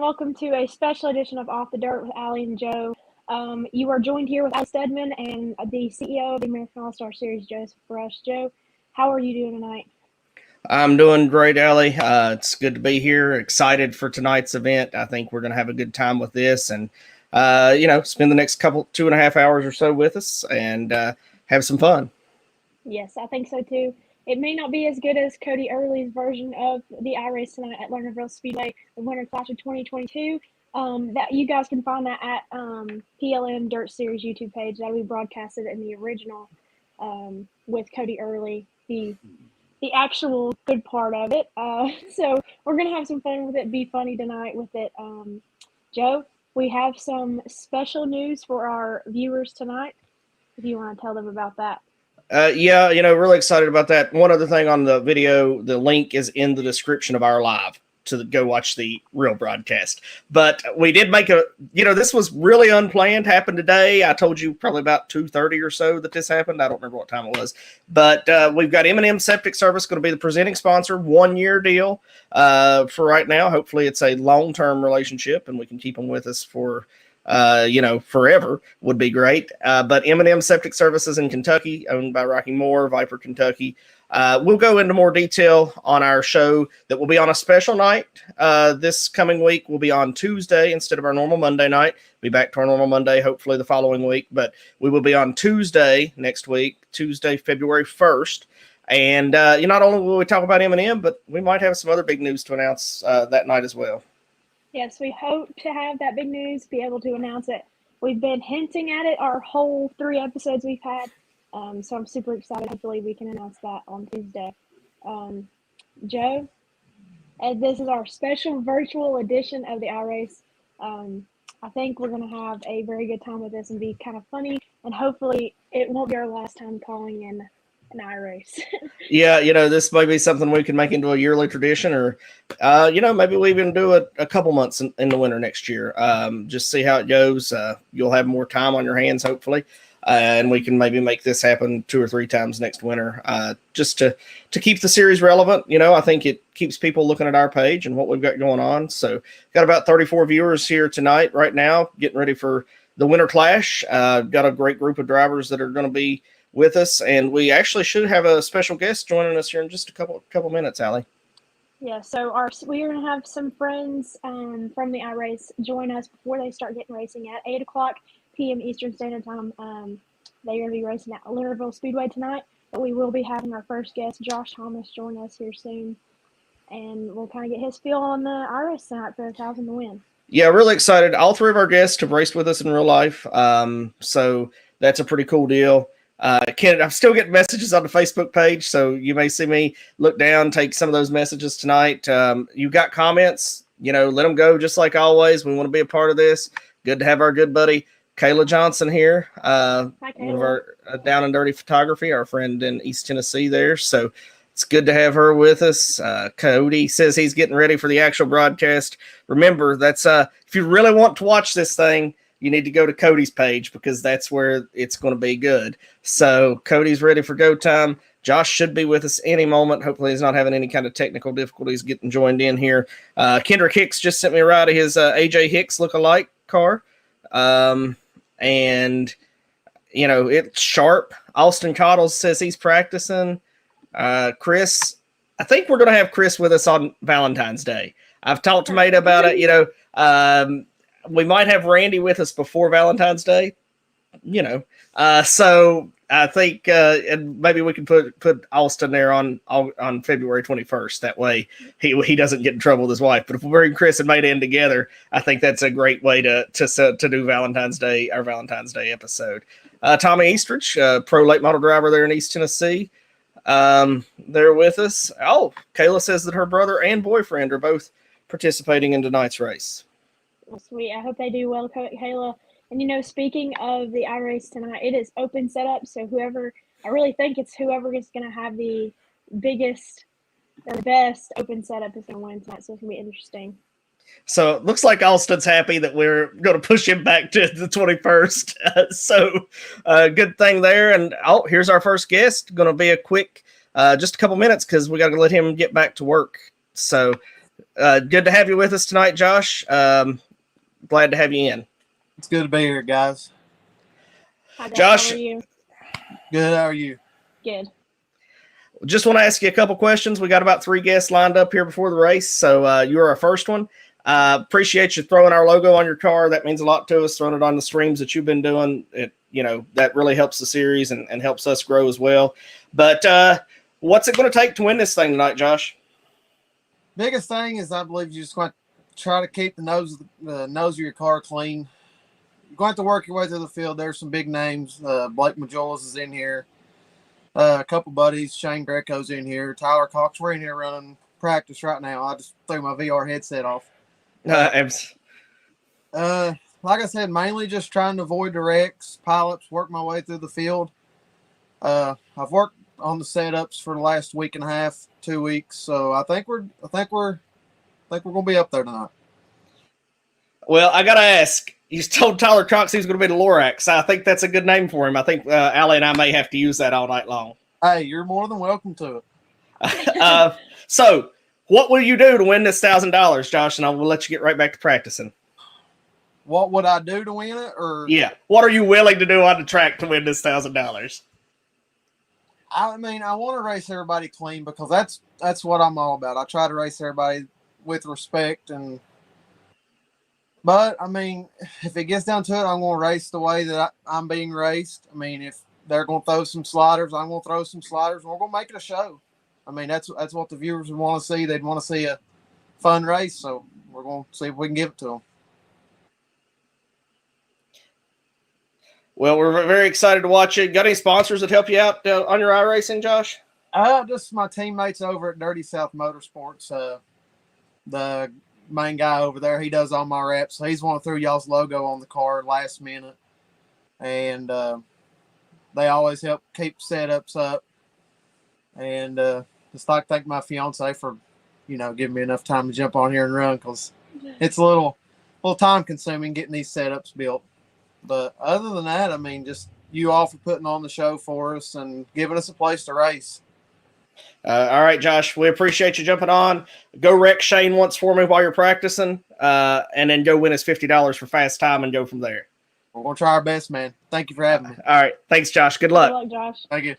welcome to a special edition of Off the Dirt with Allie and Joe. You are joined here with Allie Stedman and the CEO of the American All-Star Series, Joseph Brush. Joe, how are you doing tonight? I'm doing great, Allie. It's good to be here. Excited for tonight's event. I think we're going to have a good time with this and, spend the next 2.5 hours or so with us and have some fun. Yes, I think so too. It may not be as good as Cody Early's version of the iRace tonight at Lernerville Speedway, the Winter Clash of 2022. That you guys can find that at PLM Dirt Series YouTube page. That'll be broadcasted in the original with Cody Early, the actual good part of it. So we're gonna have some fun with it. Be funny tonight with it. Joe, we have some special news for our viewers tonight. If you want to tell them about that. Really excited about that. One other thing on the video, the link is in the description of our live to go watch the real broadcast. But we did make this was really unplanned, happened today. I told you probably about 2:30 or so that this happened. I don't remember what time it was. But we've got M&M Septic Service going to be the presenting sponsor, 1-year deal for right now. Hopefully it's a long-term relationship and we can keep them with us for forever would be great. But M&M Septic Services in Kentucky, owned by Rocky Moore, Viper, Kentucky. We'll go into more detail on our show that will be on a special night. This coming week will be on Tuesday instead of our normal Monday night. Be back to our normal Monday, hopefully the following week, but we will be on Tuesday next week, Tuesday, February 1st. And not only will we talk about M&M, but we might have some other big news to announce that night as well. Yes, we hope to have that big news, be able to announce it. We've been hinting at it our whole 3 episodes we've had, so I'm super excited. Hopefully we can announce that on Tuesday. Joe, this is our special virtual edition of the iRace. I think we're going to have a very good time with this and be kind of funny, and hopefully it won't be our last time calling in an iRace. Yeah, this may be something we can make into a yearly tradition, or maybe we even do a couple months in the winter next year. Just see how it goes. You'll have more time on your hands, hopefully, and we can maybe make this happen 2 or 3 times next winter, just to keep the series relevant. I think it keeps people looking at our page and what we've got going on. So got about 34 viewers here tonight right now, getting ready for the Winter Clash. Got a great group of drivers that are going to be with us, and we actually should have a special guest joining us here in just a couple minutes, Allie. Yeah, so we are going to have some friends from the iRace join us before they start getting racing at 8 o'clock p.m. Eastern Standard Time. They're going to be racing at Lernerville Speedway tonight, but we will be having our first guest, Josh Thomas, join us here soon, and we'll kind of get his feel on the iRace tonight for 1,000 to win. Yeah, really excited. All 3 of our guests have raced with us in real life, so that's a pretty cool deal. I'm still getting messages on the Facebook page, so you may see me look down, take some of those messages tonight. You got comments, let them go just like always. We want to be a part of this. Good to have our good buddy Kayla Johnson here, Hi, one of our Down and Dirty Photography, our friend in East Tennessee there. So it's good to have her with us. Cody says he's getting ready for the actual broadcast. Remember, that's if you really want to watch this thing, you need to go to Cody's page because that's where it's going to be good. So Cody's ready for go time. Josh should be with us any moment. Hopefully he's not having any kind of technical difficulties getting joined in here. Kendrick Hicks just sent me a ride of his AJ Hicks look-alike car. It's sharp. Austin Cottles says he's practicing. Chris, I think we're going to have Chris with us on Valentine's Day. I've talked to Mate about it. We might have Randy with us before Valentine's Day, so I think and maybe we can put Austin there on February 21st. That way he doesn't get in trouble with his wife. But if we bring Chris and Mate in together, I think that's a great way to do Valentine's Day, our Valentine's Day episode. Tommy Eastridge, pro late model driver there in East Tennessee, they're with us. Oh, Kayla says that her brother and boyfriend are both participating in tonight's race. Sweet. I hope they do well, Kayla. And, speaking of the iRace tonight, it is open setup. So I really think it's whoever is going to have the biggest or the best open setup is going to win tonight. So it's going to be interesting. So it looks like Austin's happy that we're going to push him back to the 21st. So good thing there. And here's our first guest. Going to be a quick, just a couple minutes because we got to let him get back to work. So Good to have you with us tonight, Josh. Glad to have you in. It's good to be here, guys. Hi, Josh, how are you? Good. How are you? Good. Just want to ask you a couple questions. We got about 3 guests lined up here before the race, so you're our first one. Appreciate you throwing our logo on your car. That means a lot to us. Throwing it on the streams that you've been doing, that really helps the series and helps us grow as well. But what's it going to take to win this thing tonight, Josh? Biggest thing is I believe you just want to try to keep the nose of your car clean. You're going to have to work your way through the field. There's some big names. Blake Majolas is in here. A couple buddies. Shane Greco's in here. Tyler Cox. We're in here running practice right now. I just threw my VR headset off. Like I said, mainly just trying to avoid the wrecks, pileups, work my way through the field. I've worked on the setups for the last week and a half, 2 weeks, so I think we're gonna be up there tonight. Well, I gotta ask. You told Tyler Cox he was going to be the Lorax. I think that's a good name for him. I think Allie and I may have to use that all night long. Hey, you're more than welcome to it. So, what will you do to win this $1,000, Josh? And I will let you get right back to practicing. What would I do to win it? Or yeah, what are you willing to do on the track to win this $1,000? I mean, I want to race everybody clean because that's what I'm all about. I try to race everybody with respect But, I mean, if it gets down to it, I'm going to race the way that I'm being raced. I mean, if they're going to throw some sliders, I'm going to throw some sliders. We're going to make it a show. I mean, that's what the viewers would want to see. They'd want to see a fun race, so we're going to see if we can give it to them. Well, we're very excited to watch it. Got any sponsors that help you out on your iRacing, Josh? Just my teammates over at Dirty South Motorsports. The main guy over there, he does all my reps. So he's one who threw y'all's logo on the car last minute. And they always help keep setups up. And just like thank my fiance for, giving me enough time to jump on here and run because it's a little time consuming getting these setups built. But other than that, I mean, just you all for putting on the show for us and giving us a place to race. All right, Josh, we appreciate you jumping on. Go wreck Shane once for me while you're practicing, and then go win us $50 for fast time and go from there. We're going to try our best, man. Thank you for having me. All right. Thanks, Josh. Good luck. Good luck, Josh. Thank you.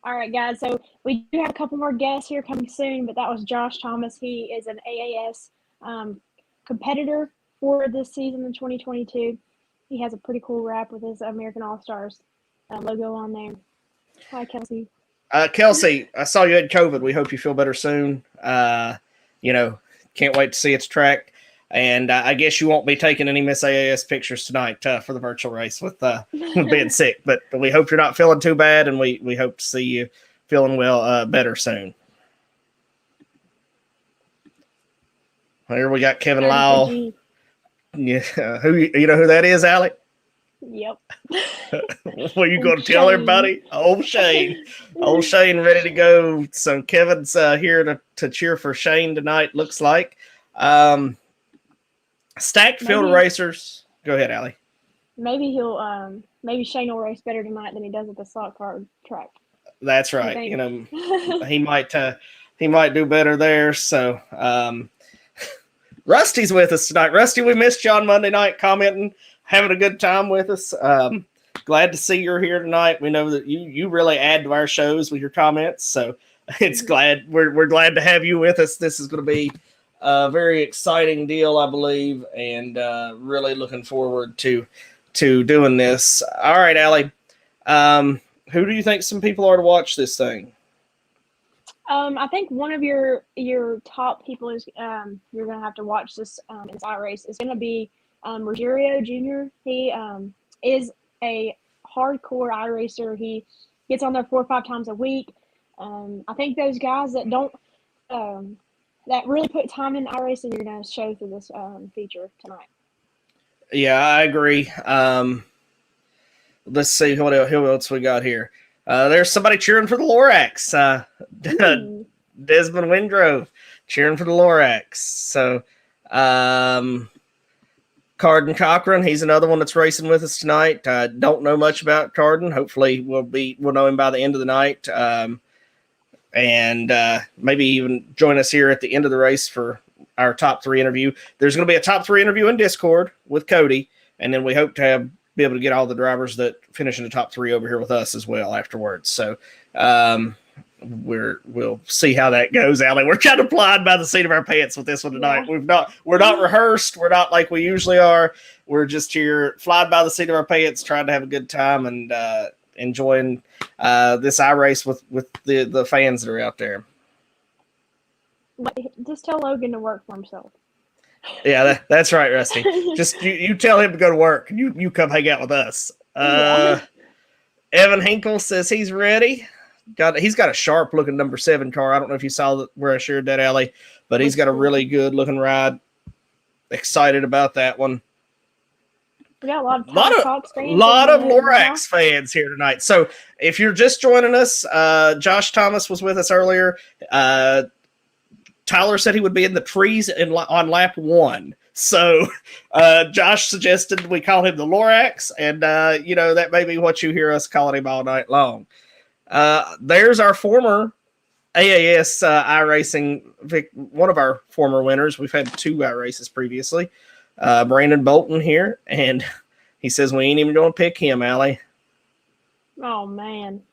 All right, guys. So we do have a couple more guests here coming soon, but that was Josh Thomas. He is an AAS competitor for this season in 2022. He has a pretty cool wrap with his American All-Stars logo on there. Hi, Kelsey. Kelsey, I saw you had COVID. We hope you feel better soon. Can't wait to see its track. And I guess you won't be taking any Miss AAS pictures tonight for the virtual race with being sick. But we hope you're not feeling too bad, and we hope to see you feeling better soon. Here we got Kevin Lyle. Yeah, you know who that is, Alec? Yep. What are you going to tell everybody? Old Shane. Old Shane ready to go. So Kevin's here to cheer for Shane tonight, looks like. Stacked field of racers. Go ahead, Allie. Maybe maybe Shane will race better tonight than he does at the slot car track. That's right. He might do better there. So Rusty's with us tonight. Rusty, we missed you on Monday night commenting, having a good time with us. Glad to see you're here tonight. We know that you really add to our shows with your comments, so we're glad to have you with us. This is going to be a very exciting deal, I believe, and really looking forward to doing this. All right, Allie, who do you think some people are to watch this thing? I think one of your top people is you're gonna have to watch this in iRace is gonna be Ruggiero Jr. He is a hardcore iRacer. He gets on there 4 or 5 times a week. I think those guys that don't that really put time in iRacing, you're gonna show through this feature tonight. Yeah, I agree. Let's see who else we got here. There's somebody cheering for the Lorax. Desmond Windrove cheering for the Lorax. So, Carden Cochran, he's another one that's racing with us tonight. Don't know much about Carden. Hopefully, we'll know him by the end of the night. and maybe even join us here at the end of the race for our top 3 interview. There's going to be a top 3 interview in Discord with Cody, and then we hope to be able to get all the drivers that finish in the top 3 over here with us as well afterwards. So we'll see how that goes, Allie. We're kind of flying by the seat of our pants with this one tonight. Yeah. We're not rehearsed. We're not like we usually are. We're just here flying by the seat of our pants, trying to have a good time and enjoying this iRace with the fans that are out there. Just tell Logan to work for himself. Yeah, that's right, Rusty. Just you tell him to go to work, and you come hang out with us. Evan Hinkle says he's ready. He's got a sharp looking number 7 car. I don't know if you saw where I shared that, Allie, but he's got a really good looking ride. Excited about that one. We got a lot of Lorax fans here tonight. So if you're just joining us, Josh Thomas was with us earlier. Tyler said he would be in the trees on lap 1. So Josh suggested we call him the Lorax, and that may be what you hear us calling him all night long. There's our former AAS iRacing, one of our former winners. We've had 2 iRaces previously. Brandon Bolton here, and he says we ain't even going to pick him, Allie. Oh, man.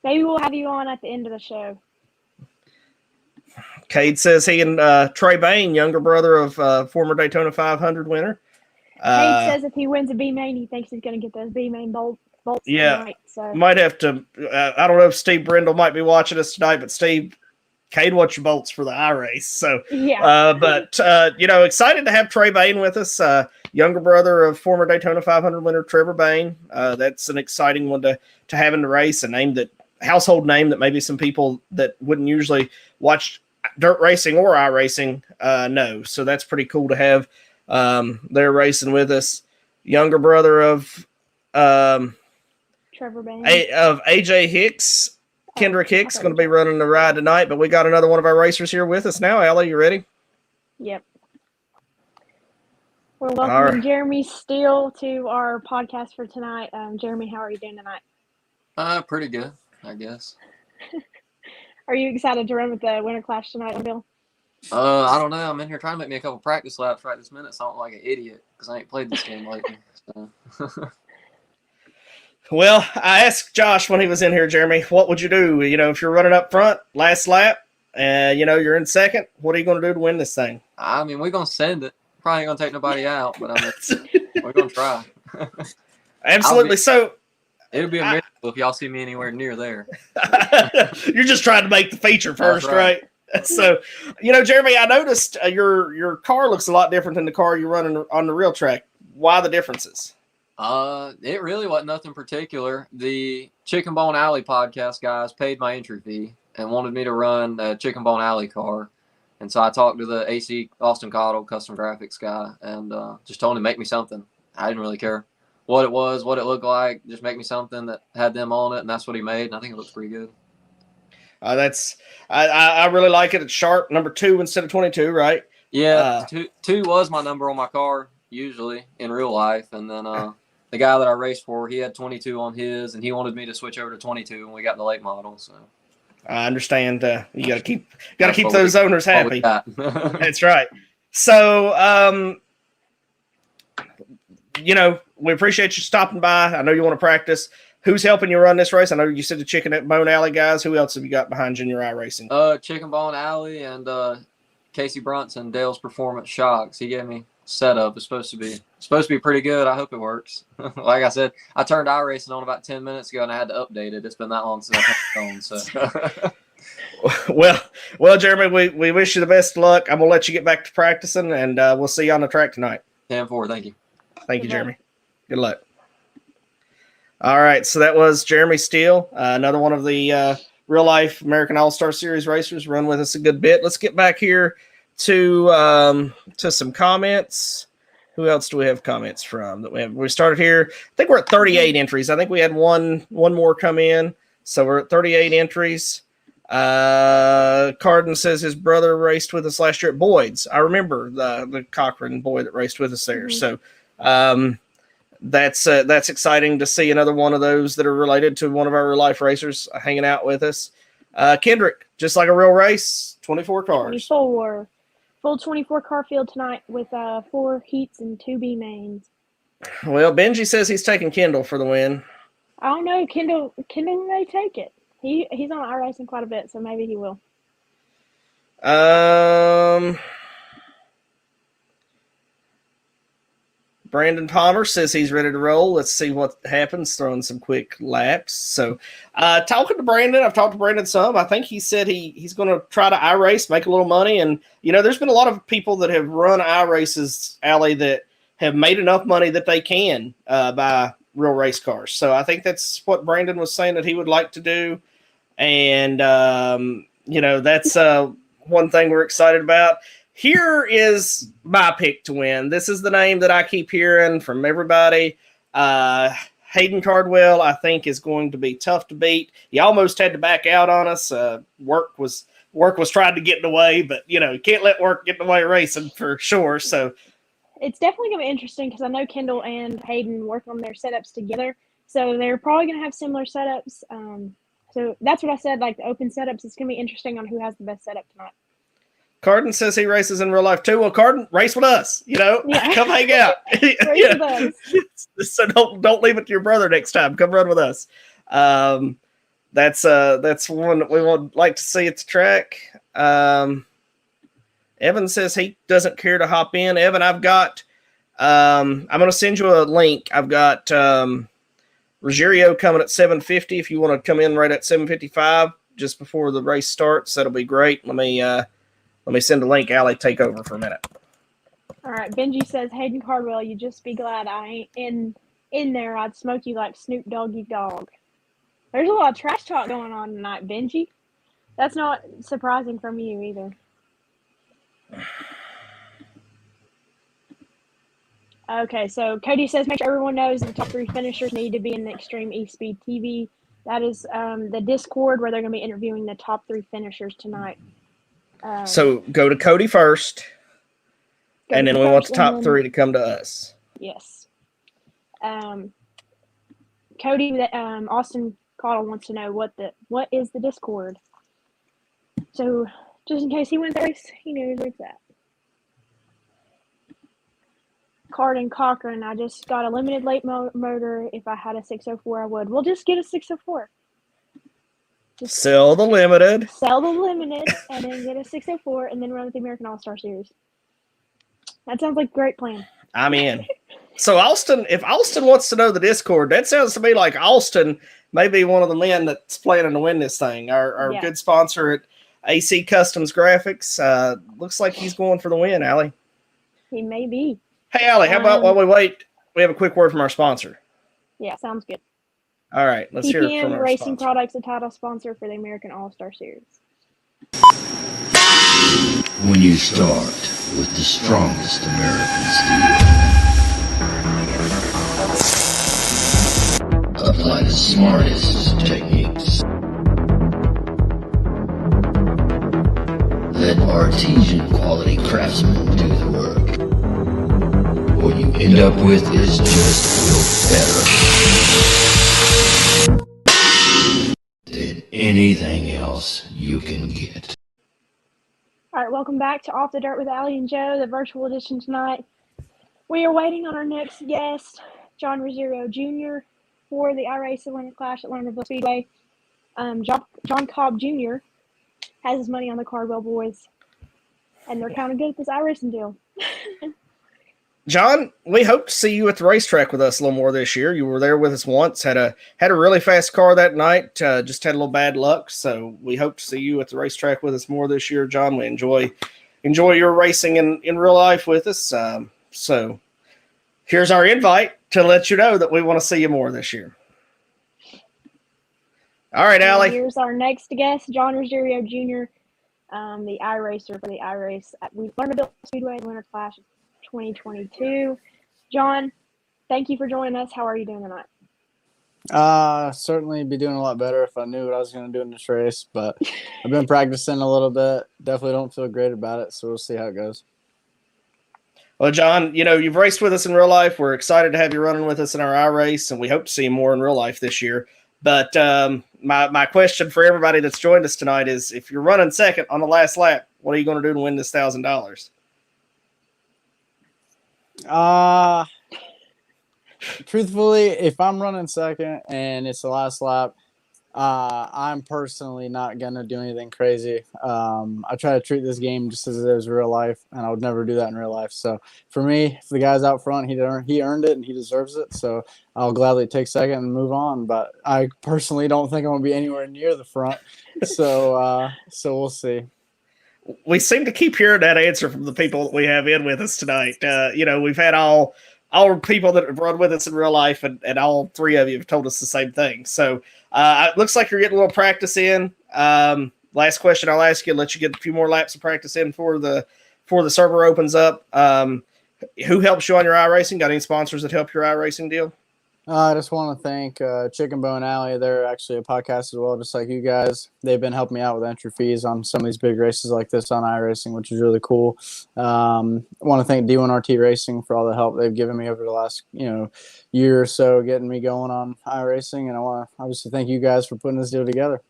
Maybe we'll have you on at the end of the show. Cade says he and Trey Bain, younger brother of former Daytona 500 winner. Cade says if he wins a B-Main, he thinks he's going to get those B-Main bolts tonight. So. Might have to I don't know if Steve Brindle might be watching us tonight, but Steve, Cade wants your bolts for the iRace. So, yeah. But excited to have Trey Bain with us, younger brother of former Daytona 500 winner Trevor Bain. That's an exciting one to have in the race, household name that maybe some people that wouldn't usually watch dirt racing or iRacing know. So that's pretty cool to have. They're racing with us. Younger brother of Trevor Bain. Of AJ Hicks. Kendrick Hicks going to be running the ride tonight, but we got another one of our racers here with us now. Allie, you ready? Yep. We're welcoming Jeremy Steele to our podcast for tonight. Jeremy, how are you doing tonight? Pretty good, I guess. Are you excited to run with the Winter Clash tonight, Bill? I don't know. I'm in here trying to make me a couple practice laps right this minute, so I don't look like an idiot because I ain't played this game lately. So. Well, I asked Josh when he was in here, Jeremy, what would you do? If you're running up front, last lap, and you're in second, what are you going to do to win this thing? I mean, we're going to send it. Probably ain't going to take nobody out, but we're going to try. Absolutely. It'll be a miracle if y'all see me anywhere near there. You're just trying to make the feature first, right? So, Jeremy, I noticed your car looks a lot different than the car you're running on the real track. Why the differences? It really wasn't nothing particular. The Chicken Bone Alley podcast guys paid my entry fee and wanted me to run a Chicken Bone Alley car. And so I talked to the AC Austin Cottle custom graphics guy and just told him to make me something. I didn't really care what it was, what it looked like. Just make me something that had them on it, and that's what he made. And I think it looks pretty good. I really like it. It's sharp, number 2 instead of 22, right? Yeah, two was my number on my car usually in real life, and then the guy that I raced for, he had 22 on his, and he wanted me to switch over to 22 when we got the late model. So I understand. You got to keep those owners happy. That's right. So, we appreciate you stopping by. I know you want to practice. Who's helping you run this race? I know you said the Chicken Bone Alley guys. Who else have you got behind you in your iRacing? Chicken Bone Alley and Casey Brunson, Dale's Performance Shocks. He gave me setup. It's supposed to be pretty good. I hope it works. Like I said, I turned iRacing on about 10 minutes ago and I had to update it. It's been that long since I turned it on. So well, Jeremy, we wish you the best of luck. I'm gonna let you get back to practicing, and we'll see you on the track tonight. 10-4. Thank you. Thank you, Jeremy. Good luck. All right, so that was Jeremy Steele, another one of the real-life American All-Star Series racers, run with us a good bit. Let's get back here to some comments. Who else do we have comments from? We started here. I think we're at 38 entries. I think we had one more come in, so we're at 38 entries. Carden says his brother raced with us last year at Boyd's. I remember the Cochran boy that raced with us there. So that's exciting to see another one of those that are related to one of our real life racers hanging out with us. Kendrick, just like a real race, 24 cars. 24. Full 24 car field tonight with 4 heats and 2 B mains. Well, Benji says he's taking Kendall for the win. I don't know. Kendall may take it. He's on iRacing quite a bit, so maybe he will. Brandon Palmer says he's ready to roll. Let's see what happens, throwing some quick laps. So, talking to Brandon, I've talked to Brandon some. I think he said he's going to try to iRace, make a little money. And, there's been a lot of people that have run iRaces, Allie, that have made enough money that they can buy real race cars. So I think that's what Brandon was saying that he would like to do. And, that's one thing we're excited about. Here is my pick to win. This is the name that I keep hearing from everybody. Hayden Cardwell, I think, is going to be tough to beat. He almost had to back out on us. Work was trying to get in the way, but you can't let work get in the way of racing for sure. So it's definitely going to be interesting because I know Kendall and Hayden work on their setups together, so they're probably going to have similar setups. So that's what I said. Like the open setups, it's going to be interesting on who has the best setup tonight. Carden says he races in real life too. Well, Carden, race with us. Yeah. Come hang out. Race with us. So don't leave it to your brother next time. Come run with us. That's one that we would like to see at the track. Evan says he doesn't care to hop in. Evan, I've got. I'm going to send you a link. I've got Ruggiero coming at 7:50. If you want to come in right at 7:55, just before the race starts, that'll be great. Let me send a link. Allie, take over for a minute. All right. Benji says, Hayden Cardwell, you just be glad I ain't in there. I'd smoke you like Snoop Doggy Dog. There's a lot of trash talk going on tonight, Benji. That's not surprising from you either. Okay, so Cody says, make sure everyone knows the top 3 finishers need to be in the Extreme eSpeed TV. That is the Discord where they're going to be interviewing the top 3 finishers tonight. So go to Cody first, and then we want the top 3 to come to us. Yes. Cody, Austin Cottle wants to know what is the Discord. So just in case he wins the race, he knows where it's at. Carden Cochran, I just got a limited late motor. If I had a 604, I would. We'll just get a 604. Sell the limited, and then get a 604, and then run with the American All-Star Series. That sounds like a great plan. I'm in. So if Austin wants to know the Discord, that sounds to me like Austin may be one of the men that's planning to win this thing. Our good sponsor at AC Customs Graphics. Looks like he's going for the win, Allie. He may be. Hey, Allie, how about while we wait, we have a quick word from our sponsor. Yeah, sounds good. All right, let's hear it from our Racing sponsor. Products, a title sponsor for the American All-Star Series. When you start with the strongest American steel, apply the smartest techniques. Let artesian quality craftsmen do the work. What you end up with is just built better than anything else you can get. All right, welcome back to Off the Dirt with Allie and Joe, the virtual edition tonight. We are waiting on our next guest, John Ruggiero Jr. for the iRace Atlanta Clash at Lernerville Speedway. John Cobb Jr. has his money on the Cardwell boys, and they're kind of good at this iRacing deal. John, we hope to see you at the racetrack with us a little more this year. You were there with us once, had a really fast car that night, just had a little bad luck. So we hope to see you at the racetrack with us more this year, John. We enjoy your racing in real life with us. So here's our invite to let you know that we want to see you more this year. All right, Allie. Here's our next guest, John Ruggiero Jr., the iRacer for the iRace at Lernerville Speedway Winter Clash 2022. John, thank you for joining us. How are you doing tonight? Certainly be doing a lot better if I knew what I was going to do in this race, but I've been practicing a little bit. Definitely don't feel great about it, so we'll see how it goes. Well, John, you've raced with us in real life. We're excited to have you running with us in our iRace, and we hope to see you more in real life this year. But my question for everybody that's joined us tonight is: if you're running second on the last lap, what are you going to do to win this $1,000? Truthfully, if I'm running second and it's the last lap, I'm personally not gonna do anything crazy. I try to treat this game just as it is real life, and I would never do that in real life. So for me, if the guy's out front, he earned it and he deserves it. So I'll gladly take second and move on. But I personally don't think I'm gonna be anywhere near the front. So we'll see. We seem to keep hearing that answer from the people that we have in with us tonight. We've had all people that have run with us in real life, and all three of you have told us the same thing. So it looks like you're getting a little practice in. Last question I'll ask you, let you get a few more laps of practice in before the server opens up. Who helps you on your iRacing? Got any sponsors that help your iRacing deal? I just want to thank Chicken Bone Alley. They're actually a podcast as well, just like you guys. They've been helping me out with entry fees on some of these big races like this on iRacing, which is really cool. I want to thank D1RT Racing for all the help they've given me over the last year or so getting me going on iRacing, and I want to obviously thank you guys for putting this deal together.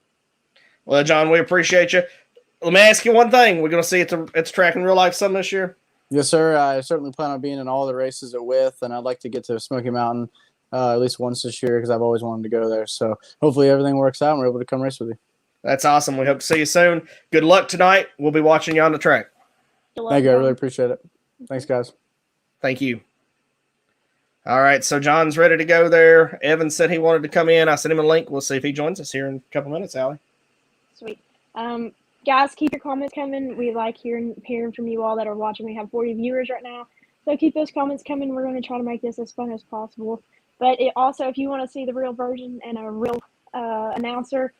Well, John, we appreciate you. Let me ask you one thing. We're going to see it at the track in real life some this year? Yes, sir. I certainly plan on being in all the races at With, and I'd like to get to Smoky Mountain at least once this year because I've always wanted to go there. So hopefully everything works out and we're able to come race with you. That's awesome. We hope to see you soon. Good luck tonight. We'll be watching you on the track. Thank you. I really appreciate it. Thanks, guys. Thank you. All right, so John's ready to go there. Evan said he wanted to come in. I sent him a link. We'll see if he joins us here in a couple minutes, Allie. Sweet. Guys, keep your comments coming. We like hearing from you all that are watching. We have 40 viewers right now. So keep those comments coming. We're going to try to make this as fun as possible. But also, if you want to see the real version and a real announcer,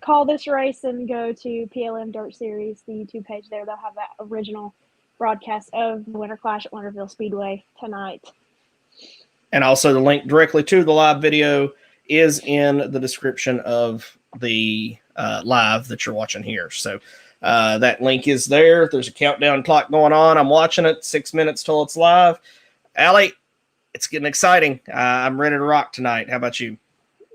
call this race and go to PLM Dirt Series, the YouTube page there. They'll have that original broadcast of the Winter Clash at Lernerville Speedway tonight. And also the link directly to the live video is in the description of the live that you're watching here. So that link is there. There's a countdown clock going on. I'm watching it. 6 minutes till it's live. Allie, it's getting exciting. I'm ready to rock tonight. How about you?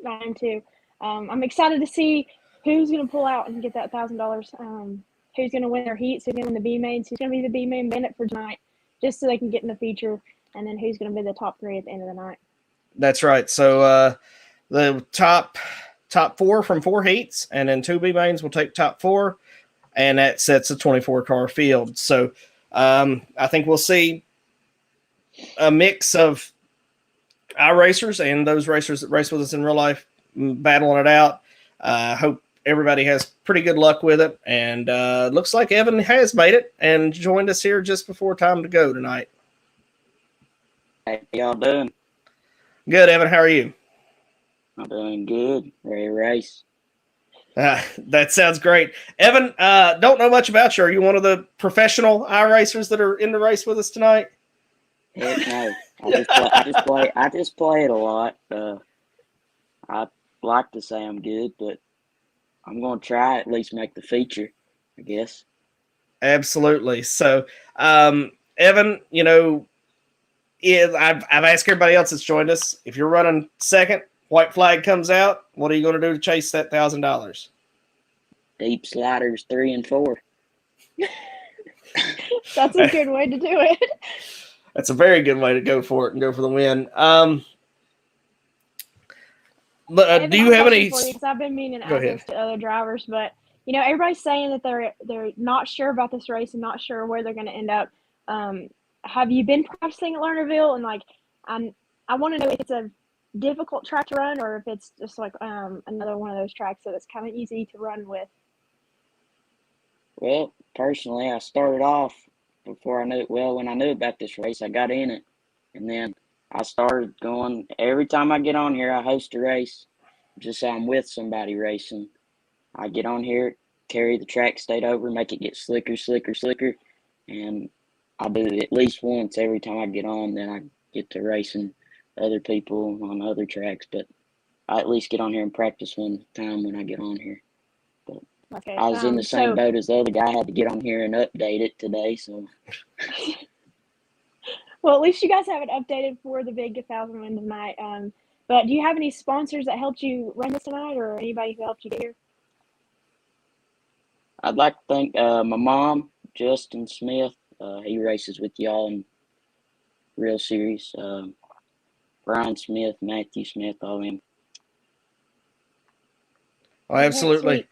I am too. I'm excited to see who's going to pull out and get that $1,000. Who's going to win their heats? Who's going to win the B mains? Who's going to be the B main bandit for tonight? Just so they can get in the feature, and then who's going to be the top three at the end of the night? That's right. So the top four from 4 heats, and then 2 B mains will take top 4, and that sets a 24 car field. So I think we'll see a mix of iRacers and those racers that race with us in real life battling it out. Hope everybody has pretty good luck with it. And looks like Evan has made it and joined us here just before time to go tonight. How y'all doing? Good, Evan. How are you? I'm doing good. Ready to race. That sounds great. Evan, don't know much about you. Are you one of the professional iRacers that are in the race with us tonight? Heck no. I just play it a lot. I like to say I'm good, but I'm going to try at least make the feature, I guess. Absolutely. So, Evan, I've asked everybody else that's joined us. If you're running second, white flag comes out. What are you going to do to chase that $1,000? Deep sliders 3 and 4. That's a good way to do it. That's a very good way to go for it and go for the win. Do you have any? I've been meaning to ask this to other drivers, but everybody's saying that they're not sure about this race and not sure where they're going to end up. Have you been practicing at Lernerville? And I want to know if it's a difficult track to run or if it's just like another one of those tracks that it's kind of easy to run with. Well, personally, I started off before I knew it. Well, when I knew about this race, I got in it, and then I started going. Every time I get on here, I host a race, just so I'm with somebody racing. I get on here, carry the track state over, make it get slicker, and I do it at least once every time I get on. Then I get to racing other people on other tracks, but I at least get on here and practice one time when I get on here. But okay, I was in the same boat as the other guy. I had to get on here and update it today, so. Well, at least you guys have it updated for the big 1,000 win tonight. But do you have any sponsors that helped you run this tonight, or anybody who helped you get here? I'd like to thank my mom, Justin Smith. He races with y'all in Real Series. Brian Smith, Matthew Smith, all of them. Oh, absolutely.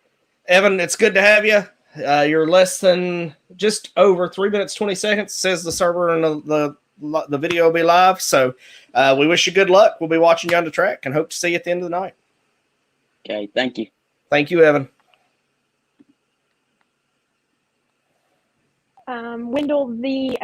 Evan, it's good to have you. You're less than just over 3 minutes, 20 seconds, says the server, and the video will be live. So we wish you good luck. We'll be watching you on the track and hope to see you at the end of the night. Okay, thank you. Thank you, Evan. Wendell, the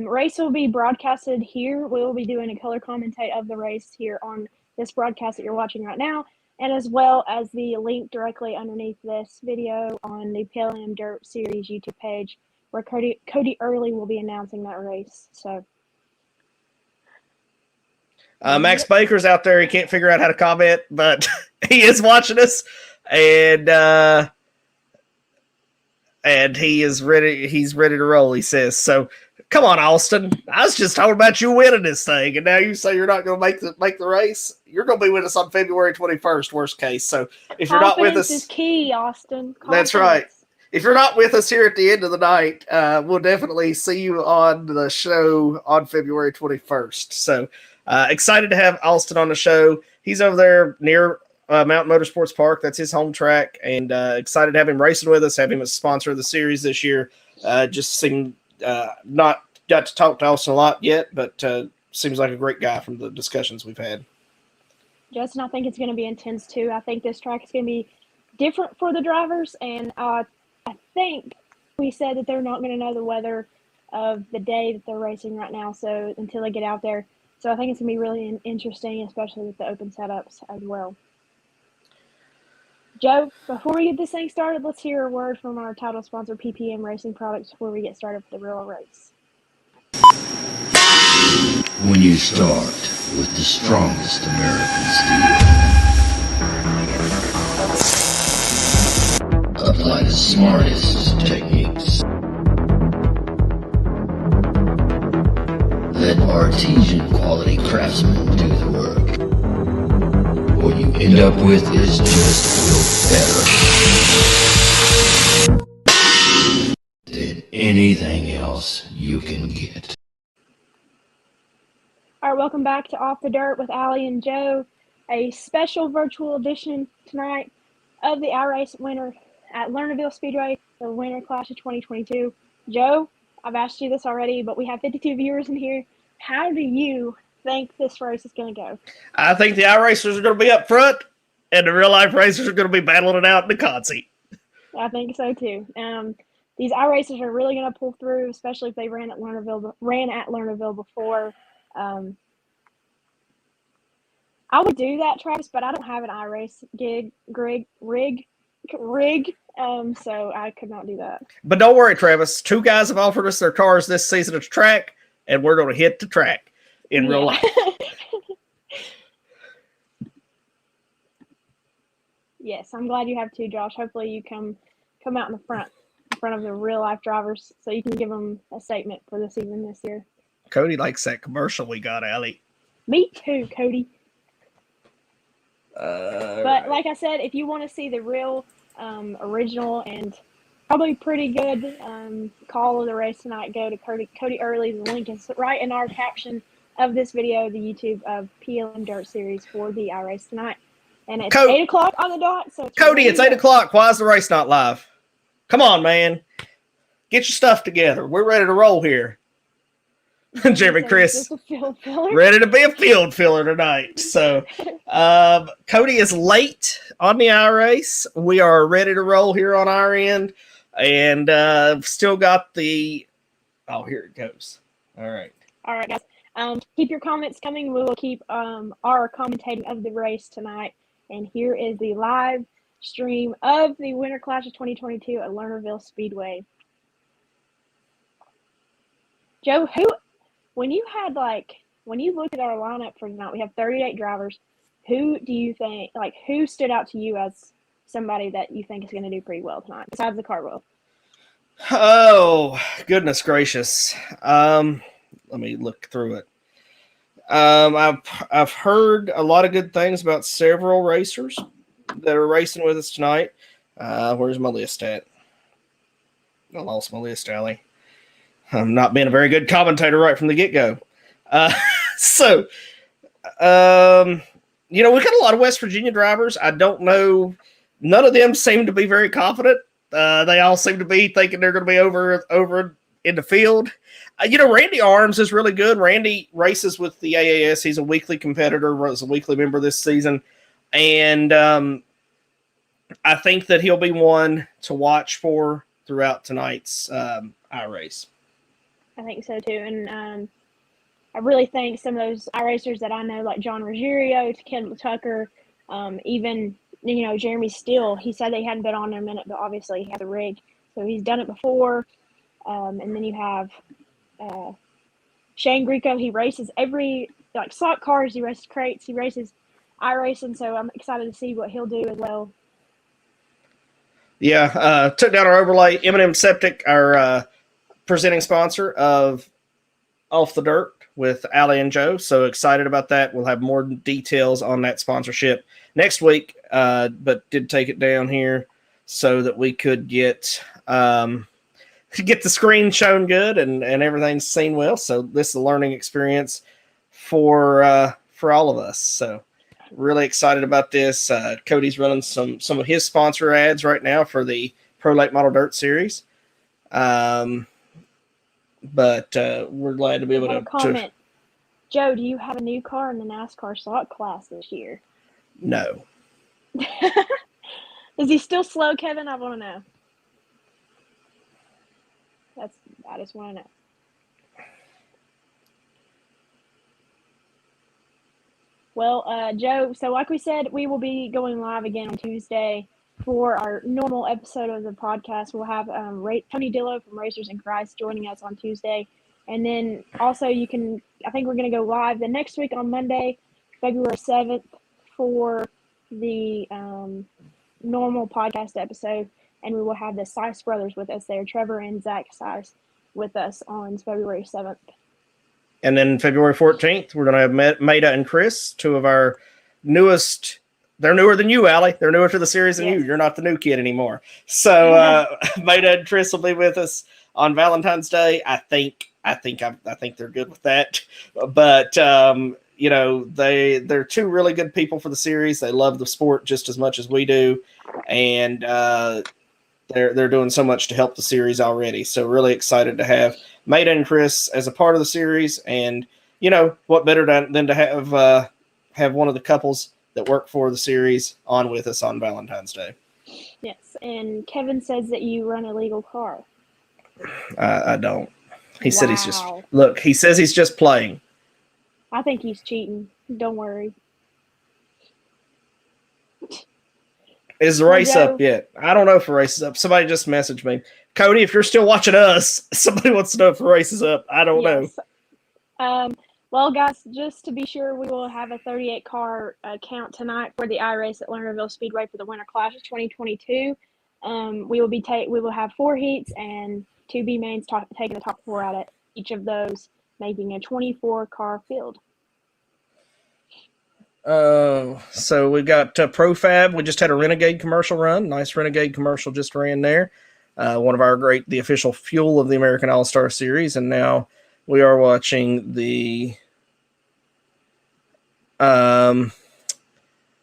race will be broadcasted here. We will be doing a color commentate of the race here on this broadcast that you're watching right now, and as well as the link directly underneath this video on the PLM Dirt Series YouTube page, where Cody Early will be announcing that race. So, Max Baker's out there. He can't figure out how to comment, but he is watching us, and he is ready. He's ready to roll, he says. So, come on, Austin. I was just talking about you winning this thing, and now you say you're not going to make the race. You're going to be with us on February 21st, worst case. So, if you're not with us, is key, Austin. That's right. If you're not with us here at the end of the night, we'll definitely see you on the show on February 21st. So, excited to have Austin on the show. He's over there near Mountain Motorsports Park. That's his home track, and excited to have him racing with us, have him as a sponsor of the series this year. Just seemed not got to talk to Austin a lot yet, but seems like a great guy from the discussions we've had. Justin, I think it's going to be intense too. I think this track is going to be different for the drivers, and I think we said that they're not going to know the weather of the day that they're racing right now, so until they get out there. So I think it's going to be really interesting, especially with the open setups as well. Joe, before we get this thing started, let's hear a word from our title sponsor, PPM Racing Products, before we get started for the real race. When you start with the strongest American steel, apply the smartest techniques, let artesian quality craftsmen do the work. What you end up with is just built better than anything else you can get. All right, welcome back to Off the Dirt with Allie and Joe, a special virtual edition tonight of the iRace winner at Lernerville Speedway, the Winter Clash of 2022. Joe, I've asked you this already, but we have 52 viewers in here. How do you think this race is going to go? I think the iRacers are going to be up front, and the real life racers are going to be battling it out in the Concy. I think so too. These iRacers are really going to pull through, especially if they ran at Lernerville before. I would do that, Travis, but I don't have an iRace rig, so I could not do that. But don't worry, Travis. 2 guys have offered us their cars this season at the track, and we're going to hit the track in real life. Yes, I'm glad you have 2, Josh. Hopefully you come out in front of the real life drivers, so you can give them a statement for the season this year. Cody likes that commercial we got, Allie. Me too, Cody. But like I said, if you want to see the real original and probably pretty good call of the race tonight, go to Cody Early. The link is right in our caption of this video, the YouTube of PLM Dirt Series for the iRace tonight. And it's 8 o'clock on the dot. So Cody, it's 8 o'clock. Why is the race not live? Come on, man. Get your stuff together. We're ready to roll here. Jeremy Chris ready to be a field filler tonight. So Cody is late on the iRace. We are ready to roll here on our end, and still got the here it goes. All right guys, keep your comments coming. We will keep our commentating of the race tonight, and here is the live stream of the Winter Clash of 2022 at Lernerville Speedway. Joe, when you looked at our lineup for tonight, we have 38 drivers. Who do you think, who stood out to you as somebody that you think is going to do pretty well tonight, besides the Cartwheel? Oh, goodness gracious. Let me look through it. I've heard a lot of good things about several racers that are racing with us tonight. Where's my list at? I lost my list, Allie. I'm not being a very good commentator right from the get-go. So, we've got a lot of West Virginia drivers. I don't know. None of them seem to be very confident. They all seem to be thinking they're going to be over in the field. Randy Arms is really good. Randy races with the AAS. He's a weekly competitor, was a weekly member this season. And I think that he'll be one to watch for throughout tonight's iRace. I think so too. And I really think some of those iRacers that I know, like John Ruggiero, Ken Tucker, even, Jeremy Steele, he said they hadn't been on in a minute, but obviously he has a rig. So he's done it before. And then you have Shane Greco. He races slot cars. He races crates. He races iRacing. So I'm excited to see what he'll do as well. Yeah, took down our overlay. M&M Septic, our presenting sponsor of Off the Dirt with Allie and Joe. So excited about that. We'll have more details on that sponsorship next week, but did take it down here so that we could get the screen shown good and everything's seen well. So this is a learning experience for all of us. So really excited about this. Cody's running some of his sponsor ads right now for the Pro Late Model Dirt Series. But we're glad to be able to comment. Joe, do you have a new car in the NASCAR slot class this year? No. Is he still slow, Kevin? I want to know. I just want to know. Well, Joe, so like we said, we will be going live again on Tuesday for our normal episode of the podcast. We'll have Tony Dillo from Racers in Christ joining us on Tuesday. And then also I think we're going to go live the next week on Monday, February 7th for the normal podcast episode. And we will have the Sice brothers with us there, Trevor and Zach Sice, with us on February 7th. And then February 14th, we're going to have Maida and Chris, two of our newest. They're newer than you, Allie. They're newer to the series than you. You're not the new kid anymore. So Maida and Chris will be with us on Valentine's Day. I think they're good with that. But they're two really good people for the series. They love the sport just as much as we do, and they're doing so much to help the series already. So really excited to have Maida and Chris as a part of the series. And what better than to have one of the couples that work for the series on with us on Valentine's Day. Yes, and Kevin says that you run a legal car. I don't. He said he's just he says he's just playing. I think he's cheating. Don't worry. Is the race up yet? I don't know if the race is up. Somebody just messaged me. Cody, if you're still watching us, somebody wants to know if the race is up. I don't know. Well, guys, just to be sure, we will have a 38 car count tonight for the iRace at Lernerville Speedway for the Winter Clash of 2022. We will have 4 heats and 2 B mains taking the top 4 out of each of those, making a 24 car field. So we've got ProFab. We just had a Renegade commercial run. Nice Renegade commercial just ran there. One of our the official fuel of the American All-Star Series. And now we are watching the we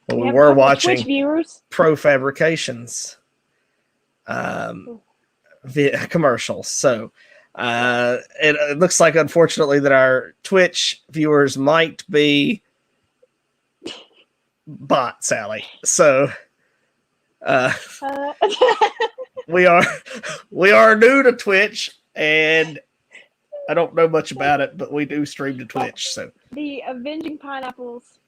were watching Pro Fabrications commercials. So it looks like, unfortunately, that our Twitch viewers might be bots, Sally. So we are new to Twitch, and I don't know much about it, but we do stream to Twitch. So the Avenging Pineapples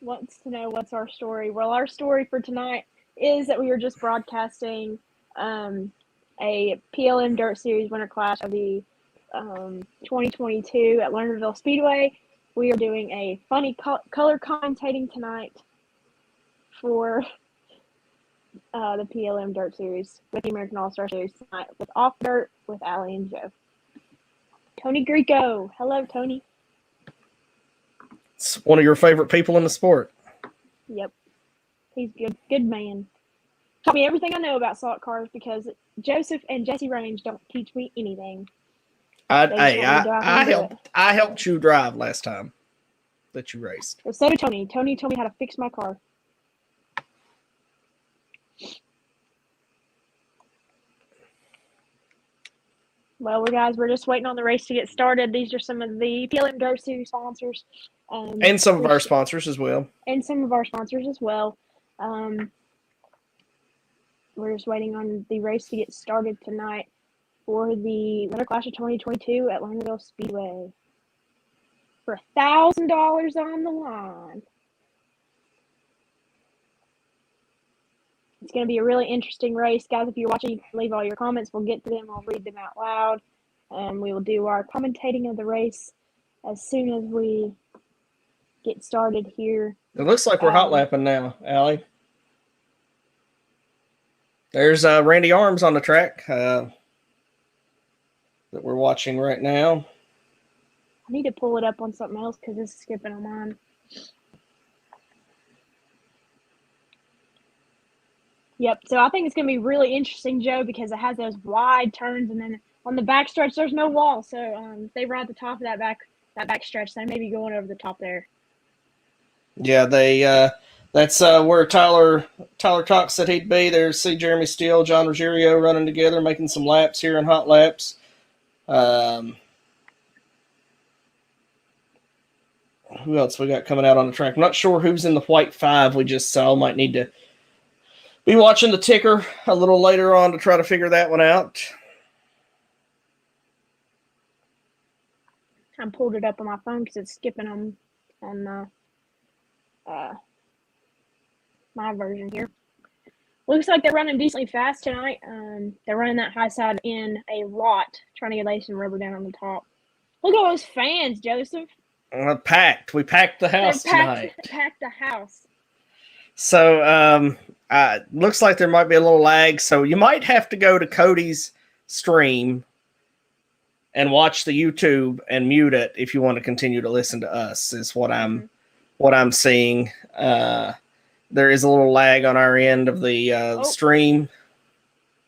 wants to know what's our story. Well, our story for tonight is that we are just broadcasting a PLM Dirt Series Winter Clash of the 2022 at Lernerville Speedway. We are doing a funny color commentating tonight for the PLM Dirt Series with the American All-Star Series tonight with Off Dirt with Allie and Joe. Tony Greco. Hello, Tony. It's one of your favorite people in the sport. Yep. He's good. Good man. Taught me everything I know about salt cars because Joseph and Jesse Range don't teach me anything. They just want me to go out there and do it. I helped you drive last time that you raced. But so did Tony. Tony told me how to fix my car. Well, we're just waiting on the race to get started. These are some of the PLM Go-To sponsors. And some of our sponsors as well. And some of our sponsors as well. We're just waiting on the race to get started tonight for the Winter Clash of 2022 at Lernerville Speedway. For $1,000 on the line. It's going to be a really interesting race. Guys, if you're watching, you can leave all your comments. We'll get to them. I'll read them out loud. And we will do our commentating of the race as soon as we get started here. It looks like we're hot lapping now, Allie. There's Randy Arms on the track that we're watching right now. I need to pull it up on something else because it's skipping on mine. Yep, so I think it's going to be really interesting, Joe, because it has those wide turns, and then on the backstretch, there's no wall. So they ride the top of that back stretch. They may be going over the top there. Yeah, that's where Tyler Cox said he'd be. There's Jeremy Steele, John Ruggiero running together, making some laps here in hot laps. Who else we got coming out on the track? I'm not sure who's in the white 5 we just saw. Might need to be watching the ticker a little later on to try to figure that one out. I pulled it up on my phone because it's skipping on my version here. Looks like they're running decently fast tonight. They're running that high side in a lot, trying to get some rubber down on the top. Look at all those fans, Joseph. Packed. We packed the house tonight. Packed the house. So looks like there might be a little lag. So you might have to go to Cody's stream and watch the YouTube and mute it if you want to continue to listen to us. Is what I'm seeing. There is a little lag on our end of the stream.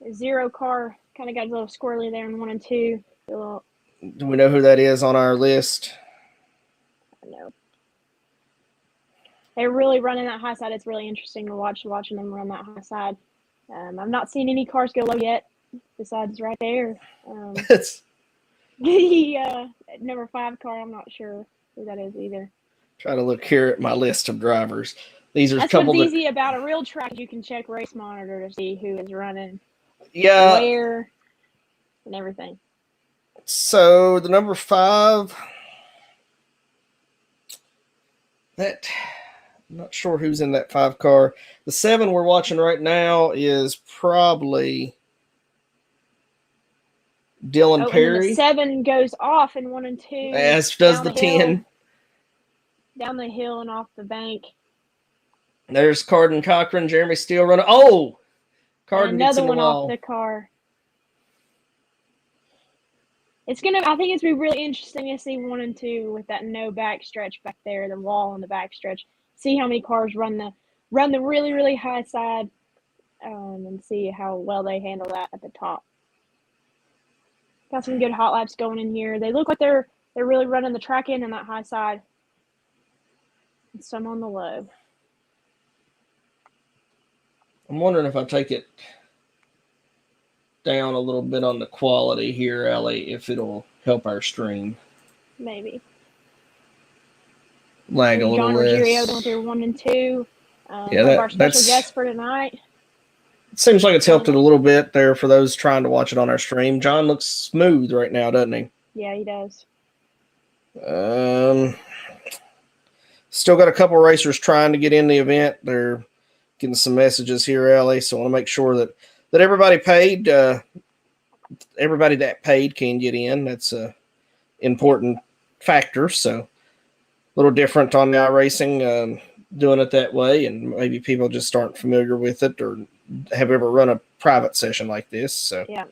The 0 car kind of got a little squirrely there in 1 and 2. Do we know who that is on our list? No. They're really running that high side. It's really interesting to watching them run that high side. I've not seen any cars go low yet, besides right there. The number 5 car, I'm not sure who that is either. Try to look here at my list of drivers. These are That's a couple what's easy about a real track. You can check Race Monitor to see who is running, where, and everything. So the number 5, I'm not sure who's in that 5 car. The 7 we're watching right now is probably Dylan Perry. And the 7 goes off in 1 and 2. As does the 10. Down the hill and off the bank. There's Carden Cochran, Jeremy Steele running. Oh! Carden gets in the wall. Another one off the car. I think it's going to be really interesting to see 1 and 2 with that no backstretch back there, the wall on the backstretch. See how many cars run the really, really high side, and see how well they handle that at the top. Got some good hot laps going in here. They look like they're really running the track in that high side. And some on the low. I'm wondering if I take it down a little bit on the quality here, Ellie, if it'll help our stream. Maybe. Lag a little John less. Ruggiero going through 1 and 2. Our special guest for tonight. It seems like it's helped it a little bit there for those trying to watch it on our stream. John looks smooth right now, doesn't he? Yeah, he does. Still got a couple racers trying to get in the event. They're getting some messages here, Ellie, so I want to make sure that everybody paid. Everybody that paid can get in. That's a important factor. So a little different on the iRacing, doing it that way, and maybe people just aren't familiar with it or have ever run a private session like this. So yeah,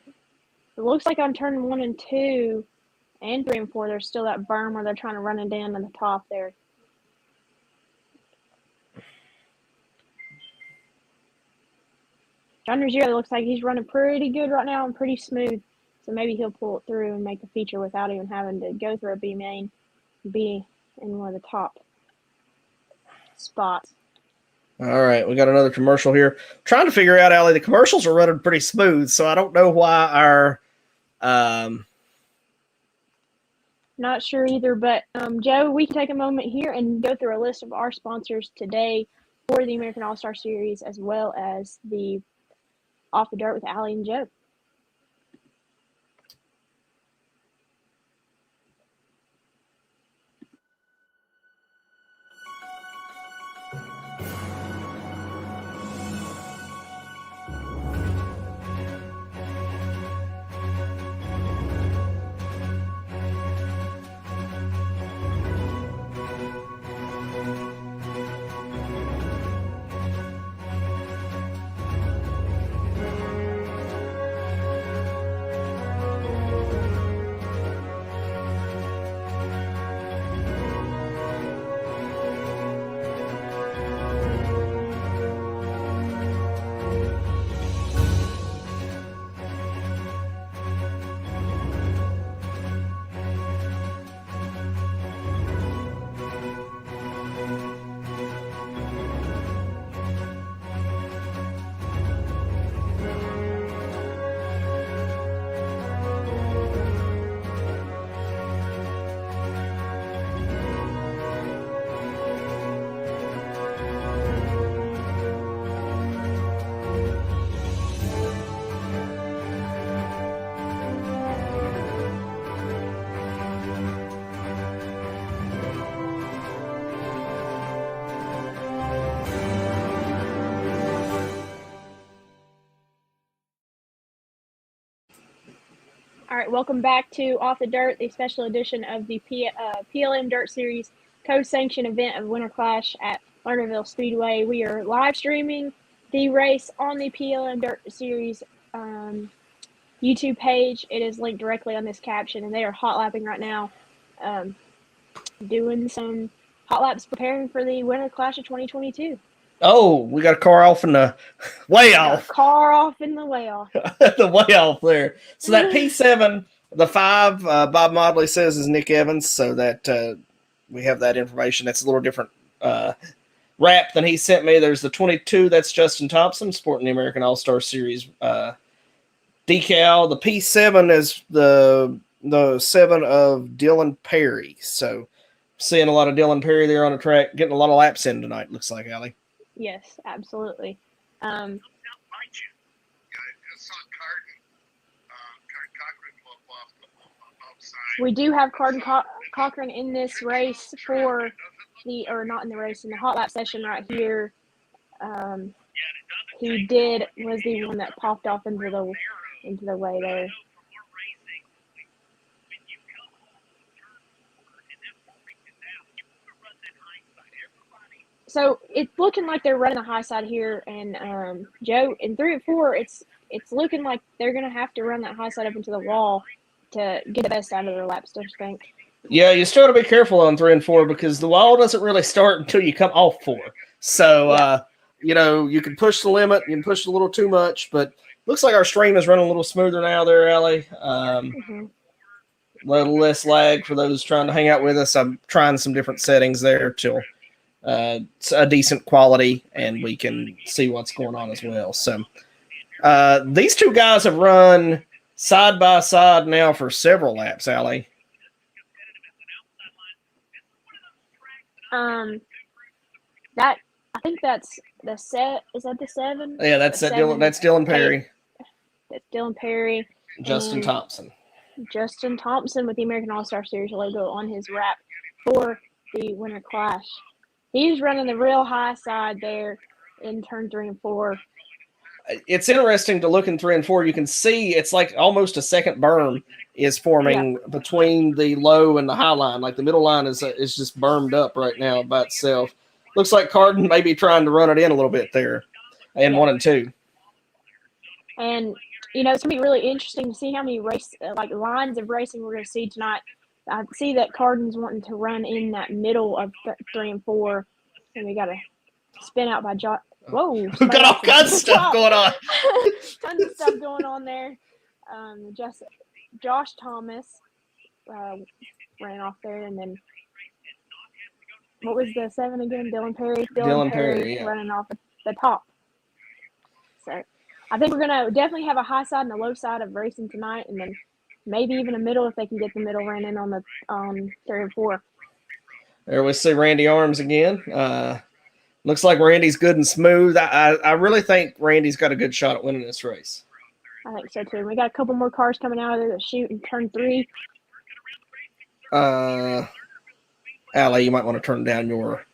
it looks like on turn 1 and 2 and 3 and 4, there's still that berm where they're trying to run it down to the top there. John Zero looks like he's running pretty good right now and pretty smooth. So maybe he'll pull it through and make a feature without even having to go through a B main, be in one of the top spots. All right, we got another commercial here. Trying to figure out, Allie, the commercials are running pretty smooth, so I don't know why our Not sure either, but Joe, we can take a moment here and go through a list of our sponsors today for the American All-Star Series, as well as the Off the Dirt with Allie and Joe. All right, welcome back to Off the Dirt, the special edition of the PLM Dirt Series co-sanctioned event of Winter Clash at Lernerville Speedway. We are live streaming the race on the PLM Dirt Series YouTube page. It is linked directly on this caption, and they are hot lapping right now, doing some hot laps preparing for the Winter Clash of 2022. oh, we got a car off in the way off. Car off in the way off. The way off there. So that P7, the 5, Bob Modley says is Nick Evans, so that we have that information. That's a little different wrap than he sent me. There's the 22, that's Justin Thompson, sporting the American All-Star Series decal. The P7 is the 7 of Dylan Perry. So seeing a lot of Dylan Perry there on the track, getting a lot of laps in tonight, looks like, Allie. Yes, absolutely. We do have Carden Cochran in this race for the, or not in the race, in the hot lap session right here. He was the one that popped off into the way there. So it's looking like they're running the high side here, and Joe, in 3 and 4, it's looking like they're gonna have to run that high side up into the wall to get the best out of their laps, don't you think? Yeah, you still got to be careful on 3 and 4 because the wall doesn't really start until you come off 4. So, you can push the limit, you can push a little too much, but looks like our stream is running a little smoother now there, Allie. A little less lag for those trying to hang out with us. I'm trying some different settings there till it's a decent quality, and we can see what's going on as well. So, these two guys have run side by side now for several laps, Allie. I think that's the set. Is that the 7? Yeah, that's Dylan. That's Dylan Perry. That's Dylan Perry. Justin Thompson. Justin Thompson with the American All-Star Series logo on his wrap for the Winter Clash. He's running the real high side there in turn 3 and 4. It's interesting to look in 3 and 4. You can see it's like almost a second berm is forming between the low and the high line. Like the middle line is just bermed up right now by itself. Looks like Carden may be trying to run it in a little bit there in 1 and 2. And, it's going to be really interesting to see how many lines of racing we're going to see tonight. I see that Carden's wanting to run in that middle of 3 and 4. And we got a spin out by Whoa. We've got all kinds of stuff going on. Tons of stuff going on there. Just Josh Thomas ran off there, and then what was the 7 again? Dylan Perry. Dylan Perry, yeah. Running off at the top. So I think we're gonna definitely have a high side and a low side of racing tonight, and then maybe even a middle if they can get the middle ran in on the 3 and 4. There we see Randy Arms again. Looks like Randy's good and smooth. I really think Randy's got a good shot at winning this race. I think so too. We got a couple more cars coming out of there that shoot in turn 3. Allie, you might want to turn down your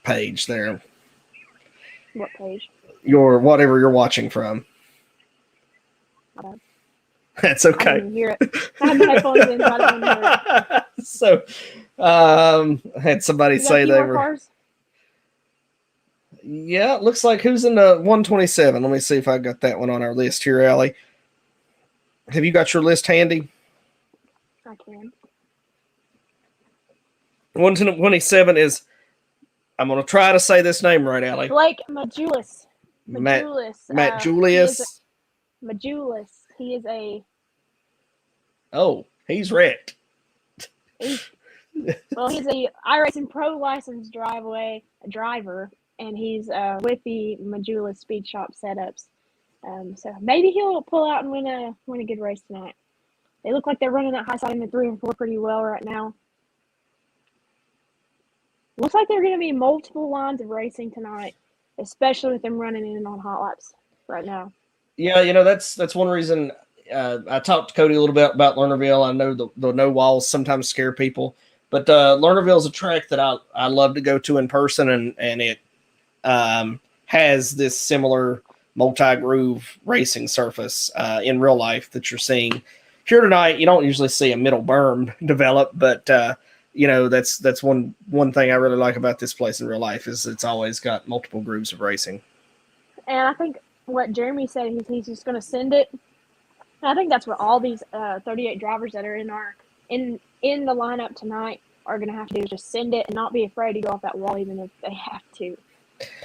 page there. What page? Your whatever you're watching from. That's okay. I didn't hear it. I had my headphones in, so I didn't hear it. So, I had somebody say they were. Cars? Yeah, it looks like who's in the 127. Let me see if I got that one on our list here, Allie. Have you got your list handy? I can. 127 is, I'm going to try to say this name right, Allie. Blake Majulis. Matt Julius. Majulis. He is a. Oh, he's wrecked. He's a iRacing Pro licensed driver, and he's with the Majulis Speed Shop setups. So maybe he'll pull out and win a good race tonight. They look like they're running that high side in the 3 and 4 pretty well right now. Looks like there are going to be multiple lines of racing tonight, especially with them running in on hot laps right now. Yeah, that's one reason I talked to Cody a little bit about Lernerville. I know the no walls sometimes scare people, but Lernerville is a track that I love to go to in person, and it has this similar multi-groove racing surface in real life that you're seeing here tonight. You don't usually see a middle berm develop, but that's one thing I really like about this place in real life is it's always got multiple grooves of racing. And I think what Jeremy said, he's just going to send it. And I think that's what all these 38 drivers that are in the lineup tonight are going to have to do, is just send it and not be afraid to go off that wall, even if they have to.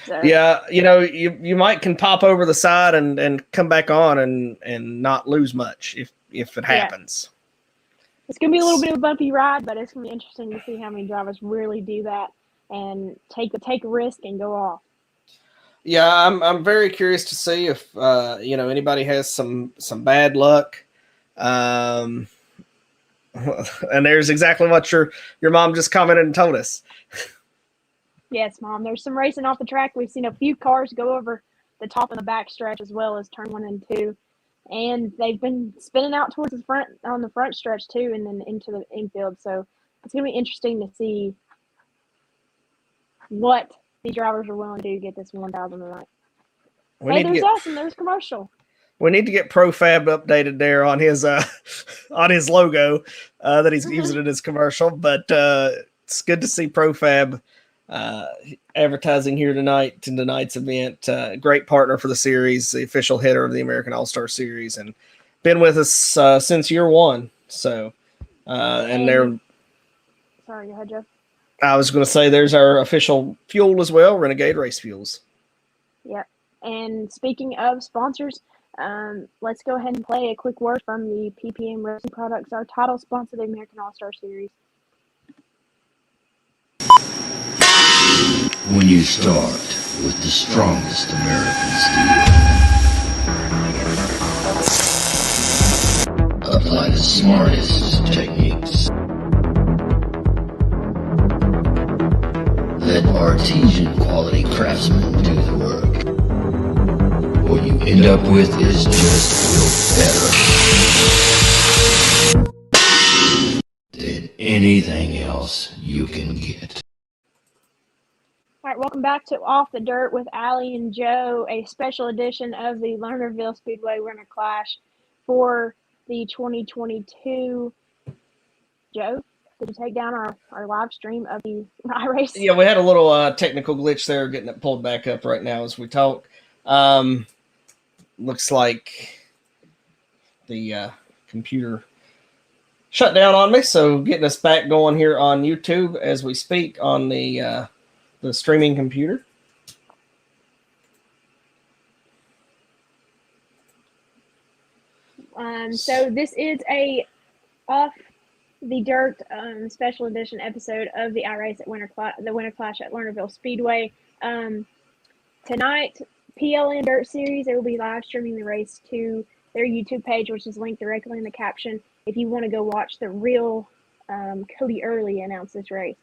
So. Yeah, you might can pop over the side and come back on and not lose much if it happens. It's going to be a little bit of a bumpy ride, but it's going to be interesting to see how many drivers really do that and take a risk and go off. Yeah, I'm very curious to see if anybody has some bad luck. And there's exactly what your mom just commented and told us. Yes, Mom. There's some racing off the track. We've seen a few cars go over the top and the back stretch as well as turn 1 and 2. And they've been spinning out towards the front on the front stretch too, and then into the infield. So it's going to be interesting to see what these drivers are willing to do to get this 1,000 tonight. There's us and there's commercial. We need to get ProFab updated there on his logo that he's using in his commercial. But it's good to see ProFab advertising here tonight in tonight's event. Great partner for the series, the official header of the American All-Star Series, and been with us since year 1. So, and they're. Sorry, go ahead, Jeff. I was going to say there's our official fuel as well, Renegade Race Fuels. Yep. And speaking of sponsors, let's go ahead and play a quick word from the PPM Racing Products, our title sponsor of the American All-Star Series. When you start with the strongest American steel, apply the smartest techniques. Let artesian quality craftsmen do the work. What you end up with is just better than anything else you can get. All right, welcome back to Off the Dirt with Allie and Joe, a special edition of the Lernerville Speedway Winter Clash for the 2022. Joe, did you take down our live stream of the iRace? Yeah, we had a little technical glitch there, getting it pulled back up right now as we talk. Looks like the computer shut down on me, so getting us back going here on YouTube as we speak on the streaming computer. So this is a off the dirt special edition episode of the iRace at the Winter Clash at Lernerville Speedway. Tonight, PLN Dirt Series, they will be live streaming the race to their YouTube page, which is linked directly in the caption if you want to go watch the real Cody Early announce this race.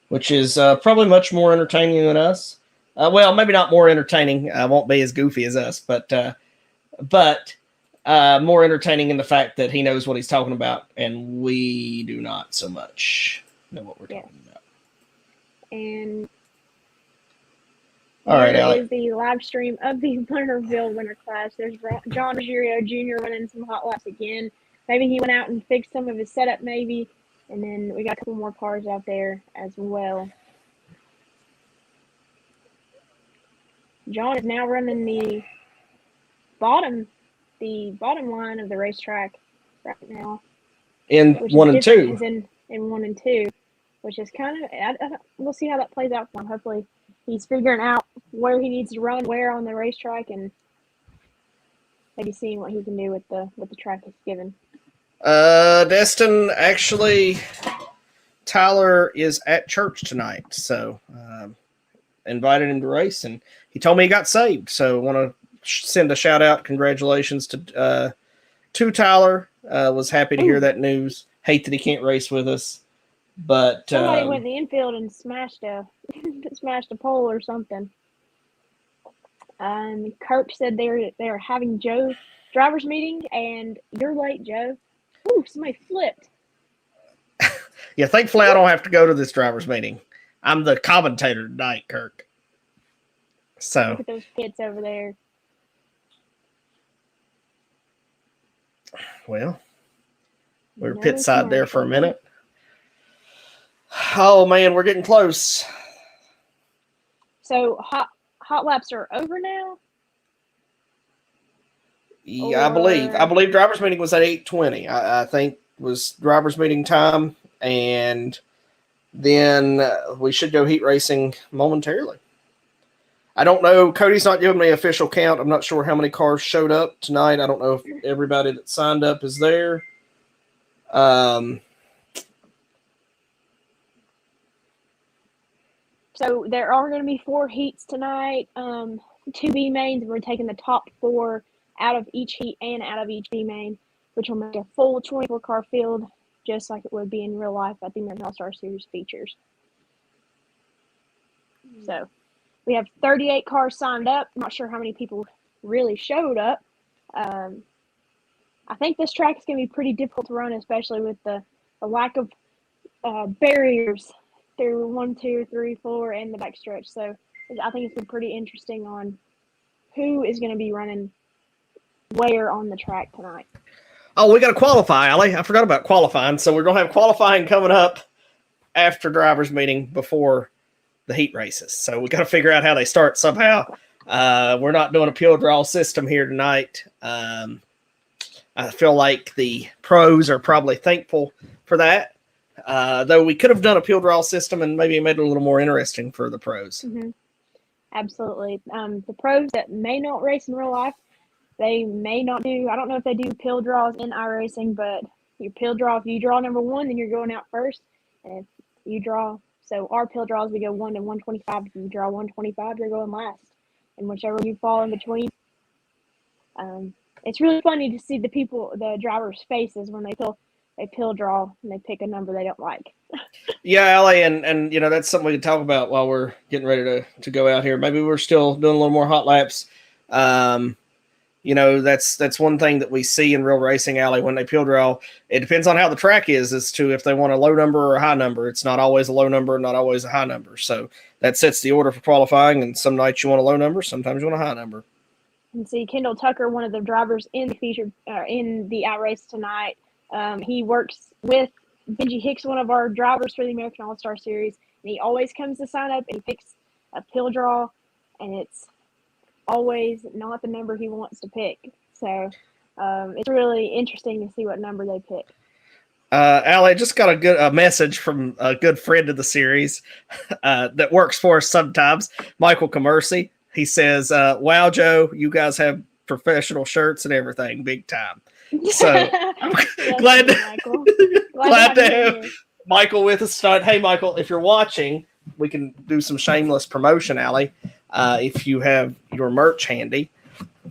Which is probably much more entertaining than us. Well, maybe not more entertaining. Won't be as goofy as us, but more entertaining in the fact that he knows what he's talking about, and we do not so much know what we're talking about. And all right, here Allie. is the live stream of the Lernerville Winter Clash. There's John Ruggiero Jr. running some hot laps again. Maybe he went out and fixed some of his setup, maybe. And then we got a couple more cars out there as well. John is now running the bottom line of the racetrack right now. In 1 and 2. Is in 1 and 2, which is kind of, we'll see how that plays out for him. Hopefully he's figuring out where he needs to run, where on the racetrack, and maybe seeing what he can do with the track he's given. Destin, actually, Tyler is at church tonight, so invited him to race, and he told me he got saved. So I want to send a shout out, congratulations to Tyler. Was happy to hear that news. Hate that he can't race with us, but somebody went in the infield and smashed a pole or something. Kirk said they're having Joe driver's meeting, and you're late, Joe. Ooh, somebody flipped. Yeah, thankfully I don't have to go to this driver's meeting. I'm the commentator tonight, Kirk. So look at those pits over there. Well, we were pit side there for a minute. Oh man, we're getting close. So hot laps are over now? Yeah, I believe driver's meeting was at 8:20. I think was driver's meeting time, and then we should go heat racing momentarily. I don't know. Cody's not giving me an official count. I'm not sure how many cars showed up tonight. I don't know if everybody that signed up is there. So there are going to be 4 heats tonight. 2 B mains. We're taking the top 4 out of each heat and out of each B main, which will make a full 24 car field, just like it would be in real life at the American All-Star Series features. So we have 38 cars signed up. I'm not sure how many people really showed up. I think this track is going to be pretty difficult to run, especially with the lack of barriers through 1, 2, 3, 4, and the backstretch. So I think it's been pretty interesting on who is going to be running where on the track tonight. Oh, we got to qualify, Allie. I forgot about qualifying. So we're going to have qualifying coming up after driver's meeting before the heat races. So we got to figure out how they start somehow. We're not doing a pure draw system here tonight. I feel like the pros are probably thankful for that. Though we could have done a pure draw system and maybe made it a little more interesting for the pros. Mm-hmm. Absolutely. The pros that may not race in real life, they may not do, I don't know if they do pill draws in iRacing, but your pill draw, if you draw number 1, then you're going out first. And if you draw, so our pill draws, we go 1 to 125. If you draw 125, you're going last. And whichever you fall in between. It's really funny to see the drivers' faces when they pill draw and they pick a number they don't like. Yeah, Allie, and that's something we can talk about while we're getting ready to go out here. Maybe we're still doing a little more hot laps. That's one thing that we see in real racing, Allie, when they pill draw. It depends on how the track is as to if they want a low number or a high number. It's not always a low number, not always a high number. So that sets the order for qualifying, and some nights you want a low number, sometimes you want a high number. And see, Kendall Tucker, one of the drivers in the iRace tonight, he works with Benji Hicks, one of our drivers for the American All-Star Series, and he always comes to sign up and he picks a pill draw, and it's always not the number he wants to pick. So it's really interesting to see what number they pick. Allie, just got a message from a good friend of the series that works for us sometimes, Michael Commercy. He says, wow, Joe, you guys have professional shirts and everything, big time. So I'm Yes, glad to, Michael. glad to you have here. Michael with us tonight. Hey, Michael, if you're watching, we can do some shameless promotion, Allie. If you have your merch handy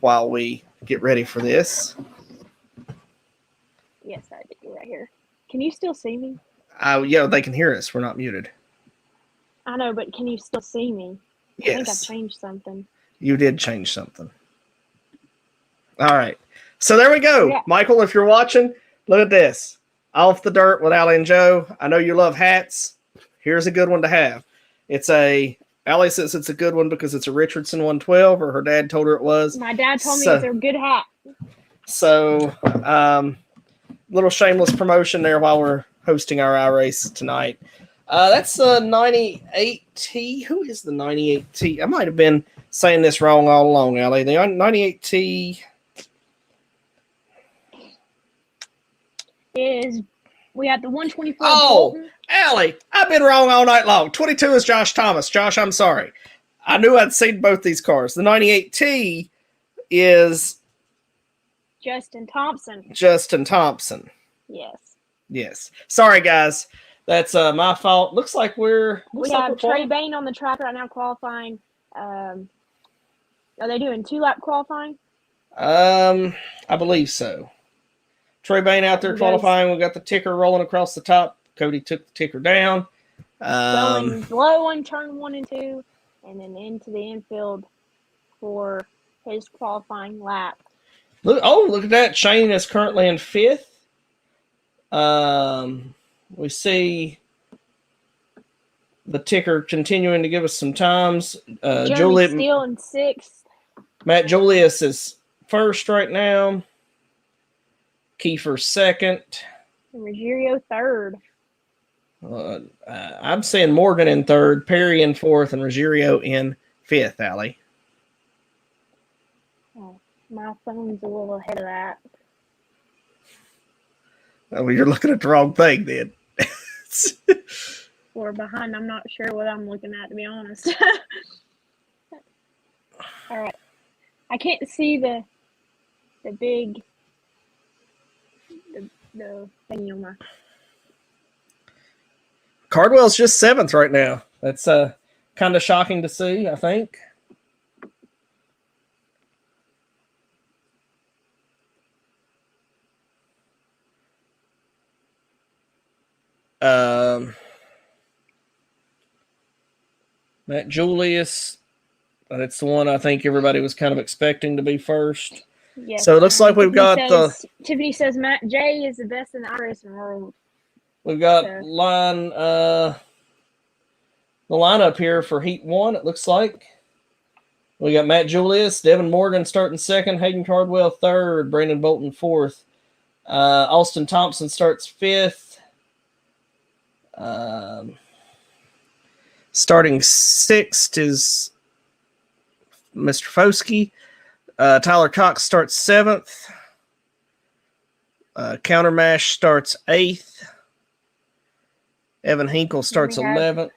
while we get ready for this. Yes, I do right here. Can you still see me? Yeah, they can hear us. We're not muted. I know, but can you still see me? I think I Yes, changed something. you did change something. All right. So there we go. Yeah. Michael, if you're watching, look at this. Off the Dirt with Allie and Joe. I know you love hats. Here's a good one to have. Allie says it's a good one because it's a Richardson 112, or her dad told her it was. My dad told me it's a good hat. So, little shameless promotion there while we're hosting our iRace tonight. That's a 98T. Who is the 98T? I might have been saying this wrong all along, Allie. The 98T is we got the 124. Oh, Bolton. Allie, I've been wrong all night long. 22 is Josh Thomas. Josh, I'm sorry. I knew I'd seen both these cars. The 98T is Justin Thompson. Justin Thompson. Yes. Sorry, guys. That's my fault. Looks like we're. We have Trey Bain on the track right now qualifying. Are they doing 2-lap qualifying? I believe so. Trey Bain out there qualifying. We got the ticker rolling across the top. Cody took the ticker down. Going low on turn 1 and 2, and then into the infield for his qualifying lap. Look at that. Shane is currently in 5th. We see the ticker continuing to give us some times. Jeremy Steele in 6th. Matt Julius is 1st right now. Kiefer 2nd. And Ruggiero 3rd. I'm saying Morgan in 3rd, Perry in 4th, and Ruggiero in 5th, Allie. Oh, my phone's a little ahead of that. Oh, you're looking at the wrong thing then. Or behind, I'm not sure what I'm looking at, to be honest. All right. I can't see the big the thing on my. Cardwell's just 7th right now. That's kind of shocking to see, I think. Matt Julius, that's the one I think everybody was kind of expecting to be 1st. Yes, so it looks like we've got Tiffany says Matt J is the best in the iRacing world. We've got the lineup here for Heat 1, it looks like. We got Matt Julius, Devin Morgan starting 2nd, Hayden Cardwell 3rd, Brandon Bolton 4th. Austin Thompson starts 5th. Starting 6th is Mr. Foskey. Tyler Cox starts 7th. Countermash starts 8th. Evan Hinkle starts 11th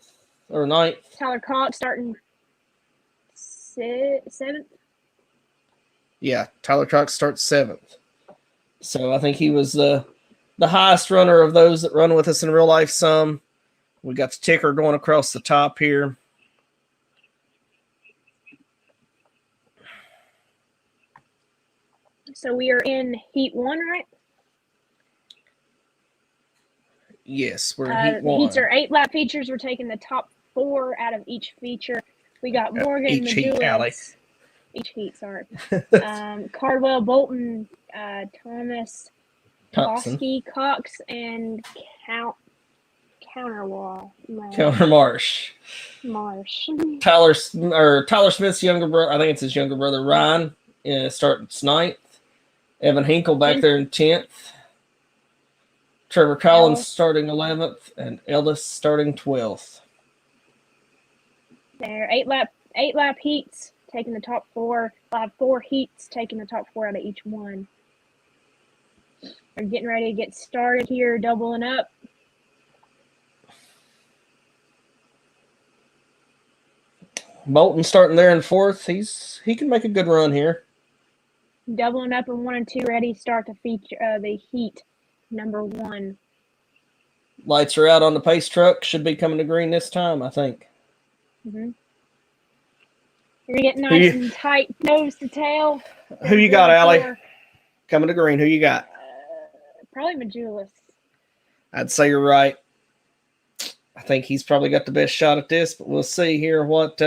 or 9th. Tyler Cox starting 7th. Yeah, Tyler Cox starts 7th. So I think he was the highest runner of those that run with us in real life some. We got the ticker going across the top here. So we are in Heat 1, right? Yes, we're in Heat 1. Heats are 8-lap features. We're taking the top 4 out of each feature. We got Morgan, each heat, Allie. Each heat, sorry. Cardwell, Bolton, Thomas, Foskey, Cox, and Marsh. Tyler Smith's younger brother, I think it's his younger brother, Ryan, starts 9th. Evan Hinkle back there in 10th. Trevor Collins starting 11th, and Ellis starting 12th. There, 8-lap heats taking the top 4. We'll have 4 heats taking the top 4 out of each one. We're getting ready to get started here, doubling up. Bolton starting there in 4th. He can make a good run here. doubling up in 1 and 2, ready to start the feature, the heat number 1. Lights are out on the pace truck. Should be coming to green this time, I think. Mm-hmm. You're gonna get nice and tight nose to tail. Who you got, Allie? Coming to green. Who you got? Probably Majulis. I'd say you're right. I think he's probably got the best shot at this, but we'll see here what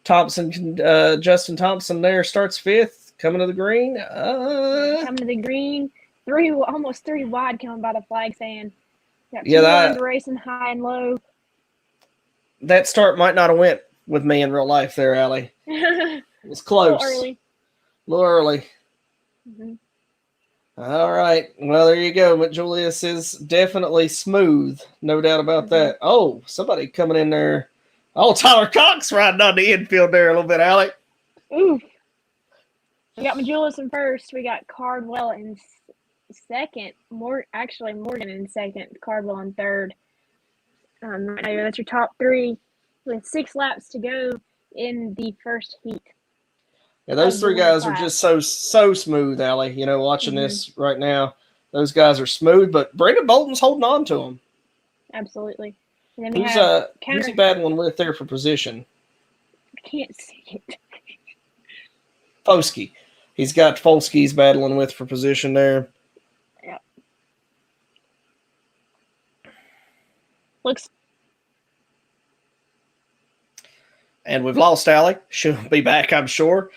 Justin Thompson there starts 5th, coming to the green. Coming to the green. Almost 3 wide coming by the flag stand. Got 2 lines racing high and low. That start might not have went with me in real life there, Allie. It was close. A little early. Mm-hmm. All right. Well, there you go. But Julius is definitely smooth. No doubt about that. Oh, somebody coming in there. Oh, Tyler Cox riding on the infield there a little bit, Alec. Oof. We got Majulis in first. We got Cardwell in second. Morgan in second. Cardwell in third. Right now, that's your top 3 with 6 laps to go in the first heat. Yeah, those 3 guys are just so smooth, Allie. You know, watching this right now, those guys are smooth. But Brandon Bolton's holding on to them. Absolutely. And then who's he battling with there for position? I can't see it. Folsky. He's got Folsky's battling with for position there. Yep. Looks. And we've lost Allie. She'll be back, I'm sure.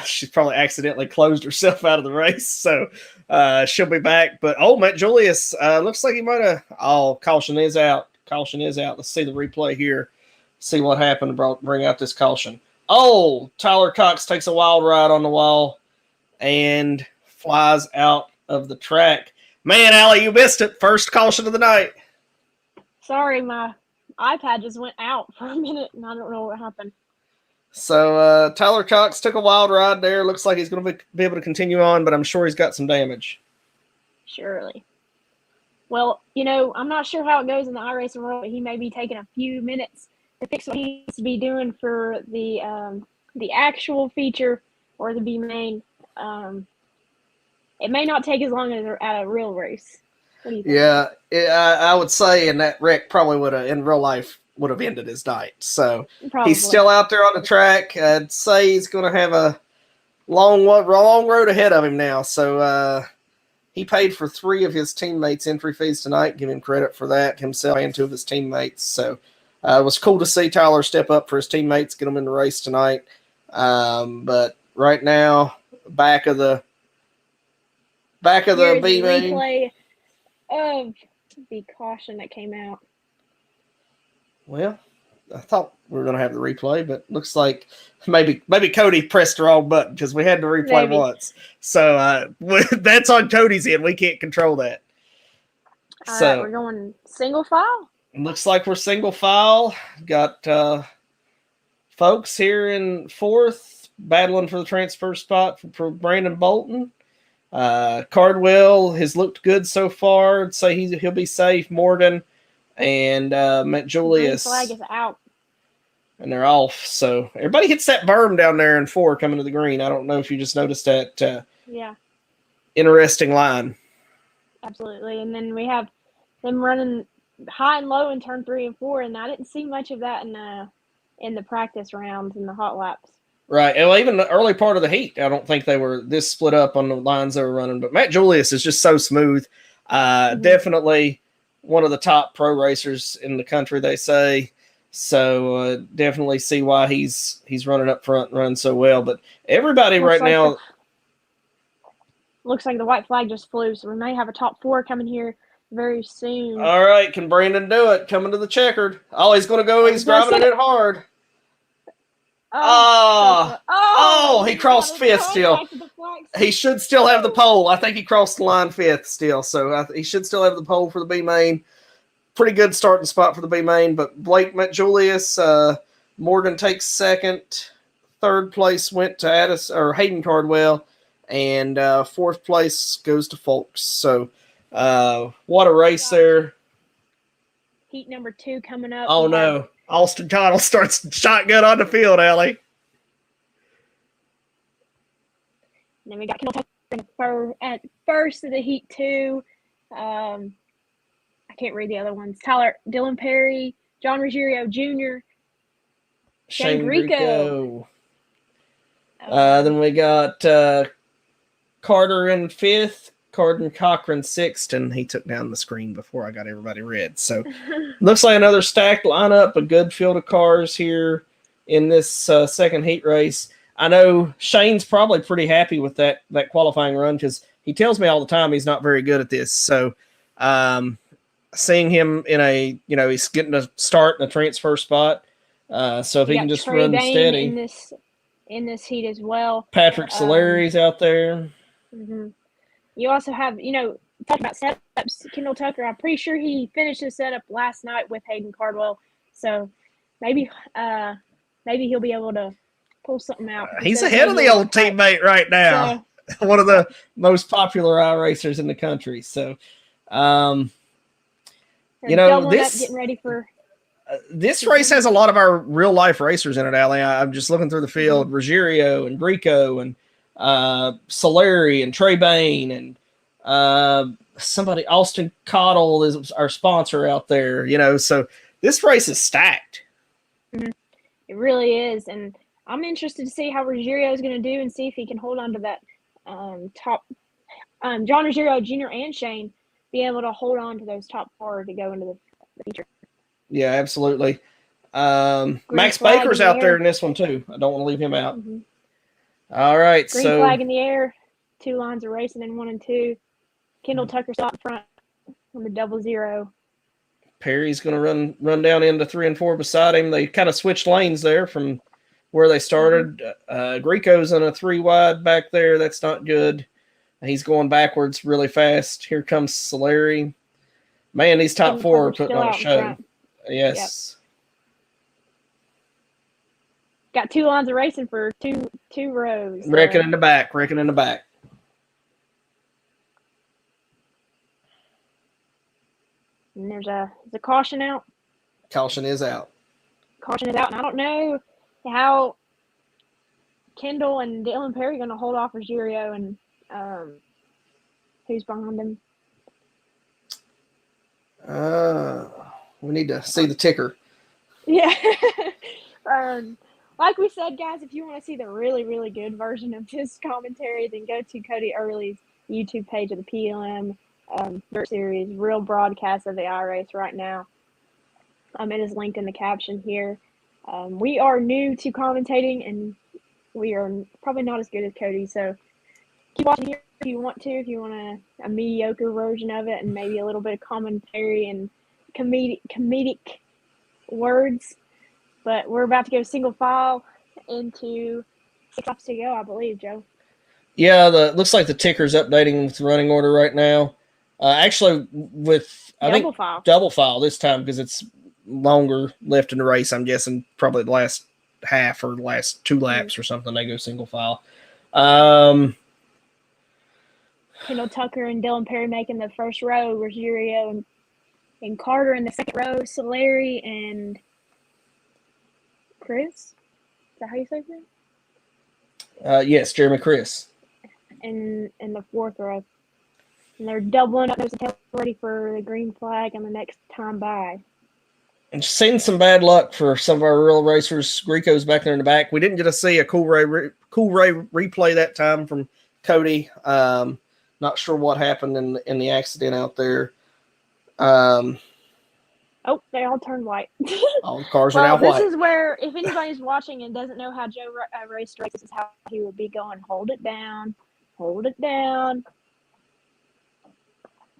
She's probably accidentally closed herself out of the race, so she'll be back. But, Matt Julius, looks like he might have – caution is out. Caution is out. Let's see the replay here. See what happened to bring out this caution. Oh, Tyler Cox takes a wild ride on the wall and flies out of the track. Man, Allie, you missed it. First caution of the night. Sorry, my iPad just went out for a minute, and I don't know what happened. So Tyler Cox took a wild ride there. Looks like he's going to be able to continue on, but I'm sure he's got some damage. Surely. Well, I'm not sure how it goes in the iRacing world, but he may be taking a few minutes to fix what he needs to be doing for the actual feature or the B main. It may not take as long as at a real race. What do you think? Yeah, I would say, and that wreck probably would have, in real life, would have ended his night. So He's still out there on the track. I'd say he's going to have a long road ahead of him now. So he paid for 3 of his teammates' entry fees tonight. Give him credit for that, himself and 2 of his teammates. So it was cool to see Tyler step up for his teammates, get them in the race tonight. But right now, back of the B main. Replay of the caution that came out. Well, I thought we were going to have the replay, but looks like maybe Cody pressed the wrong button because we had the replay once. So that's on Cody's end. We can't control that. All right, we're going single file. Looks like we're single file. Got folks here in 4th battling for the transfer spot for Brandon Bolton. Cardwell has looked good so far. I'd say he'll be safe. Morgan and Matt Julius. Green flag is out. And they're off. So everybody hits that berm down there in 4 coming to the green. I don't know if you just noticed that. Yeah. Interesting line. Absolutely. And then we have them running high and low in turn 3 and 4, and I didn't see much of that in the practice rounds and the hot laps. Right. Well, even the early part of the heat, I don't think they were this split up on the lines they were running. But Matt Julius is just so smooth. Definitely one of the top pro racers in the country, they say. So definitely see why he's running up front and running so well. But everybody now. Looks like the white flag just flew, so we may have a top 4 coming here very soon. All right. Can Brandon do it? Coming to the checkered. Oh, he's going to go. He's driving it hard. He crossed 5th still. He should still have the pole. I think he crossed the line 5th still, so he should still have the pole for the B main. Pretty good starting spot for the B main, but Blake met Julius. Morgan takes 2nd. 3rd place went to Hayden Cardwell, and 4th place goes to Folks. So what a race there. Heat number 2 coming up. Oh, no. Austin Connell starts shotgun on the field, Allie. And then we got Kendall Tucker at first of the Heat 2. I can't read the other ones. Dylan Perry, John Ruggiero Jr., Shane Grieco. Then we got Carter in 5th, Carden Cochran 6th, and he took down the screen before I got everybody read. So looks like another stacked lineup, a good field of cars here in this second heat race. I know Shane's probably pretty happy with that qualifying run because he tells me all the time he's not very good at this. So seeing him in a, he's getting a start in a transfer spot. So if he can just Trey run Bain steady. In this heat as well. Patrick Solari's out there. Mm-hmm. You also have, talking about setups, Kendall Tucker. I'm pretty sure he finished his setup last night with Hayden Cardwell. So maybe he'll be able to pull something out. He's ahead of the old teammate right now. So, one of the most popular iRacers in the country. So, getting ready for. This race has a lot of our real life racers in it, Allie. I'm just looking through the field. Mm-hmm. Ruggiero and Grieco and Solari and Trey Bain and somebody, Austin Cottle is our sponsor out there, so this race is stacked. Mm-hmm. It really is. And I'm interested to see how Ruggiero is going to do and see if he can hold on to that top. John Ruggiero Jr. and Shane be able to hold on to those top 4 to go into the feature. Yeah, absolutely. Max Baker's out there in this one too. I don't want to leave him out. Mm-hmm. All right, green flag in the air, 2 lines of racing in 1 and 2. Kendall Tucker out in front on the 00. Perry's going to run down into 3 and 4 beside him. They kind of switched lanes there from where they started. Grieco's in a 3 wide back there. That's not good. He's going backwards really fast. Here comes Solari. Man, these top 4 are putting on a show. Yes. Yep. Got 2 lines of racing for two rows. Wrecking in the back. And there's a caution out. Caution is out. And I don't know how Kendall and Dylan Perry are going to hold off Ruggiero and who's behind him. We need to see the ticker. Yeah. Like we said, guys, if you want to see the really, really good version of this commentary, then go to Cody Early's YouTube page of the PLM Dirt Series, real broadcast of the iRace right now. It is linked in the caption here. We are new to commentating, and we are probably not as good as Cody, so keep watching here if you want to, if you want a mediocre version of it and maybe a little bit of commentary and comedic words. But we're about to go single file into 6 laps to go, I believe, Joe. Yeah, looks like the ticker's updating with the running order right now. Actually, with double file this time because it's longer left in the race. I'm guessing probably the last half or last 2 laps or something. They go single file. Kendall Tucker and Dylan Perry making the first row. Ruggiero and Carter in the second row. Solari and Chris. Is that how you say it? Yes, Jeremy Chris. In the 4th row. And they're doubling up those attempts ready for the green flag on the next time by. And seen some bad luck for some of our real racers. Grieco's back there in the back. We didn't get to see a Cool Ray replay that time from Cody. Not sure what happened in the accident out there. They all turned white. All the cars are now white. This is where, if anybody's watching and doesn't know how Joe raced race, this is how he would be going. Hold it down.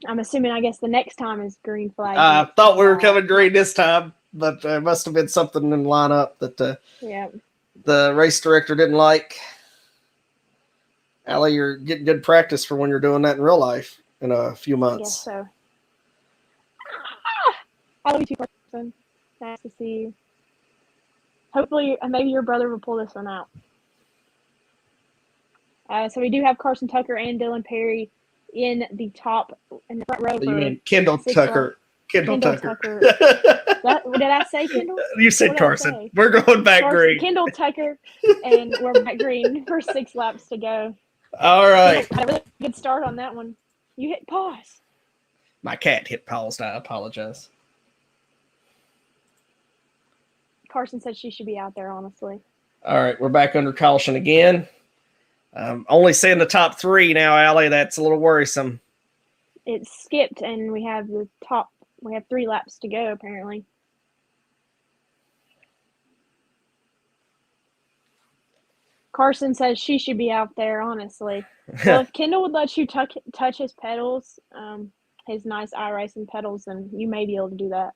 I'm assuming, I guess, the next time is green flag. I thought we were coming green this time, but there must have been something in the lineup that the race director didn't like. Allie, you're getting good practice for when you're doing that in real life in a few months. I guess so. I love you too, person. Nice to see you. Hopefully, maybe your brother will pull this one out. So we do have Carson Tucker and Dylan Perry in the front row. You mean Kendall Tucker? Kendall Tucker. Did I say Kendall? You said Carson. We're going back green. Kendall Tucker, and we're back green for 6 laps to go. All right. Had a really good start on that one. You hit pause. My cat hit pause. I apologize. Carson said she should be out there, honestly. All right, we're back under caution again. Only seeing the top 3 now, Allie. That's a little worrisome. It skipped, and we have 3 laps to go, apparently. Carson says she should be out there, honestly. Well, if Kendall would let you touch his pedals, his nice iRacing pedals, then you may be able to do that.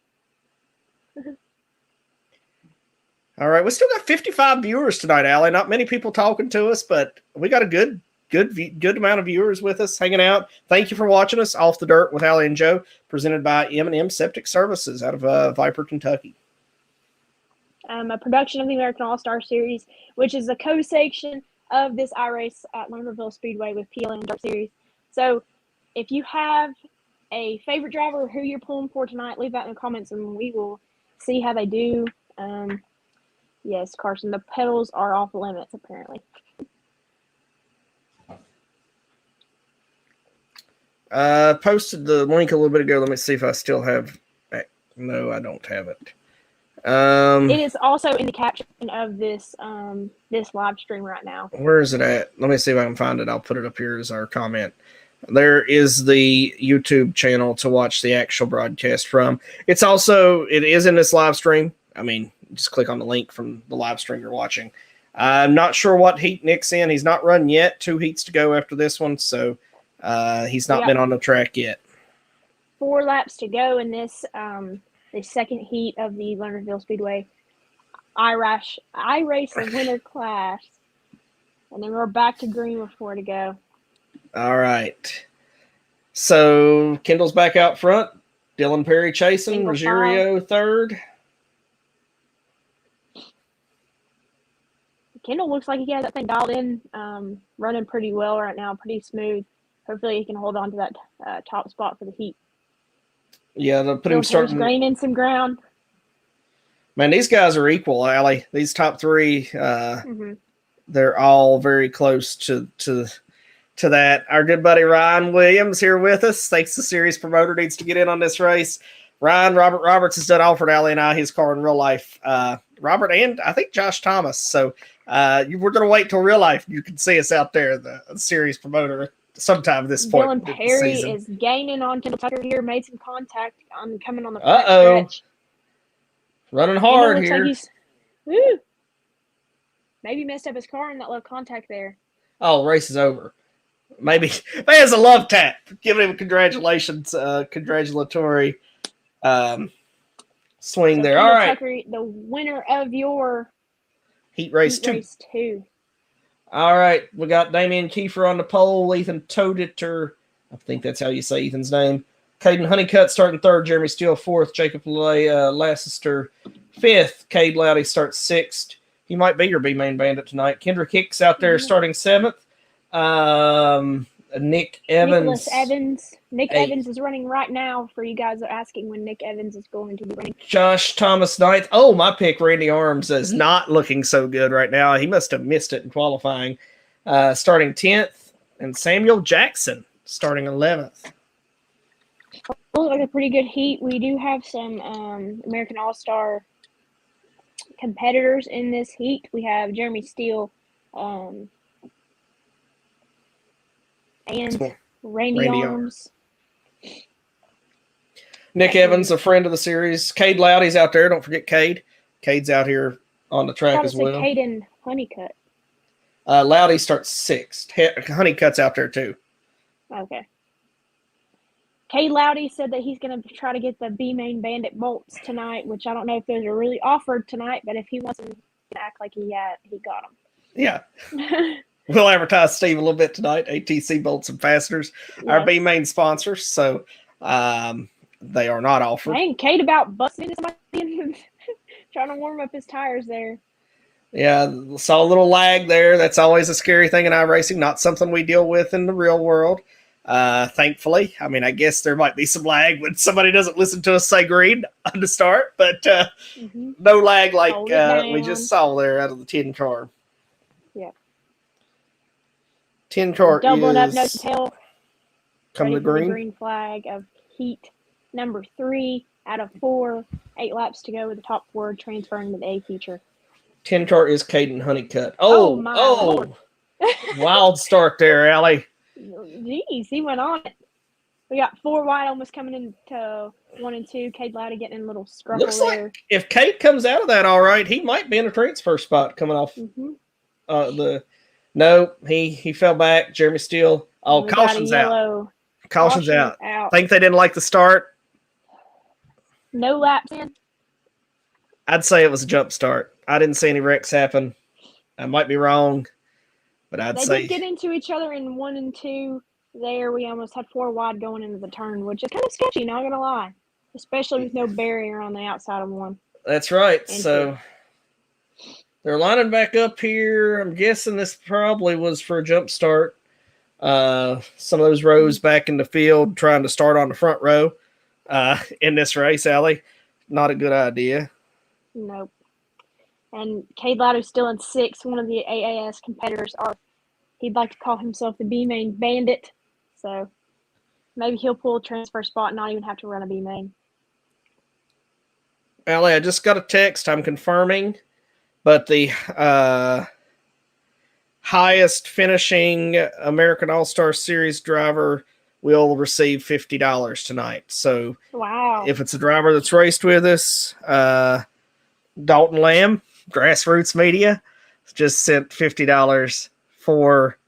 All right, we still got 55 viewers tonight, Allie. Not many people talking to us, but we got a good amount of viewers with us hanging out. Thank you for watching us Off the Dirt with Allie and Joe, presented by M&M Septic Services out of Viper, Kentucky. A production of the American All-Star Series, which is a co-section of this iRace at Lernerville Speedway with PLN Dirt Series. So if you have a favorite driver or who you're pulling for tonight, leave that in the comments and we will see how they do. Yes, Carson, the pedals are off limits, apparently. Posted the link a little bit ago. Let me see if I still have it. No, I don't have it. It is also in the caption of this this live stream right now. Where is it at? Let me see if I can find it. I'll put it up here as our comment. There is the YouTube channel to watch the actual broadcast from. It is in this live stream. I mean, just click on the link from the live stream you're watching. I'm not sure what heat Nick's in. He's not run yet. 2 heats to go after this one, so he's not been on the track yet. 4 laps to go in this the second heat of the Lernerville Speedway iRace and winter class. And then we're back to green with 4 to go. All right. So Kendall's back out front. Dylan Perry chasing. Ruggiero third. Kendall looks like he has that thing dialed in, running pretty well right now, pretty smooth. Hopefully he can hold on to that top spot for the heat. Yeah, they'll put him starting. Gaining some ground. Man, these guys are equal, Allie. These top 3, they're all very close to that. Our good buddy Ryan Williams here with us. Thanks the series promoter needs to get in on this race. Robert Roberts has done offered Allie and I his car in real life. Robert and I think Josh Thomas. So we're going to wait till real life. You can see us out there, the series promoter, sometime at this point. Dylan Perry is gaining on Kendall Tucker here. Made some contact on coming on the stretch. Running hard here. Like maybe messed up his car in that little contact there. Oh, race is over. Maybe there's a love tap. Giving him congratulations, congratulatory swing there. All right. Tucker, the winner of your Heat race 2. All right. We got Damian Kiefer on the pole. Ethan Toditer. I think that's how you say Ethan's name. Caden Honeycutt starting 3rd. Jeremy Steele 4th. Jacob Lassester 5th. Cade Loudy starts 6th. He might be your B-main bandit tonight. Kendrick Hicks out there starting 7th. Nick Evans. Nick Evans is running right now for you guys are asking when Nick Evans is going to be running. Josh Thomas 9th. Oh, my pick, Randy Arms, is not looking so good right now. He must have missed it in qualifying. Starting 10th. And Samuel Jackson starting 11th. Looks like a pretty good heat. We do have some American All-Star competitors in this heat. We have Jeremy Steele and Randy Arms. Nick Evans, a friend of the series. Cade Loudy's out there. Don't forget Cade. Cade's out here on the track as well. Cade and Honeycutt. Loudy starts 6th. Honeycutt's out there too. Okay. Cade Loudy said that he's going to try to get the B-main bandit bolts tonight, which I don't know if those are really offered tonight, but if he wants them to act like he got them. Yeah. We'll advertise Steve a little bit tonight. ATC Bolts and Fasteners, our B-main sponsors. So they are not offered. Dang, Cade about busted into somebody trying to warm up his tires there. Yeah, saw a little lag there. That's always a scary thing in iRacing, not something we deal with in the real world. Thankfully, I mean, I guess there might be some lag when somebody doesn't listen to us say green on the start, but no lag like we just saw there out of the 10 car. Yeah. 10 car Doubling up is nose to tail. coming Ready to for the green. green flag of heat number 3 out of 4. 8 laps to go with the top 4 transferring to the A feature. 10 car is Caden Honeycutt. Oh, my Lord. Wild start there, Allie. Jeez, he went on it. We got 4 wide almost coming into 1 and 2. Cade Loudy getting in a little scruffle Looks there. like if Kate comes out of that all right, he might be in a transfer spot coming off Mm-hmm. No, he fell back. Jeremy Steele. Oh, We got a caution's out. yellow. Caution's Caution out. out. Think they didn't like the start. No laps in. I'd say it was a jump start. I didn't see any wrecks happen. I might be wrong, but I'd They say did get into each other in 1 and 2. There, we almost had 4 wide going into the turn, which is kind of sketchy, not gonna lie. Especially with no barrier on the outside of 1. that's right. And So they're lining back up here. I'm guessing this probably was for a jump start. Some of those rows back in the field trying to start on the front row in this race, Allie. Not a good idea. Nope. And Cade Loudy's still in 6th. One of the AAS competitors he'd like to call himself the B-main bandit. So maybe he'll pull a transfer spot and not even have to run a B-main. Allie, I just got a text. I'm confirming, but the highest finishing American All-Star Series driver will receive $50 tonight. So wow. if it's a driver that's raced with us, Dalton Lamb, Grassroots Media, just sent $50 for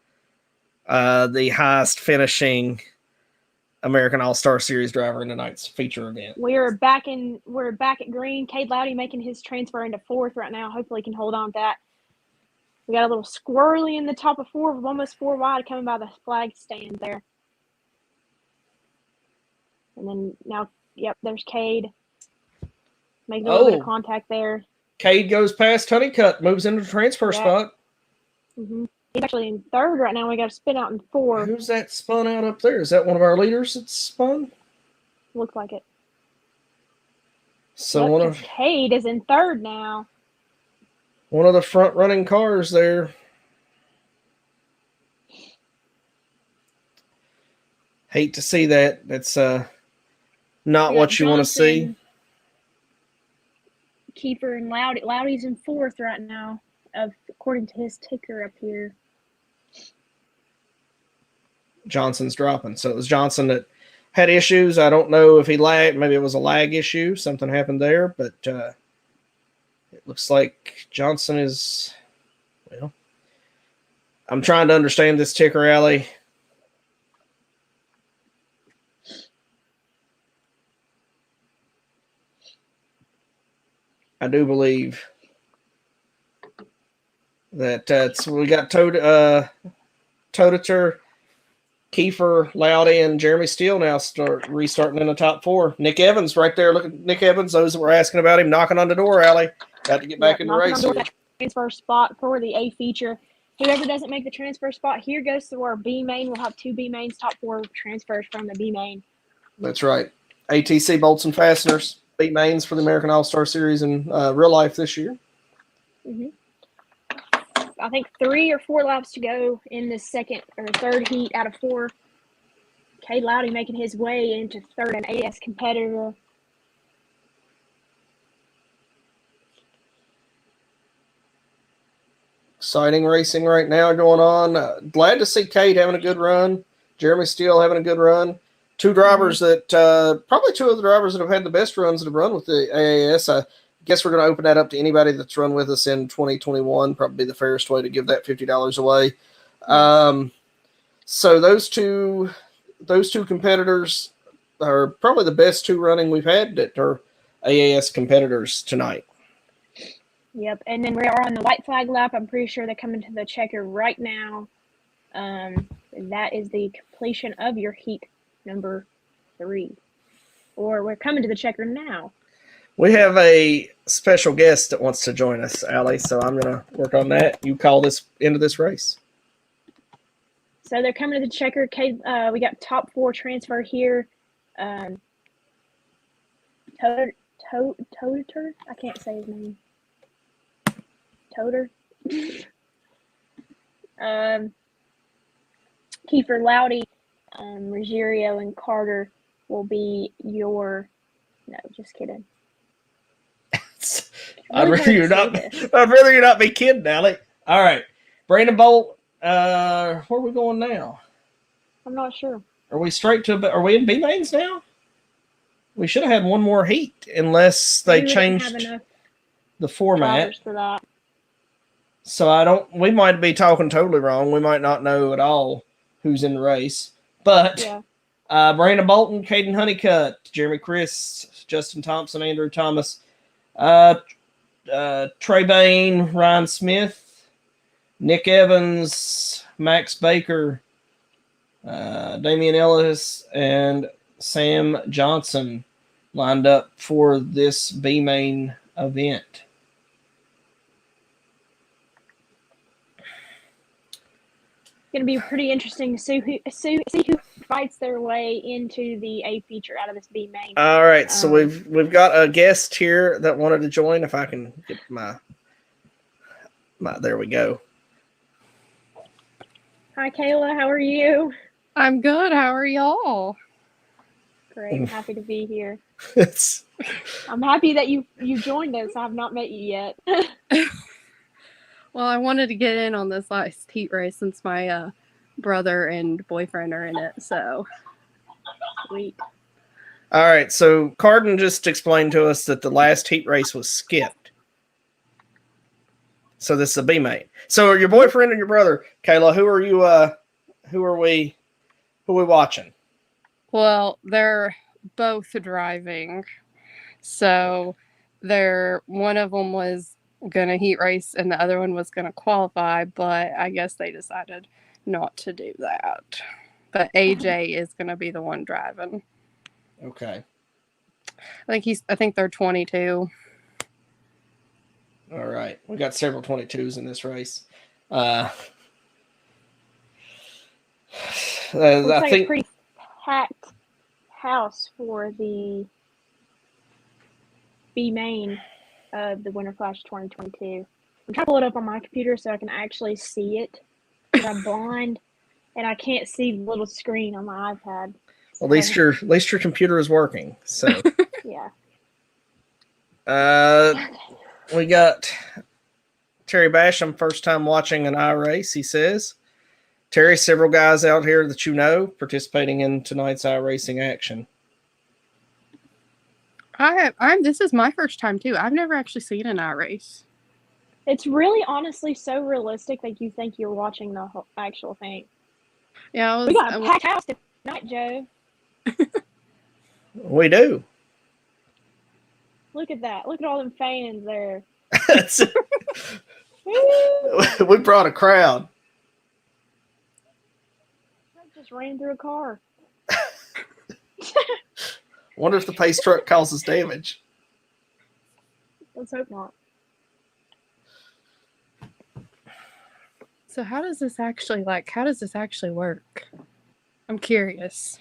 the highest finishing American All-Star Series driver in tonight's feature event. We're back at green. Cade Loudy making his transfer into 4th right now. Hopefully he can hold on to that. We got a little squirrely in the top of 4 with almost 4 wide coming by the flag stand there. And then now, yep, there's Cade. Making a little bit of contact there. Cade goes past Honeycutt, moves into the transfer spot. Mm-hmm. He's actually in 3rd right now. We got to spin out in 4. Who's that spun out up there? Is that one of our leaders that's spun? Looks like it. So yep, Cade is in 3rd now. One of the front running cars there. Hate to see that. That's not what you want to see. Kiefer and Loudy. Loudy's in 4th right now, according to his ticker up here. Johnson's dropping. So it was Johnson that had issues. I don't know if he lagged. Maybe it was a lag issue. Something happened there. But it looks like Johnson is, well, I'm trying to understand this ticker, Allie. I do believe that we got Todater, Kiefer, Loudy, and Jeremy Steele now restarting in the top 4. Nick Evans right there. Look at Nick Evans. Those that were asking about him knocking on the door, Allie. Got to get back in the race here. Transfer spot for the A feature. Whoever doesn't make the transfer spot here goes to our B main. We'll have 2 B mains, top 4 transfers from the B main. That's right. ATC bolts and fasteners, B mains for the American All-Star Series in real life this year. Mm-hmm. I think 3 or 4 laps to go in the 2nd or 3rd heat out of 4. Cade Loudy making his way into 3rd and AS competitor. Exciting racing right now going on. Glad to see Cade having a good run. Jeremy Steele having a good run. 2 drivers that probably 2 of the drivers that have had the best runs that have run with the AAS. I guess we're going to open that up to anybody that's run with us in 2021. Probably the fairest way to give that $50 away. So those two competitors are probably the best 2 running we've had that are AAS competitors tonight. Yep, and then we are on the white flag lap. I'm pretty sure they're coming to the checker right now. That is the completion of your heat number 3. Or we're coming to the checker now. We have a special guest that wants to join us, Allie, so I'm going to work on that. You call this into this race. So they're coming to the checker. We got top 4 transfer here. Toder? I can't say his name. Toder? Kiefer Loudy, Ruggiero, and Carter will be your. No, just kidding. I'd Really rather hard you to not. say this. I'd rather you not be kidding, Allie. All right, Brandon Bolt. Where are we going now? I'm not sure. Are we straight to? Are we in B mains now? We should have had one more heat, unless they Maybe we didn't have changed enough the format. drivers for that. So I don't. We might be talking totally wrong. We might not know at all who's in the race. But Yeah. Brandon Bolton, Caden Honeycutt, Jeremy Chris, Justin Thompson, Andrew Thomas, Trey Bain, Ryan Smith, Nick Evans, Max Baker, Damian Ellis, and Sam Johnson lined up for this B main event. Going to be pretty interesting to see who fights their way into the A feature out of this B main. All right, so we've got a guest here that wanted to join. If I can get my there we go. Hi, Kayla. How are you? I'm good. How are y'all? Great. I'm happy to be here. It's I'm happy that you joined us. I've not met you yet. Well, I wanted to get in on this last heat race since my brother and boyfriend are in it. So Sweet. all right. So Carden just explained to us that the last heat race was skipped. So this is a B main. So your boyfriend and your brother, Kayla, who are you? Who are we watching? Well, they're both driving. So one of them was going to heat race and the other one was going to qualify, but I guess they decided not to do that. But AJ is going to be the one driving. Okay. I think they're 22. All right. We got several 22s in this race. Looks I like think a pretty packed house for the B main of the Winter Clash 2022. I'm trying to pull it up on my computer so I can actually see it. Because I'm blind and I can't see the little screen on my iPad. So, at least your computer is working. So yeah. we got Terry Basham, first time watching an iRace, he says. Terry, several guys out here that you know participating in tonight's iRacing action. This is my first time too. I've never actually seen an iRace. It's really honestly so realistic that you think you're watching the whole actual thing. Yeah, We got a packed house tonight, Joe. We do. Look at that. Look at all them fans there. We brought a crowd. Truck just ran through a car. Wonder if the pace truck causes damage. Let's hope not. So how does this actually work? I'm curious.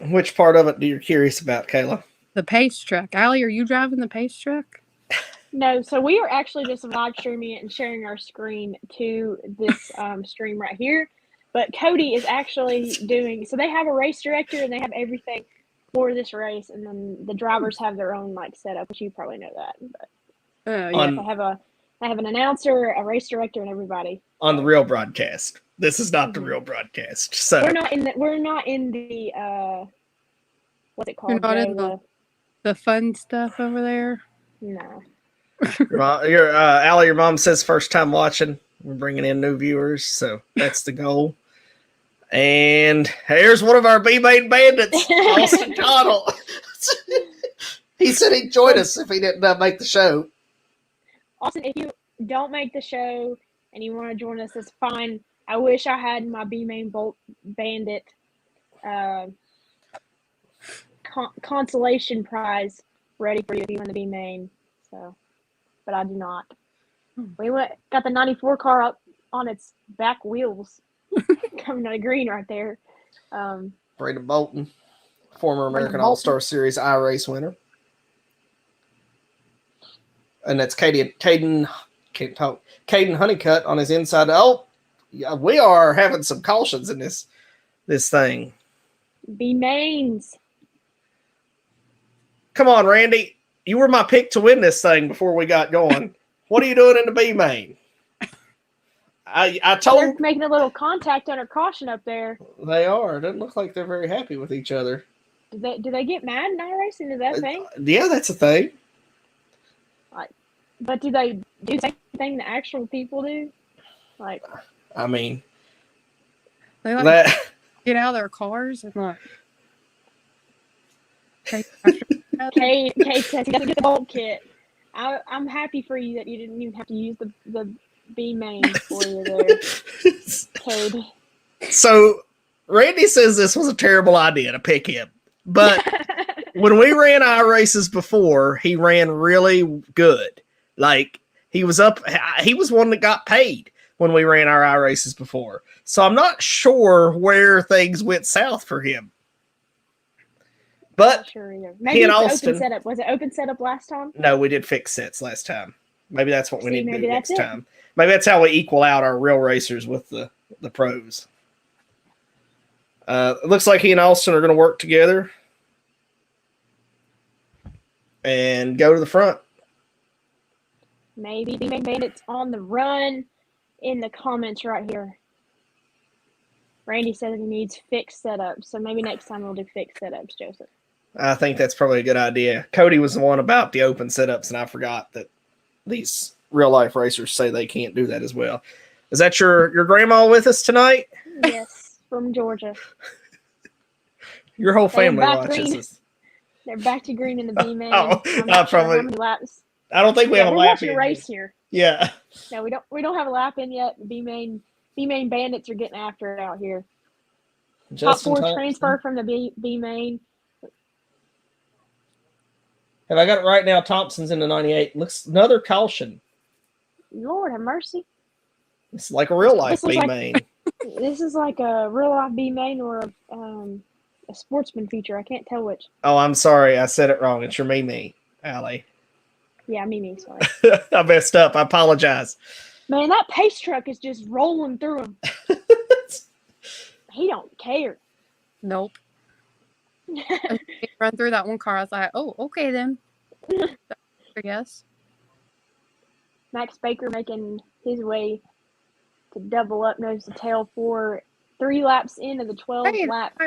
Which part of it do you curious about, Kayla? The pace truck. Allie, are you driving the pace truck? No, so we are actually just live streaming it and sharing our screen to this stream right here. But Cody is actually doing, so they have a race director and they have everything for this race, and then the drivers have their own like setup, which you probably know that. But Yeah. they have an announcer, a race director, and everybody On the real broadcast. This is not the real broadcast. So we're not in the what's it called? You're not in Joe? the fun stuff over there. No. Allie, your mom says first time watching. We're bringing in new viewers, so that's the goal. And here's one of our B-main bandits, Austin Connell. He said he'd join us if he didn't make the show. Austin, if you don't make the show and you want to join us, it's fine. I wish I had my B-main Bolt Bandit consolation prize ready for you if you win the B-main. So, but I do not. We got the 94 car up on its back wheels, coming to the green right there. Braden Bolton, former American Bolton. All-Star Series iRace winner. And that's Caden Honeycutt on his inside. Oh, Yeah, we are having some cautions in this thing. B mains. Come on, Randy. You were my pick to win this thing before we got going. What are you doing in the B main? I They're told making a little contact under caution up there. they are. It doesn't look like they're very happy with each other. Do they get mad in iRacing? Is that a thing? Yeah, that's a thing. But do they do the same thing the actual people do? Like, I mean, They like that get out of their cars and like. Kate says he doesn't get the bolt kit. I'm happy for you that you didn't even have to use the B main for you there, Cade. So Randy says this was a terrible idea to pick him, but when we ran our races before, he ran really good. Like he was one that got paid when we ran our iRaces before. So I'm not sure where things went south for him. But Not sure either. Maybe it's Austin, open setup. Was it open setup last time? No, we did fixed sets last time. Maybe that's what we need to do next it. time. Maybe that's how we equal out our real racers with the pros. It looks like he and Austin are going to work together and go to the front. Maybe B-Main Bandits on the run in the comments right here. Randy says he needs fixed setups, so maybe next time we'll do fixed setups, Joseph. I think that's probably a good idea. Cody was the one about the open setups, and I forgot that these real-life racers say they can't do that as well. Is that your grandma with us tonight? Yes, from Georgia. Your whole family watches green. this. They're back to green in the B-Main. Oh, I'm not sure probably. how many laps. I don't think we have a we're lap watching in a race here. Yeah. No, we don't have a lap in yet. The B-Main Bandits are getting after it out here. Top four transfer from the B-Main. Have I got it right now? Thompson's in the 98. Looks another caution. Lord have mercy. It's like a real life B main. This is like a real life B main or a sportsman feature. I can't tell which. Oh, I'm sorry. I said it wrong. It's your Mimi, Allie. Yeah, Mimi, sorry. I messed up. I apologize. Man, that pace truck is just rolling through him. He don't care. Nope. Run through that one car. I was like, oh, okay then. I guess. Max Baker making his way to double up nose to tail for 3 laps into the 12 lap.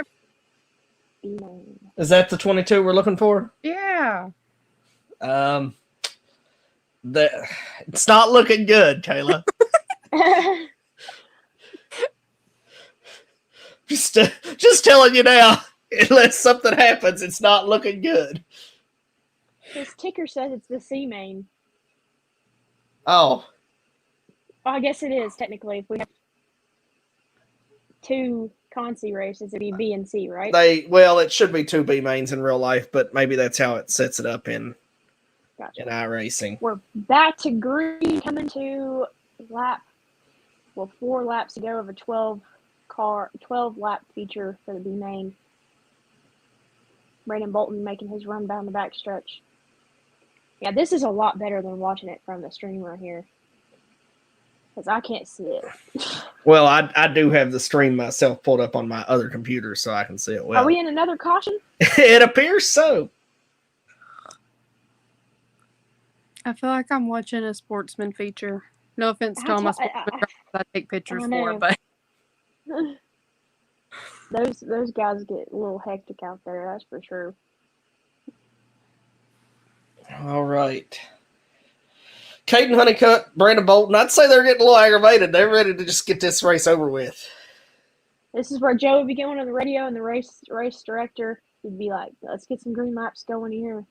Is that the 22 we're looking for? Yeah. It's not looking good, Kayla. just telling you now. Unless something happens, it's not looking good. This ticker says it's the C main. Oh. Well, I guess it is technically. If we have 2 Consi races, it'd be B and C, right? It should be 2 B mains in real life, but maybe that's how it sets it up in iRacing. We're back to green, coming to 4 laps to go of a 12 lap feature for the B main. Brandon Bolton making his run down the back stretch. Yeah, this is a lot better than watching it from the stream right here. Because I can't see it. Well, I do have the stream myself pulled up on my other computer so I can see it well. Are we in another caution? It appears so. I feel like I'm watching a sportsman feature. No offense to all my sportsmen I take pictures for, but those guys get a little hectic out there, that's for sure. All right. Caden Honeycutt, Brandon Bolton. I'd say they're getting a little aggravated. They're ready to just get this race over with. This is where Joe would be going on the radio and the race director would be like, let's get some green laps going here.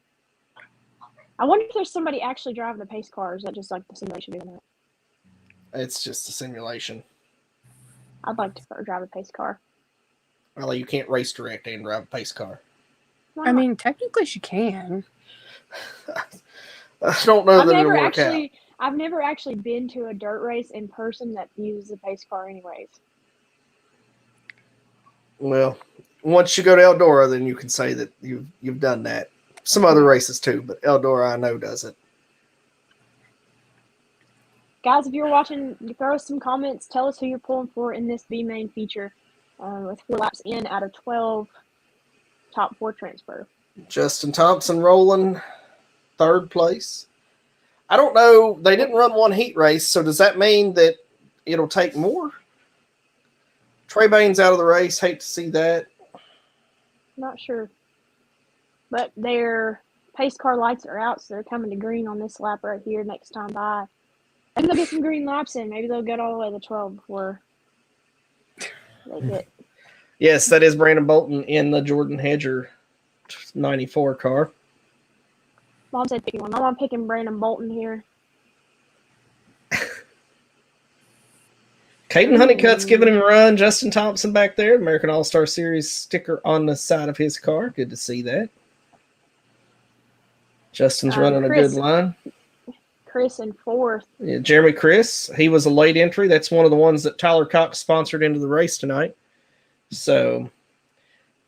I wonder if there's somebody actually driving the pace car, or is that just like the simulation doing that? It's just a simulation. I'd like to drive a pace car. Well, you can't race direct and drive a pace car. I mean, technically she can. I don't know that it'll work out. I've never actually been to a dirt race in person that uses a pace car anyways. Well, once you go to Eldora, then you can say that you've done that. Some other races too, but Eldora I know does it. Guys, if you're watching, throw us some comments. Tell us who you're pulling for in this B main feature with 4 laps in out of 12 top 4 transfer. Justin Thompson rolling 3rd place. I don't know. They didn't run one heat race, so does that mean that it'll take more? Trey Bain's out of the race. Hate to see that. Not sure. But their pace car lights are out, so they're coming to green on this lap right here next time by. Maybe they'll get some green laps in. Maybe they'll get all the way to 12 before they get. Yes, that is Brandon Bolton in the Jordan Hedger 94 car. Mom said picking one. I'm picking Brandon Bolton here. Caden Honeycutt's giving him a run. Justin Thompson back there, American All-Star Series sticker on the side of his car. Good to see that. Justin's running a good line. Chris in 4th. Yeah, Jeremy Chris, he was a late entry. That's one of the ones that Tyler Cox sponsored into the race tonight. So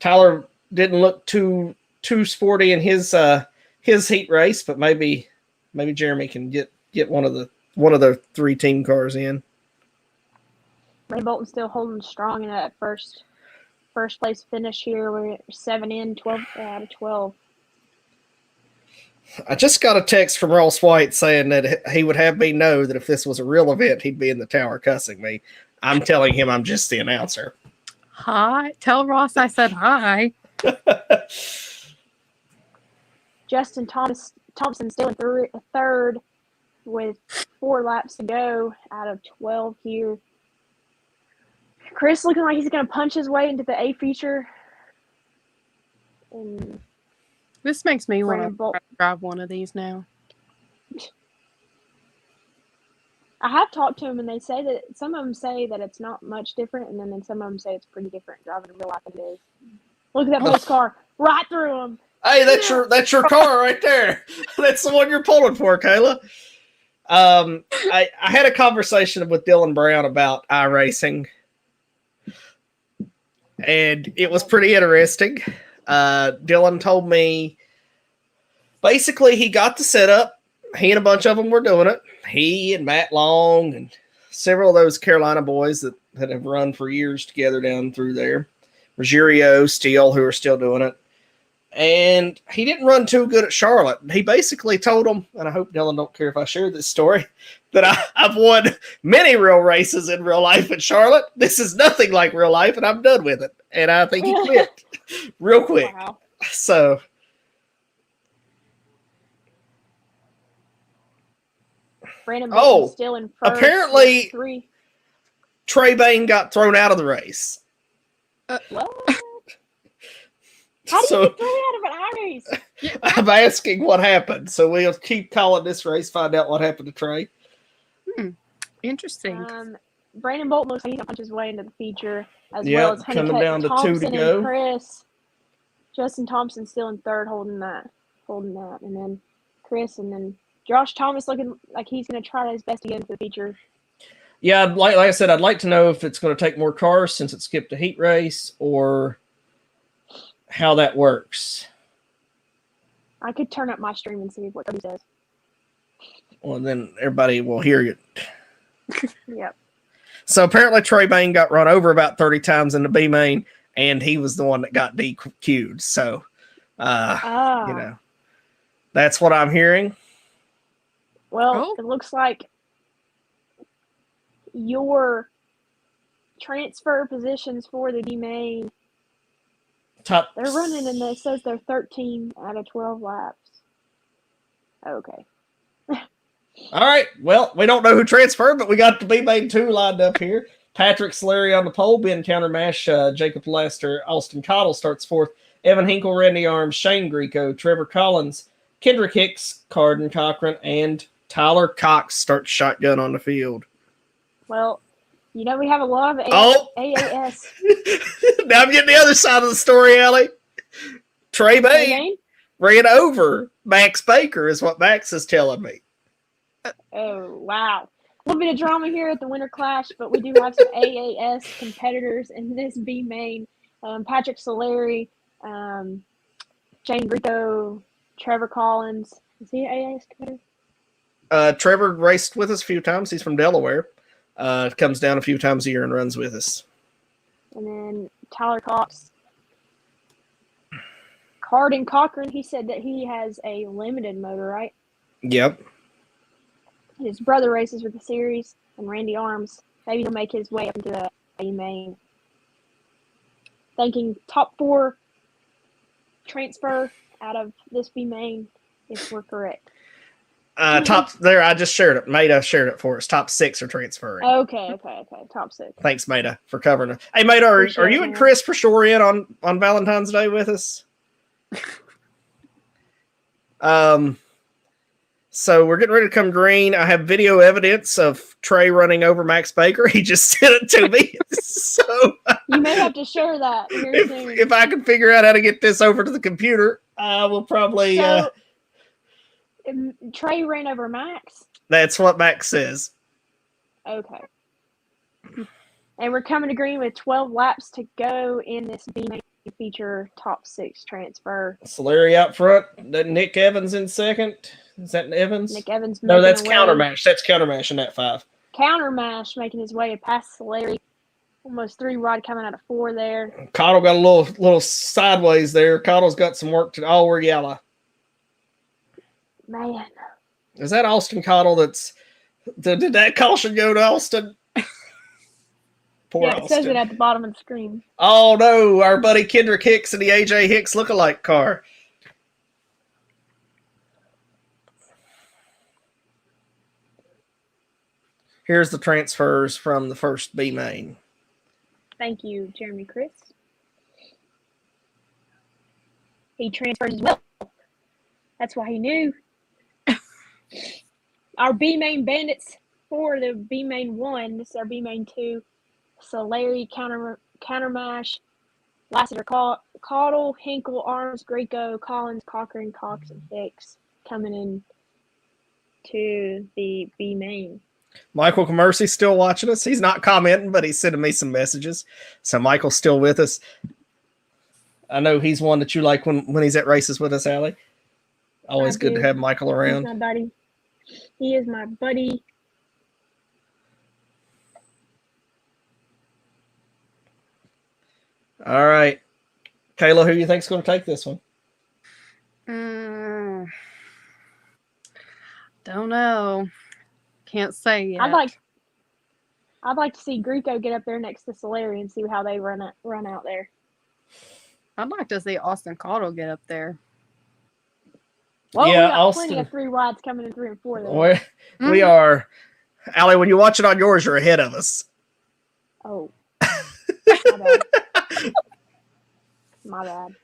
Tyler didn't look too sporty in his heat race, but maybe Jeremy can get one of the 3 team cars in. Ray Bolton still holding strong in that first place finish here. We're 7 in, 12 out of 12. I just got a text from Ross White saying that he would have me know that if this was a real event, he'd be in the tower cussing me. I'm telling him I'm just the announcer. Hi. Tell Ross I said hi. Justin Thompson still in 3rd with 4 laps to go out of 12 here. Chris looking like he's going to punch his way into the A feature. And This makes me want to drive one of these now. I have talked to them, and they say that some of them say that it's not much different, and then some of them say it's pretty different driving in real life than it is. Look at that police car right through him. Hey, that's your car right there. That's the one you're pulling for, Kayla. I had a conversation with Dylan Brown about iRacing, and it was pretty interesting. Dylan told me basically he got the setup. He and a bunch of them were doing it. He and Matt Long and several of those Carolina boys that have run for years together down through there. Ruggiero, Steele, who are still doing it. And he didn't run too good at Charlotte. He basically told them, and I hope Dylan don't care if I share this story, that I've won many real races in real life at Charlotte. This is nothing like real life, and I'm done with it. And I think he quit real quick. Wow. So Brandon Bolton's still in first. Apparently 3. Trey Bain got thrown out of the race. What? How do you get thrown out of an iRace? I'm asking what happened. So we'll keep calling this race, find out what happened to Trey. Interesting. Brandon Bolton looks like he's going to punch his way into the feature, as Yep, well as coming down to 2 to go. And Chris. Justin Thompson still in 3rd, holding that. And then Chris, and then Josh Thomas looking like he's going to try his best to get into the feature. Yeah, like I said, I'd like to know if it's going to take more cars since it skipped a heat race or how that works. I could turn up my stream and see what Cody says. Well, then everybody will hear it. Yep. So apparently Trey Bain got run over about 30 times in the B main, and he was the one that got DQ'd. So, that's what I'm hearing. Well, It looks like your transfer positions for the B main. They're running, and it says they're 13 out of 12 laps. Okay. All right. Well, we don't know who transferred, but we got the B-Main 2 lined up here. Patrick Solari on the pole, Ben Countermash, Jacob Lester, Austin Cottle starts 4th, Evan Hinkle, Randy Arms, Shane Greco, Trevor Collins, Kendrick Hicks, Carden Cochran, and Tyler Cox starts shotgun on the field. Well, we have a lot of AAS. Now I'm getting the other side of the story, Allie. Trey Bain ran over Max Baker is what Max is telling me. Oh, wow. A little bit of drama here at the Winter Clash, but we do have some AAS competitors in this B main. Patrick Solari, Shane Greco, Trevor Collins. Is he an AAS competitor? Trevor raced with us a few times. He's from Delaware. Comes down a few times a year and runs with us. And then Tyler Cox. Cardin Cochran, he said that he has a limited motor, right? Yep. His brother races with the series, and Randy Arms. Maybe he'll make his way up into the A main. Thinking top 4 transfer out of this B main, if we're correct. Top there, I just shared it. Maida shared it for us. Top 6 are transferring. Okay. Top 6. Thanks, Maida, for covering it. Hey, Maida, are you and Chris for sure in on Valentine's Day with us? So we're getting ready to come green. I have video evidence of Trey running over Max Baker. He just sent it to me. So you may have to share that here soon. If I can figure out how to get this over to the computer, I will probably. So, Trey ran over Max. That's what Max says. Okay. And we're coming to green with 12 laps to go in this B main feature top 6 transfer. Solari out front. Nick Evans in second. Is that Evans? Nick Evans. No, that's Countermash. That's Countermash in that 5. Countermash making his way past Solari. Almost 3 wide coming out of 4 there. Cottle got a little sideways there. Cottle's got some work to. Oh, we're yellow. Man. Is that Austin Cottle? Did that caution go to Austin? Poor Austin. Says it at the bottom of the screen. Oh no, our buddy Kendrick Hicks and the AJ Hicks lookalike car. Here's the transfers from the first B main. Thank you, Jeremy Chris. He transfers as well. That's why he knew. Our B main bandits for the B main 1. This is our B main 2. Solari, Countermash, Lassiter, Cottle, Hinkle, Arms, Greco, Collins, Cochran, Cox, and Hicks coming in to the B main. Michael Commercy's still watching us. He's not commenting, but he's sending me some messages. So Michael's still with us. I know he's one that you like when he's at races with us, Allie. Always good to have Michael around. He's my buddy. He is my buddy. All right. Kayla, who do you think's going to take this one? Don't know. Can't say yet. I'd like to see Greco get up there next to Solari and see how they run out there. I'd like to see Austin Cottle get up there. Well, yeah, we got Austin. Plenty of 3 wides coming in 3 and 4 there. We are. Allie, when you watch it on yours, you're ahead of us. Oh. My bad. My bad.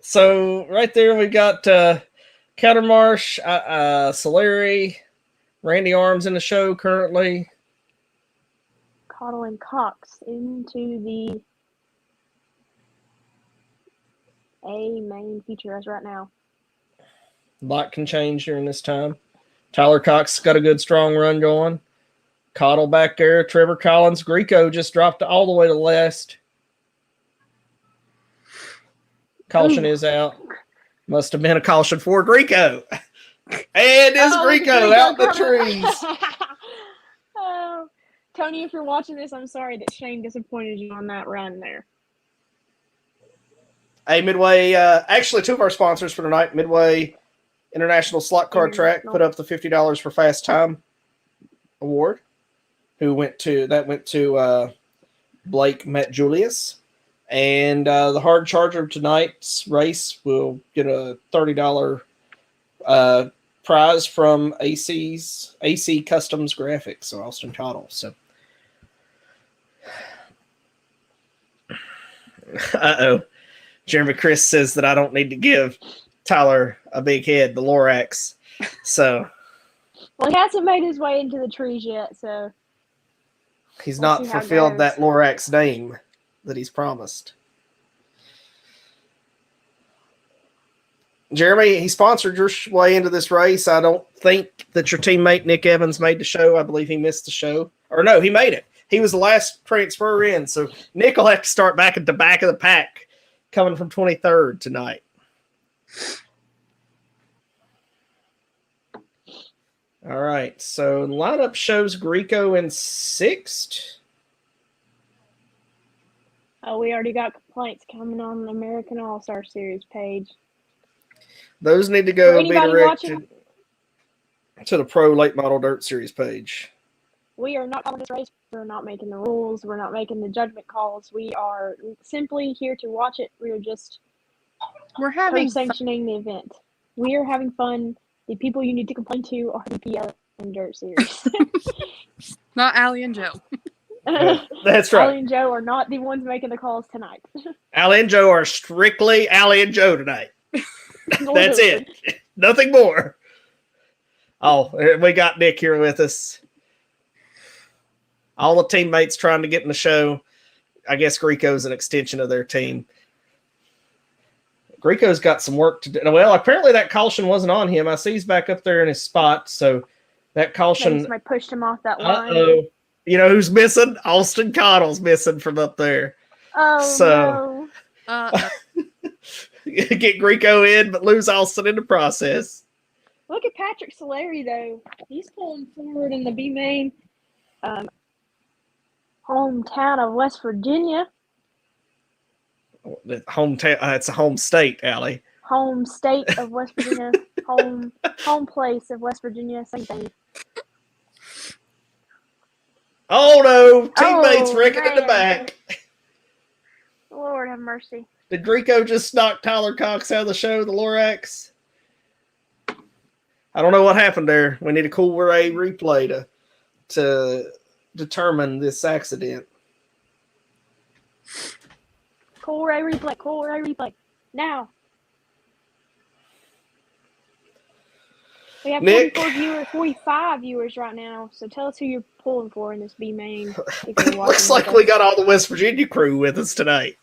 So right there we got Countermarsh, Solari, Randy Arms in the show currently. Cottle and Cox into the A main feature as right now. A lot can change during this time. Tyler Cox got a good strong run going. Cottle back there. Trevor Collins. Greco just dropped all the way to the last. Caution is out. Must have been a caution for Greco. And it's Greco out the trees. Oh, Tony, if you're watching this, I'm sorry that Shane disappointed you on that run there. Hey, Midway. Actually, 2 of our sponsors for tonight, Midway International Slot Car Track, put up the $50 for Fast Time award. Went to Blake Met Julius. And the hard charger of tonight's race will get a $30 prize from AC Customs Graphics, so Austin Cottle. So, Jeremy Chris says that I don't need to give Tyler a big head, the Lorax. So, well, he hasn't made his way into the trees yet, so he's not fulfilled that Lorax name that he's promised. Jeremy, he sponsored your way into this race. I don't think that your teammate Nick Evans made the show. I believe he missed the show. Or no, he made it. He was the last transfer in. So Nick will have to start back at the back of the pack coming from 23rd tonight. All right. So the lineup shows Greco in sixth. Oh, we already got complaints coming on the American All-Star Series page. Those need to For go be anybody directed watching, to the Pro Late Model Dirt Series page. we are not calling this race. We're not making the rules. We're not making the judgment calls. We are simply here to watch it. We're having fun. co-sanctioning the event. We are having fun. The people you need to complain to are the PR and Dirt Series. Not Allie and Joe. Yeah, that's right. Allie and Joe are not the ones making the calls tonight. Allie and Joe are strictly Allie and Joe tonight. That's it. Nothing more. Oh, we got Nick here with us. All the teammates trying to get in the show. I guess Greco's an extension of their team. Greco's got some work to do. Well, apparently that caution wasn't on him. I see he's back up there in his spot. So that caution. Maybe somebody pushed him off that line. Uh-oh. You know who's missing? Austin Connell's missing from up there. Oh, so, no. Get Greco in, but lose Austin in the process. Look at Patrick Solari, though. He's pulling forward in the B main. Hometown of West Virginia. The hometown. It's a home state, Allie. Home state of West Virginia. home place of West Virginia. Same thing. Oh no! Teammates wrecking in the man. back. Lord have mercy. Did Greco just knock Tyler Cox out of the show, the Lorax? I don't know what happened there. We need a cool ray replay to determine this accident. Cool ray replay. Now. We have Nick. 45 viewers right now, so tell us who you're pulling for in this B main. Looks like we got all the West Virginia crew with us tonight.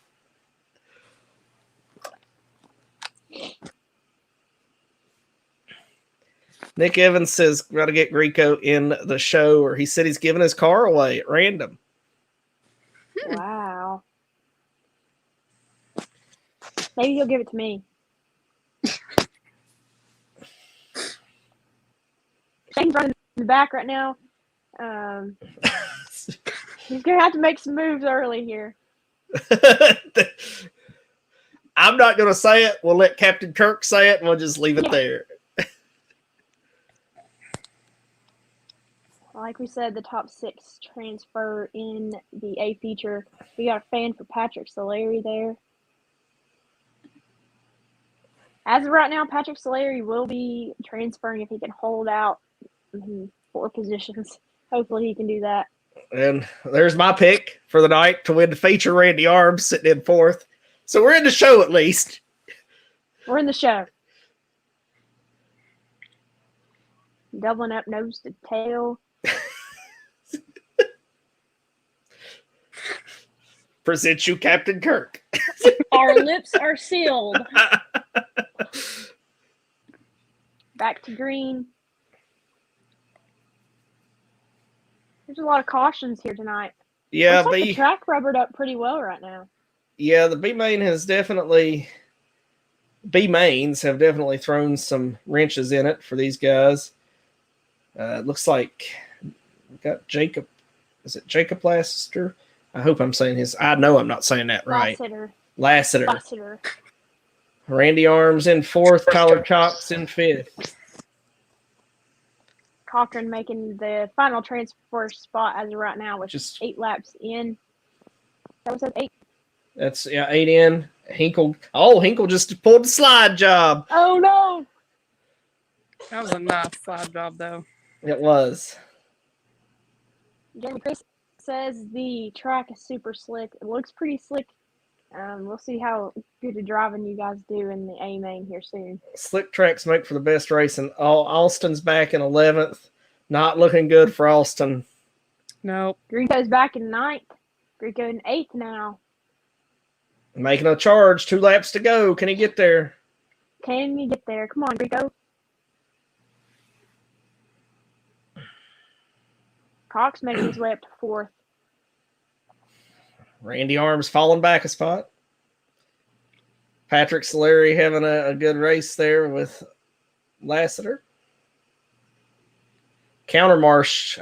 Nick Evans says, got to get Greco in the show, or he said he's giving his car away at random. Wow. Maybe he'll give it to me. Shane's running in the back right now. He's going to have to make some moves early here. I'm not going to say it. We'll let Captain Kirk say it, and we'll just leave it there. Like we said, the top 6 transfer in the A feature. We got a fan for Patrick Solari there. As of right now, Patrick Solari will be transferring if he can hold out 4 positions. Hopefully he can do that. And there's my pick for the night to win the feature. Randy Arms sitting in 4th. So we're in the show at least. We're in the show. Doubling up nose to tail. Present you Captain Kirk. Our lips are sealed. Back to green. There's a lot of cautions here tonight. Yeah, looks like the track rubbered up pretty well right now. Yeah, the B mains have definitely thrown some wrenches in it for these guys. It looks like we got Jacob. Is it Jacob Lassiter? I hope I'm saying his. I know I'm not saying that right. Lassiter. Randy Arms in 4th. Tyler Cox in 5th. Cochran making the final transfer spot as of right now with just 8 laps in. That was 8. That's 8 in. Hinkle just pulled the slide job. Oh no! That was a nice slide job, though. It was. Jeremy Chris says the track is super slick. It looks pretty slick. We'll see how good a driving you guys do in the A main here soon. Slick tracks make for the best racing. Austin's back in 11th. Not looking good for Austin. Nope. Greco's back in 9th. Greco in 8th now. Making a charge. 2 laps to go. Can he get there? Can you get there? Come on, Greco. Cox making his way up to 4th. Randy Arms falling back a spot. Patrick Solari having a good race there with Lassiter. Countermarsh.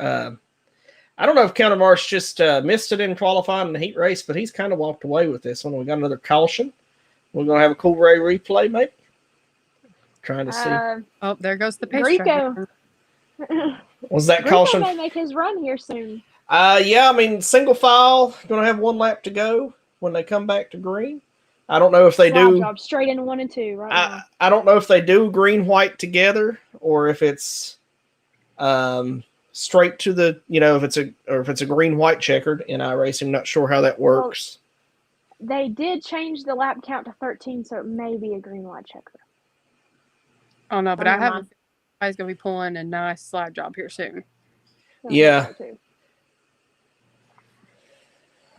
I don't know if Countermarsh just missed it in qualifying in the heat race, but he's kind of walked away with this one. We got another caution. We're going to have a cool Ray replay, maybe. Trying to see. Oh, there goes the pace Greco. Was that Greco caution? may make his run here soon. Yeah, I mean, single file, going to have one lap to go when they come back to green. I don't know if they Slide do. job straight into 1 and 2 right now. I don't know if they do green white together or if it's straight to the, if it's a green white checkered in iRace. I'm not sure how that works. Well, they did change the lap count to 13, so it may be a green white checker. Oh no, but I have he's gonna be pulling a nice slide job here soon. Yeah.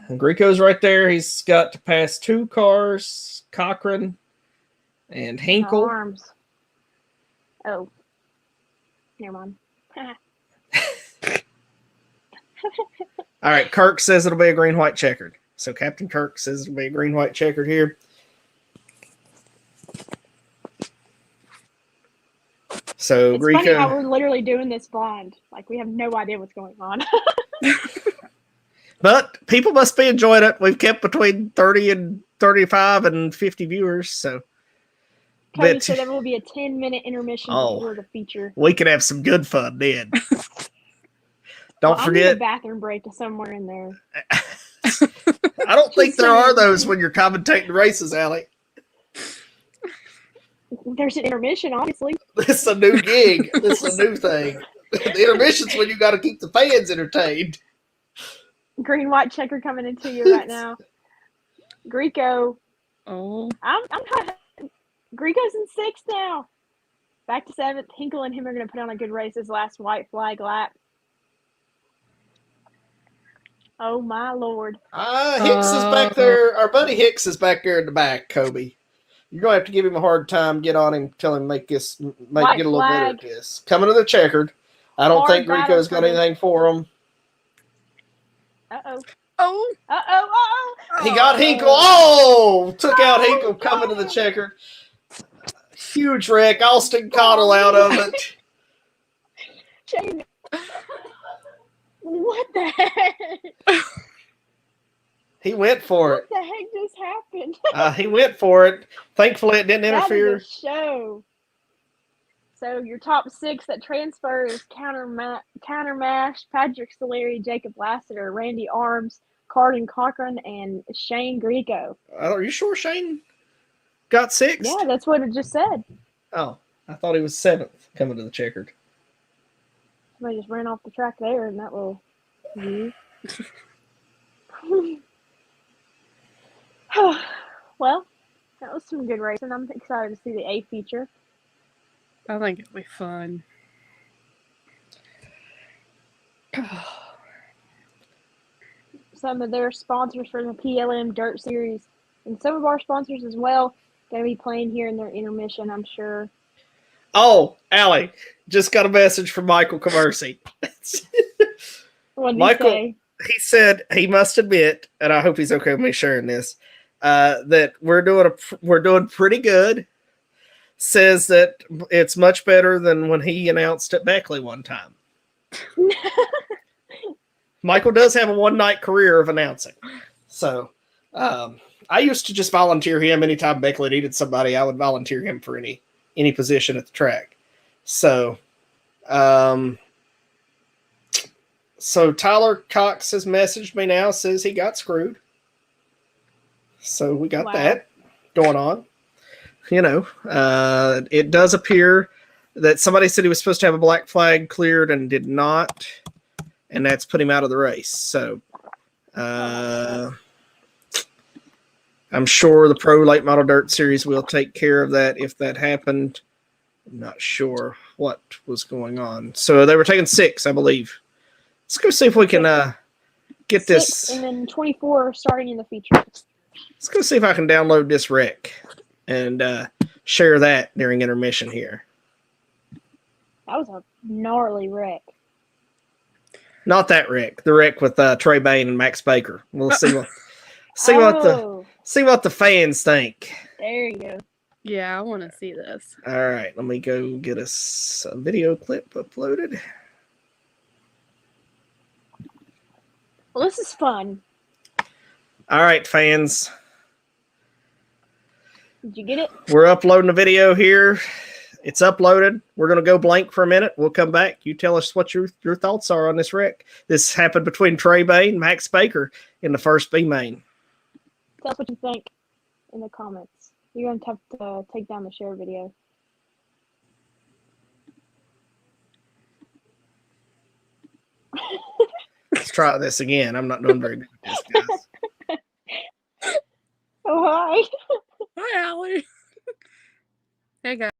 And Greco's right there. He's got to pass 2 cars, Cochran and Hinkle. Arms. Oh. Never mind. All right, Kirk says it'll be a green-white checkered. So Captain Kirk says it'll be a green-white checkered here. So It's funny how we're literally doing this blind. Like, we have no idea what's going on. But people must be enjoying it. We've kept between 30 and 35 and 50 viewers. So Cody said there will be a 10-minute intermission before the feature. We can have some good fun then. Don't forget. I need a bathroom break somewhere in there. I don't think there are those when you're commentating races, Allie. There's an intermission, obviously. This is a new gig. This is a new thing. The intermission's when you got to keep the fans entertained. Green white checker coming into you right now. Greco. Oh. I'm Greco's in 6th now. Back to 7th. Hinkle and him are going to put on a good race this last white flag lap. Oh my Lord. Hicks is back there. Our buddy Hicks is back there in the back, Kobe. You're going to have to give him a hard time, get on him, tell him get a little better at this. Coming to the checkered. I don't think Greco's got anything for him. Uh-oh. Oh. Uh-oh. He got Hinkle. Oh! Took out Hinkle coming to the checkered. Huge wreck. Austin Cottle out of it. Shane. What the heck? He went for it. What the heck just happened? He went for it. Thankfully, it didn't interfere. That is a show. So your top 6 that transfer is Countermash, Patrick Solari, Jacob Lassiter, Randy Arms, Carden Cochran, and Shane Greco. Are you sure Shane got 6th? Yeah, that's what it just said. Oh, I thought he was 7th coming to the checkered. Somebody just ran off the track there in that little view. Well, that was some good racing. I'm excited to see the A feature. I think it'll be fun. Some of their sponsors for the PLM Dirt Series and some of our sponsors as well going to be playing here in their intermission, I'm sure. Oh, Allie, just got a message from Michael Commercy. What did Michael, he say? He said he must admit, and I hope he's okay with me sharing this, that we're doing pretty good. Says that it's much better than when he announced at Beckley one time. Michael does have a one-night career of announcing. So I used to just volunteer him anytime Beckley needed somebody. I would volunteer him for any position at the track. So so Tyler Cox has messaged me now, says he got screwed. So we got that going on. It does appear that somebody said he was supposed to have a black flag cleared and did not, and that's put him out of the race. So I'm sure the Pro Late Model Dirt Series will take care of that if that happened. I'm not sure what was going on. So they were taking 6, I believe. Let's go see if we can get 6, this. And then 24 starting in the feature. Let's go see if I can download this rec and share that during intermission here. That was a gnarly wreck. Not that wreck. The wreck with Trey Bain and Max Baker. We'll see what the fans think. There you go. Yeah, I want to see this. All right, let me go get us a video clip uploaded. Well, this is fun. All right, fans. Did you get it? We're uploading a video here. It's uploaded. We're going to go blank for a minute. We'll come back. You tell us what your thoughts are on this wreck. This happened between Trey Bain and Max Baker in the first B main. Tell us what you think in the comments. You're going to have to take down the share video. Let's try this again. I'm not doing very good with this, guys. Oh, hi. Hi, Allie. Hey, guys.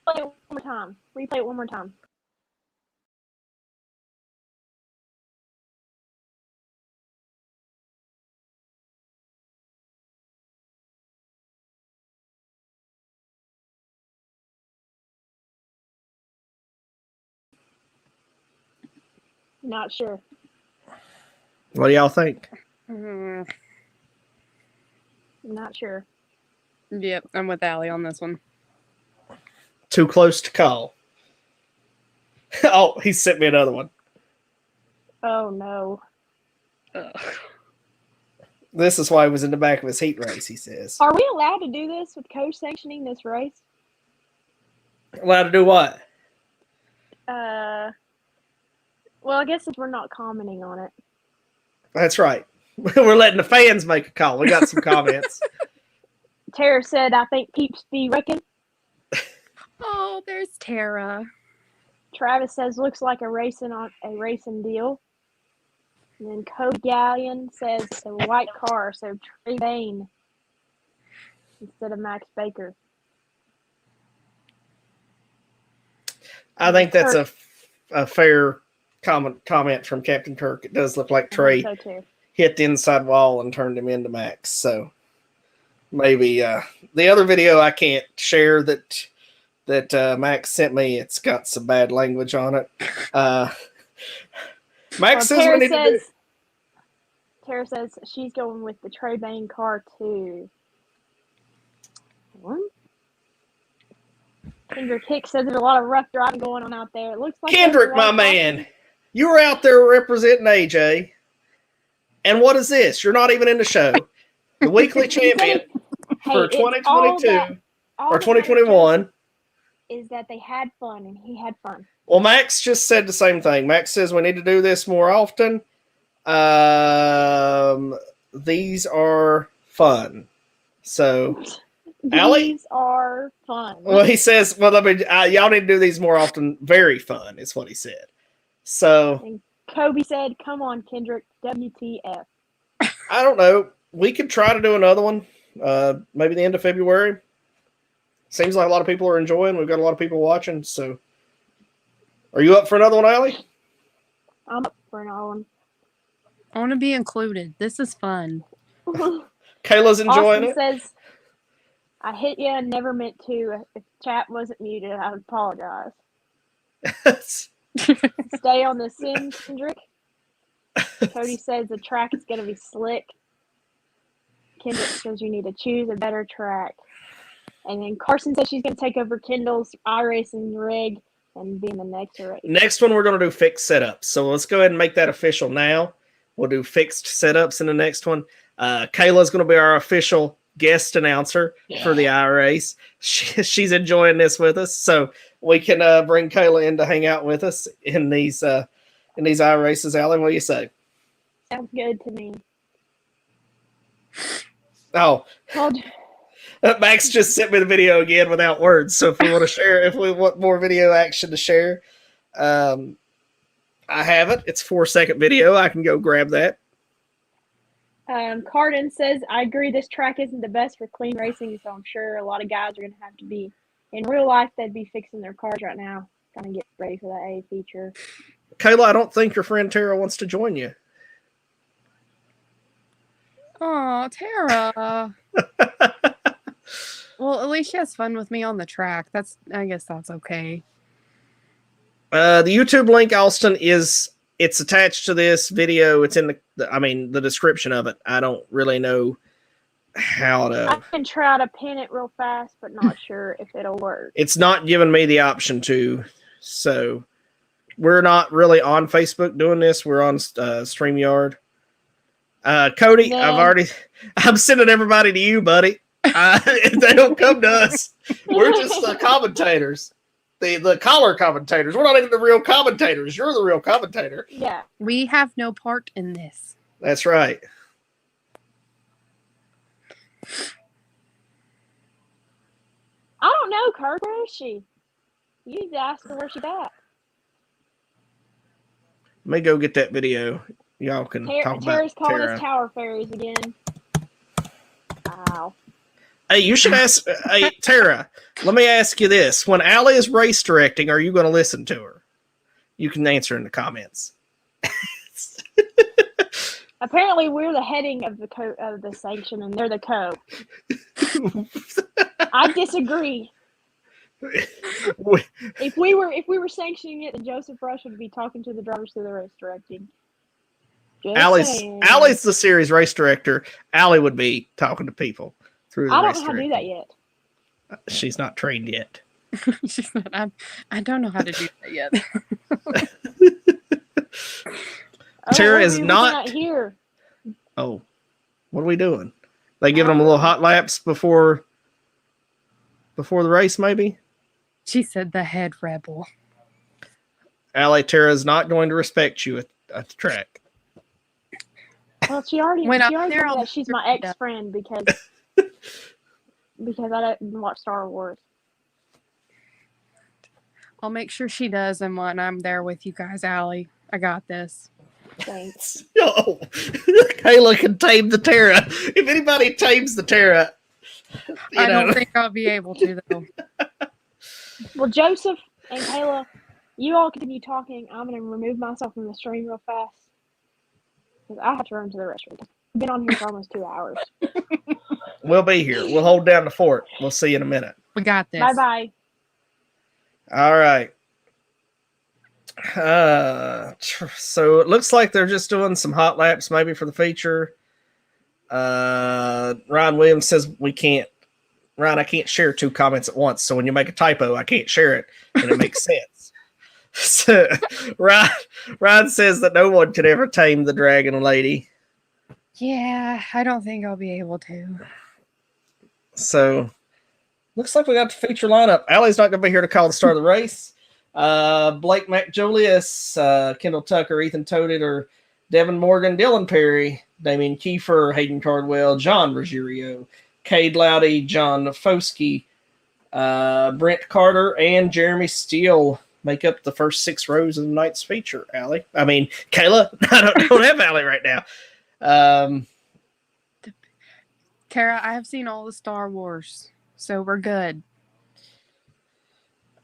Play it one more time. Replay it one more time. Not sure. What do y'all think? Not sure. Yep, I'm with Allie on this one. Too close to call. Oh, he sent me another one. Oh, no. Ugh. This is why he was in the back of his heat race, he says. Are we allowed to do this with coach sanctioning this race? Allowed to do what? Well, I guess since we're not commenting on it. That's right. We're letting the fans make a call. We got some comments. Tara said, I think peeps be wrecking. Oh, there's Tara. Travis says, looks like a racing deal. And then Cody Gallion says, a white car, so Trey Bain instead of Max Baker. I think that's a fair comment from Captain Kirk. It does look like Trey hit the inside wall and turned him into Max. So maybe the other video I can't share that Max sent me. It's got some bad language on it. Max says we need to do. Tara says she's going with the Trey Bain car too. What? Kendrick Hicks says there's a lot of rough driving going on out there. It looks like Kendrick, my man, you were out there representing AJ. And what is this? You're not even in the show. The weekly champion for 2022 or 2021 is that they had fun and he had fun. Well, Max just said the same thing. Max says we need to do this more often. These are fun. So, Allie? These are fun. Well, he says, well, y'all need to do these more often. Very fun is what he said. So, and Kobe said, come on, Kendrick, WTF. I don't know. We could try to do another one. Maybe the end of February. Seems like a lot of people are enjoying. We've got a lot of people watching. So, are you up for another one, Allie? I'm up for another one. I want to be included. This is fun. Kayla's enjoying Austin it. Says, I hit you and never meant to. If chat wasn't muted, I would apologize. Stay on the sim, Kendrick. Cody says the track is going to be slick. Kendrick says you need to choose a better track. And then Carson says she's going to take over Kendall's iRacing rig and be in the next race. Next one, we're going to do fixed setups. So let's go ahead and make that official now. We'll do fixed setups in the next one. Kayla's going to be our official guest announcer for the iRace. She's enjoying this with us, so we can bring Kayla in to hang out with us in these iRaces. Alan, what do you say? Sounds good to me. Oh, Max just sent me the video again without words. So if we want to share, if we want more video action to share, I have it. It's a 4-second video. I can go grab that. Cardin says, I agree this track isn't the best for clean racing, so I'm sure a lot of guys are going to have to be, in real life, they'd be fixing their cars right now, trying to get ready for that A feature. Kayla, I don't think your friend Tara wants to join you. Oh, Tara. Well, at least she has fun with me on the track. I guess that's okay. The YouTube link, Austin, is it's attached to this video. It's in the description of it. I don't really know how to. I can try to pin it real fast, but not sure if it'll work. It's not giving me the option to. So we're not really on Facebook doing this. We're on StreamYard. Cody, I'm sending everybody to you, buddy. If they don't come to us, we're just the commentators. The caller commentators. We're not even the real commentators. You're the real commentator. Yeah. We have no part in this. That's right. I don't know, Kirk. Where is she? You need to ask her where she's at. Let me go get that video. Y'all can talk Tara's about calling Tara. us Tower Fairies again. Wow. Hey, you should ask. Hey, Tara, let me ask you this. When Allie is race directing, are you going to listen to her? You can answer in the comments. Apparently, we're the heading of the sanction, and they're the co. I disagree. If we were sanctioning it, then Joseph Rush would be talking to the drivers through the race directing. Allie's the series race director. Allie would be talking to people through the I race don't know how to do that yet. She's not trained yet. She's not. I don't know how to do that yet. Tara is not here. Oh, what are we doing? They giving them a little hot laps before the race, maybe? She said the head rebel. Allie, Tara is not going to respect you at the track. Well, she already When I'm told me there, I'll that she's my ex-friend because I didn't watch Star Wars. I'll make sure she does, and when I'm there with you guys, Allie, I got this. Thanks. Oh, Kayla can tame the Tara. If anybody tames the Tara, I don't think I'll be able to, though. Well, Joseph and Kayla, you all continue talking. I'm going to remove myself from the stream real fast because I have to run to the restroom. I've been on here for almost 2 hours. We'll be here. We'll hold down the fort. We'll see you in a minute. We got this. Bye-bye. All right. So it looks like they're just doing some hot laps maybe for the feature. Ryan Williams says we can't. Ryan, I can't share 2 comments at once. So when you make a typo, I can't share it, and it makes sense. So Ryan says that no one could ever tame the Dragon Lady. Yeah, I don't think I'll be able to. So looks like we got the feature lineup. Allie's not going to be here to call the start of the race. Blake McJulius, Kendall Tucker, Ethan Toted, or Devin Morgan, Dylan Perry, Damian Kiefer, Hayden Cardwell, John Ruggiero, Cade Loudy, John Foskey, Brent Carter, and Jeremy Steele make up the first 6 rows of the night's feature. Allie, I mean Kayla. I don't have Allie right now. Tara, I have seen all the Star Wars, so we're good.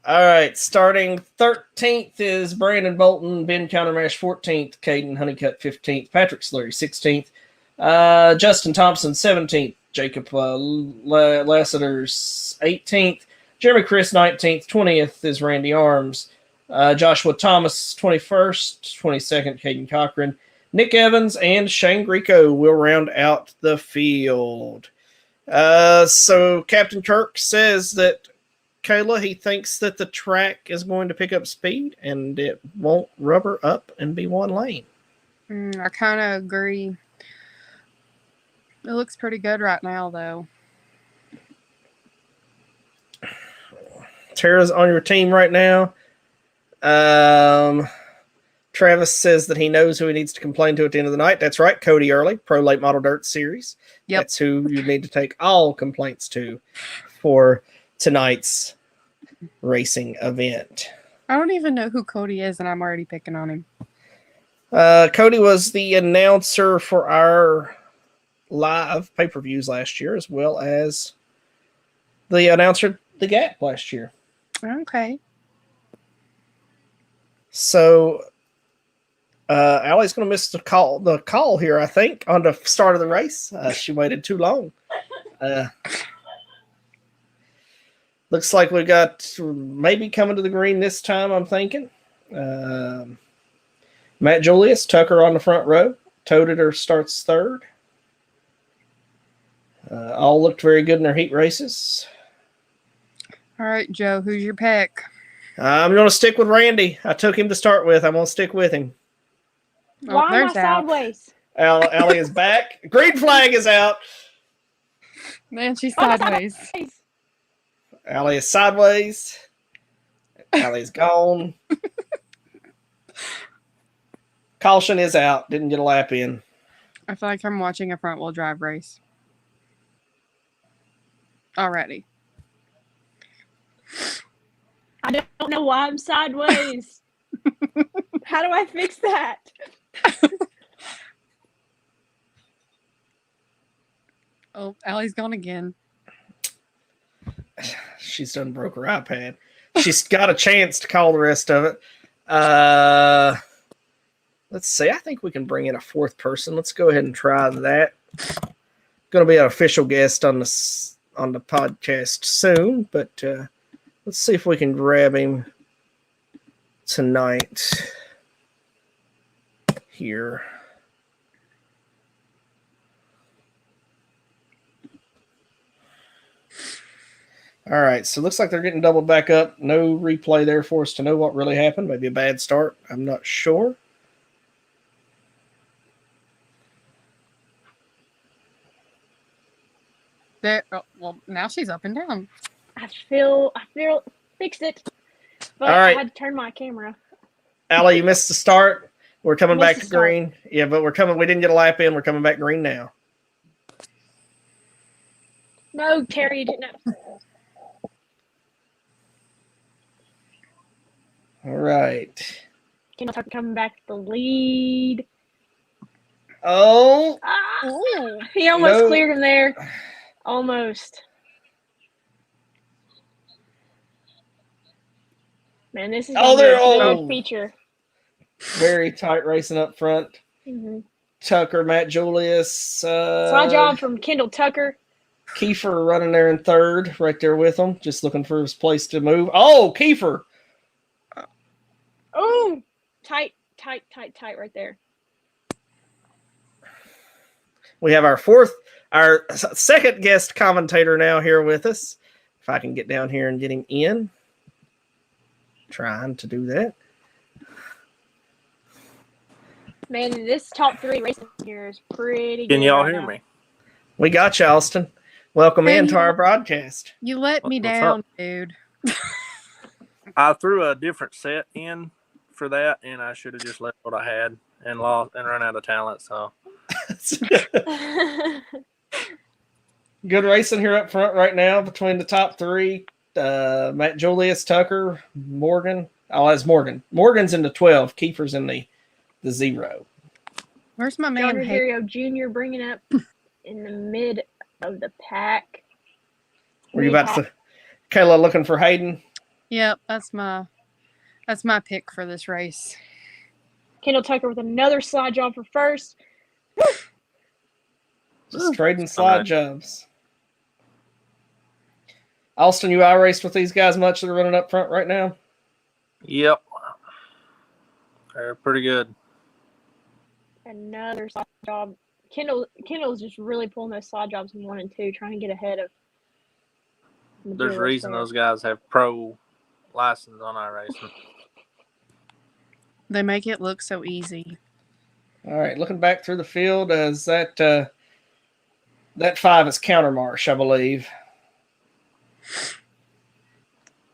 All right, starting 13th is Brandon Bolton, Ben Countermash 14th, Caden Honeycutt 15th, Patrick Slurry 16th, Justin Thompson 17th, Jacob Lassiter's 18th, Jeremy Chris 19th, 20th is Randy Arms, Joshua Thomas 21st, 22nd, Caden Cochran, Nick Evans, and Shane Grieco will round out the field. So Captain Kirk says that Kayla, he thinks that the track is going to pick up speed and it won't rubber up and be one lane. I kind of agree. It looks pretty good right now, though. Tara's on your team right now. Travis says that he knows who he needs to complain to at the end of the night. That's right, Cody Early, Pro Late Model Dirt Series. Yep. That's who you need to take all complaints to for tonight's racing event. I don't even know who Cody is, and I'm already picking on him. Cody was the announcer for our live pay-per-views last year, as well as the announcer at the Gap last year. Okay. So Allie's going to miss the call here, I think, on the start of the race. She waited too long. Looks like we got maybe coming to the green this time, I'm thinking. Matt Matt Julius, Tucker on the front row. Toted starts third. All looked very good in their heat races. All right, Joe, who's your pick? I'm going to stick with Randy. I took him to start with. I'm going to stick with him. Oh, Why am I there's Al. sideways? Allie is back. Green flag is out. Man, she's Oh, sideways. Allie is sideways. Allie is gone. Caution is out. Didn't get a lap in. I feel like I'm watching a front-wheel drive race. Already. I don't know why I'm sideways. How do I fix that? Oh, Allie's gone again. She's done broke her iPad. She's got a chance to call the rest of it. Let's see. I think we can bring in a fourth person. Let's go ahead and try that. Going to be an official guest on the podcast soon, but let's see if we can grab him tonight here. All right, so it looks like they're getting doubled back up. No replay there for us to know what really happened. Maybe a bad start. I'm not sure. There. Oh, well, now she's up and down. I feel fixed it. But All right. I had to turn my camera. Allie, you missed the start. We're coming back Missed to the start. green. Yeah, but we're coming. We didn't get a lap in. We're coming back green now. No, Terry, you didn't have. All right. Kendall Tucker coming back to the lead. Oh, Ooh. He almost No. cleared him there. Almost. Man, this is Oh, gonna be they're a all- good feature. very tight racing up front. Mm-hmm. Tucker, Matt Julius. Side job from Kendall Tucker. Kiefer running there in third, right there with him, just looking for his place to move. Oh, Kiefer. Oh, tight right there. We have our second guest commentator now here with us. If I can get down here and get him in. Trying to do that. Man, this top three racing here is pretty good. Can y'all right hear now. me? We got you, Austin. Welcome Hey, into our broadcast. You let me What's down, up? dude. I threw a different set in for that, and I should have just left what I had and lost and run out of talent. So Good racing here up front right now between the top three. Matt Julius, Tucker, Morgan. Oh, that's Morgan. Morgan's in the 12. Kiefer's in the 0. Where's my John man? Rosario Jr. bringing up in the mid of the pack. Were you about to Kayla looking for Hayden? Yep, that's my pick for this race. Kendall Tucker with another slide job for first. Just trading slide jobs. Austin, you iRaced with these guys much that are running up front right now? yep, they're pretty good. Another slide job. Kendall's just really pulling those slide jobs in 1 and 2, trying to get ahead of. There's a reason those guys have pro license on iRacing. They make it look so easy. All right, looking back through the field, as that 5 is Countermarsh, I believe.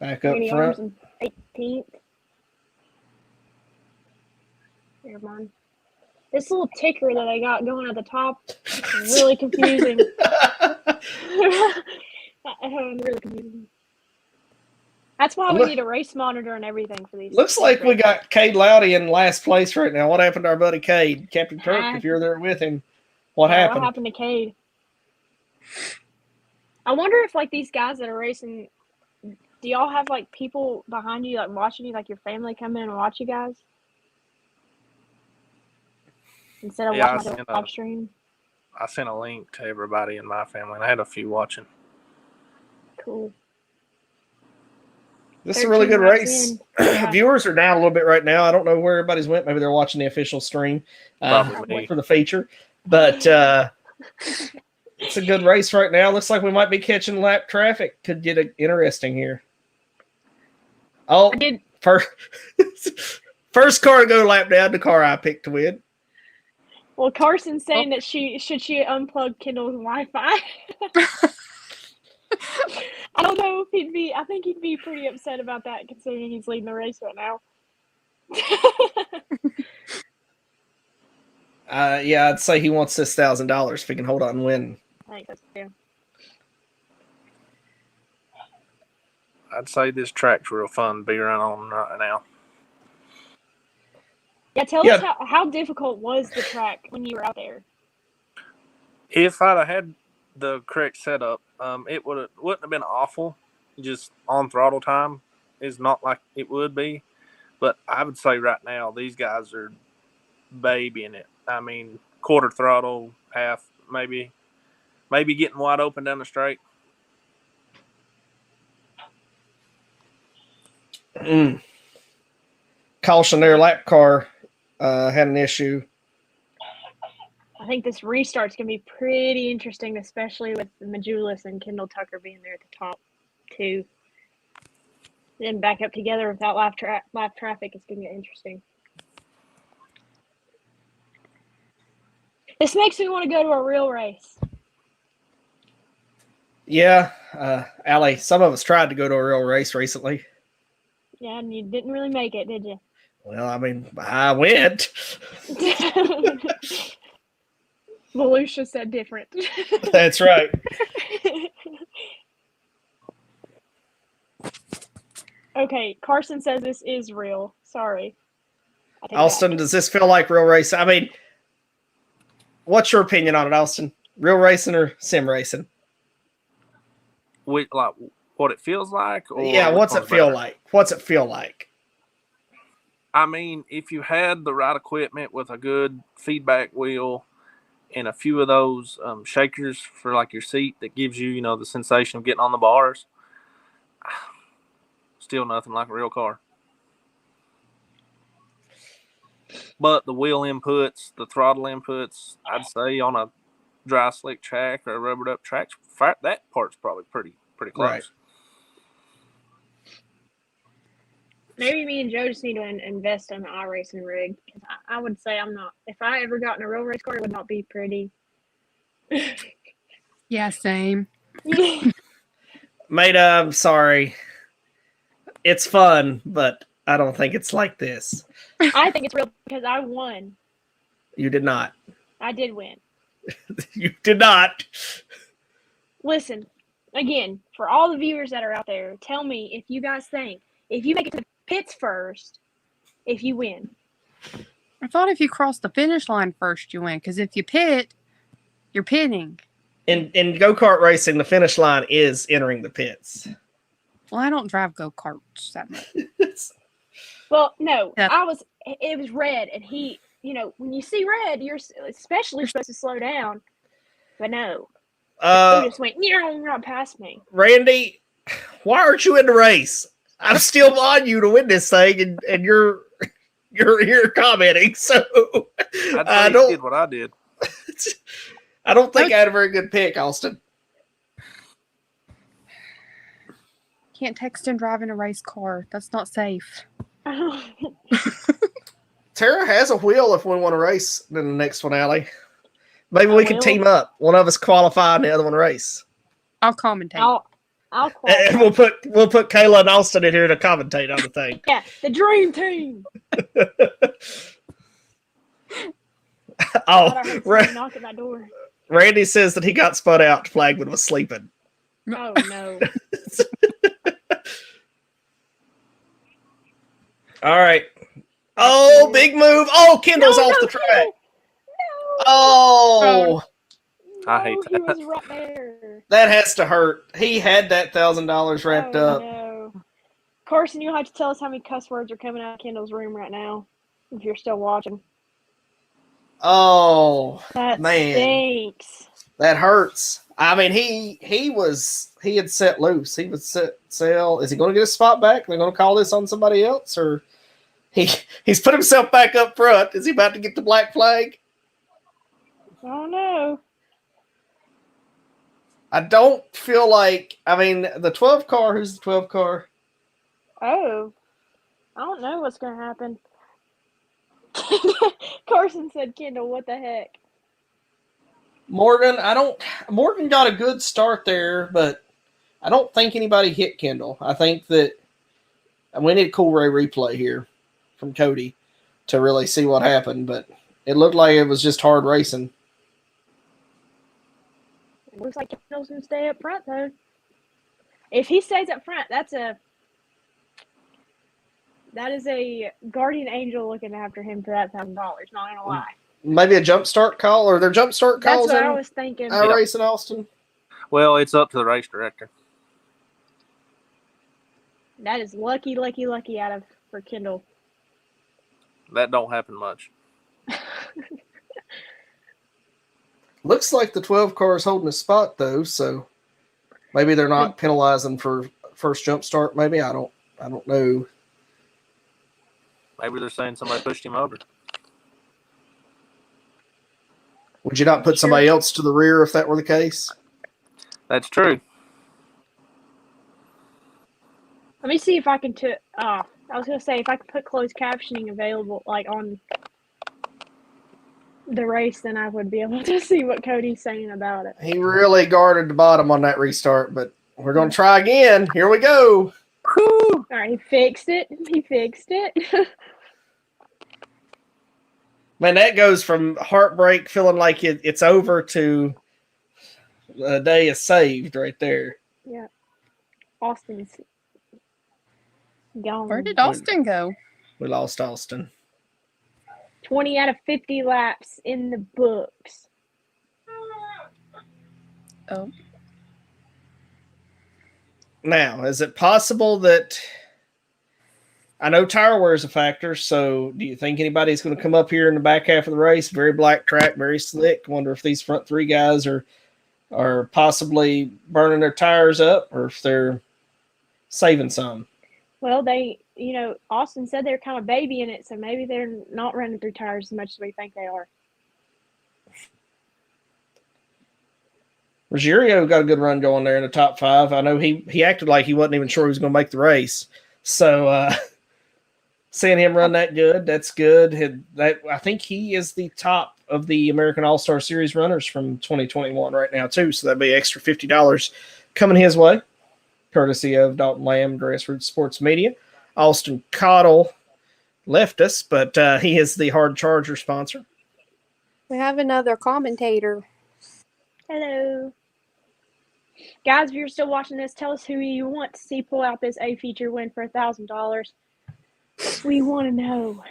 Back up Randy front. Arms in 18th. Never mind. This little ticker that I got going at the top is really confusing. Really confusing. That's why we need a race monitor and everything for these. Looks like we got Cade Loudy in last place right now. What happened to our buddy Cade? Captain Kirk, if you're there with him, what happened? What happened to Cade? I wonder if, like, these guys that are racing, do y'all have, like, people behind you, like, watching you, like your family come in and watch you guys? Instead of Yeah, watching the live stream? I sent a link to everybody in my family, and I had a few watching. Cool. This is a really good 13 laps race. in. Yeah. Viewers are down a little bit right now. I don't know where everybody's went. Maybe they're watching the official stream Probably me. for the feature. But it's a good race right now. Looks like we might be catching lap traffic. Could get interesting here. Oh, first car to go lap down, the car I picked to win. Well, Carson's saying that she unplug Kendall's Wi-Fi. I don't know if I think he'd be pretty upset about that considering he's leading the race right now. Yeah, I'd say he wants this $1,000 if he can hold on and win. I think that's true. I'd say this track's real fun to be around on right now. Yeah, tell us how difficult was the track when you were out there? If I'd have had the correct setup, it wouldn't have been awful. Just on throttle time is not like it would be. But I would say right now, these guys are babying it. I mean, quarter throttle, half, maybe getting wide open down the straight. Caution there, lap car had an issue. I think this restart's going to be pretty interesting, especially with Majulis and Kendall Tucker being there at the top, too. Then back up together without lap traffic, it's going to get interesting. This makes me want to go to a real race. Yeah, Allie, some of us tried to go to a real race recently. Yeah, and you didn't really make it, did you? Well, I mean, I went. Volusia said different. That's right. Okay, Carson says this is real. Sorry. Austin, does this feel like real racing? I mean, what's your opinion on it, Austin? Real racing or sim racing? Like what it feels like? Or yeah, what's it feel like? What's it feel like? I mean, if you had the right equipment with a good feedback wheel and a few of those shakers for like your seat that gives you, the sensation of getting on the bars, still nothing like a real car. But the wheel inputs, the throttle inputs, I'd say on a dry slick track or a rubbered up track, that part's probably pretty close. Right. Maybe me and Joe just need to invest in the iRacing rig. I would say I'm not. If I ever got in a real race car, it would not be pretty. Yeah, same. Mate, I'm sorry. It's fun, but I don't think it's like this. I think it's real because I won. You did not. I did win. You did not. Listen, again, for all the viewers that are out there, tell me if you guys think, if you make it to the pits first, if you win. I thought if you cross the finish line first, you win. Because if you pit, you're pitting. In go-kart racing, the finish line is entering the pits. Well, I don't drive go-karts that much. Well, no, Yeah. it was red, and he, when you see red, you're especially supposed to slow down. But no. He just went, right past me. Randy, why aren't you in the race? I'm still on you to win this thing, and you're here commenting. So I did what I did. I don't think I had a very good pick, Austin. Can't text and drive in a race car. That's not safe. Tara has a wheel if we want to race in the next one, Allie. Maybe we can will. team up. One of us qualify and the other one race. I'll commentate. I'll qualify. And we'll put Kayla and Austin in here to commentate on the thing. Yeah, the dream team. Knock at my door. Randy says that he got spun out. Flagman was sleeping. Oh no. All right. Oh, big move. Oh, Kendall's off the track. No. Oh. I hate He that. was right there. That has to hurt. He had that $1,000 wrapped up. No. Carson, you'll have to tell us how many cuss words are coming out of Kendall's room right now, if you're still watching. Oh, That man. stinks. That hurts. I mean, he had set loose. He would sell. Is he going to get a spot back? They're going to call this on somebody else, or he's put himself back up front? Is he about to get the black flag? I don't know. I don't feel like. I mean, the 12 car. Who's the 12 car? Oh, I don't know what's going to happen. Carson said, Kendall, what the heck? Morgan. Morgan got a good start there, but I don't think anybody hit Kendall. I think that we need a cool Ray replay here from Cody to really see what happened, but it looked like it was just hard racing. It looks like Kendall's going to stay up front, though. If he stays up front, that is a guardian angel looking after him for that $1,000. Not gonna lie. Maybe a jump start call, or their jump start calls. That's what I was thinking. iRace in Austin. Well, it's up to the race director. That is lucky for Kendall. That don't happen much. Looks like the 12 car is holding a spot though, so maybe they're not penalizing for first jump start. Maybe I don't know. Maybe they're saying somebody pushed him over. Would you not put somebody else to the rear if that were the case? That's true. Let me see if I can I was gonna say if I could put closed captioning available like on the race, then I would be able to see what Cody's saying about it. He really guarded the bottom on that restart, but we're gonna try again. Here we go. All right, he fixed it. Man, that goes from heartbreak, feeling like it's over, to a day is saved right there. Yeah. Austin's gone. Where did Austin go? We lost Austin. 20 out of 50 laps in the books. Oh. Now, is it possible that I know tire wear is a factor, so do you think anybody's going to come up here in the back half of the race? Very black track, very slick. Wonder if these front three guys are possibly burning their tires up, or if they're saving some. Well, Austin said they're kind of babying it, so maybe they're not running through tires as much as we think they are. Ruggiero got a good run going there in the top 5. I know he acted like he wasn't even sure he was going to make the race. So seeing him run that good, that's good. I think he is the top of the American All-Star Series runners from 2021 right now too. So that'd be extra $50 coming his way, courtesy of Dalton Lamb, Grassroots Sports Media. Austin Cottle left us, but he is the Hard Charger sponsor. We have another commentator. Hello. Guys, if you're still watching this, tell us who you want to see pull out this A feature win for $1,000. We want to know.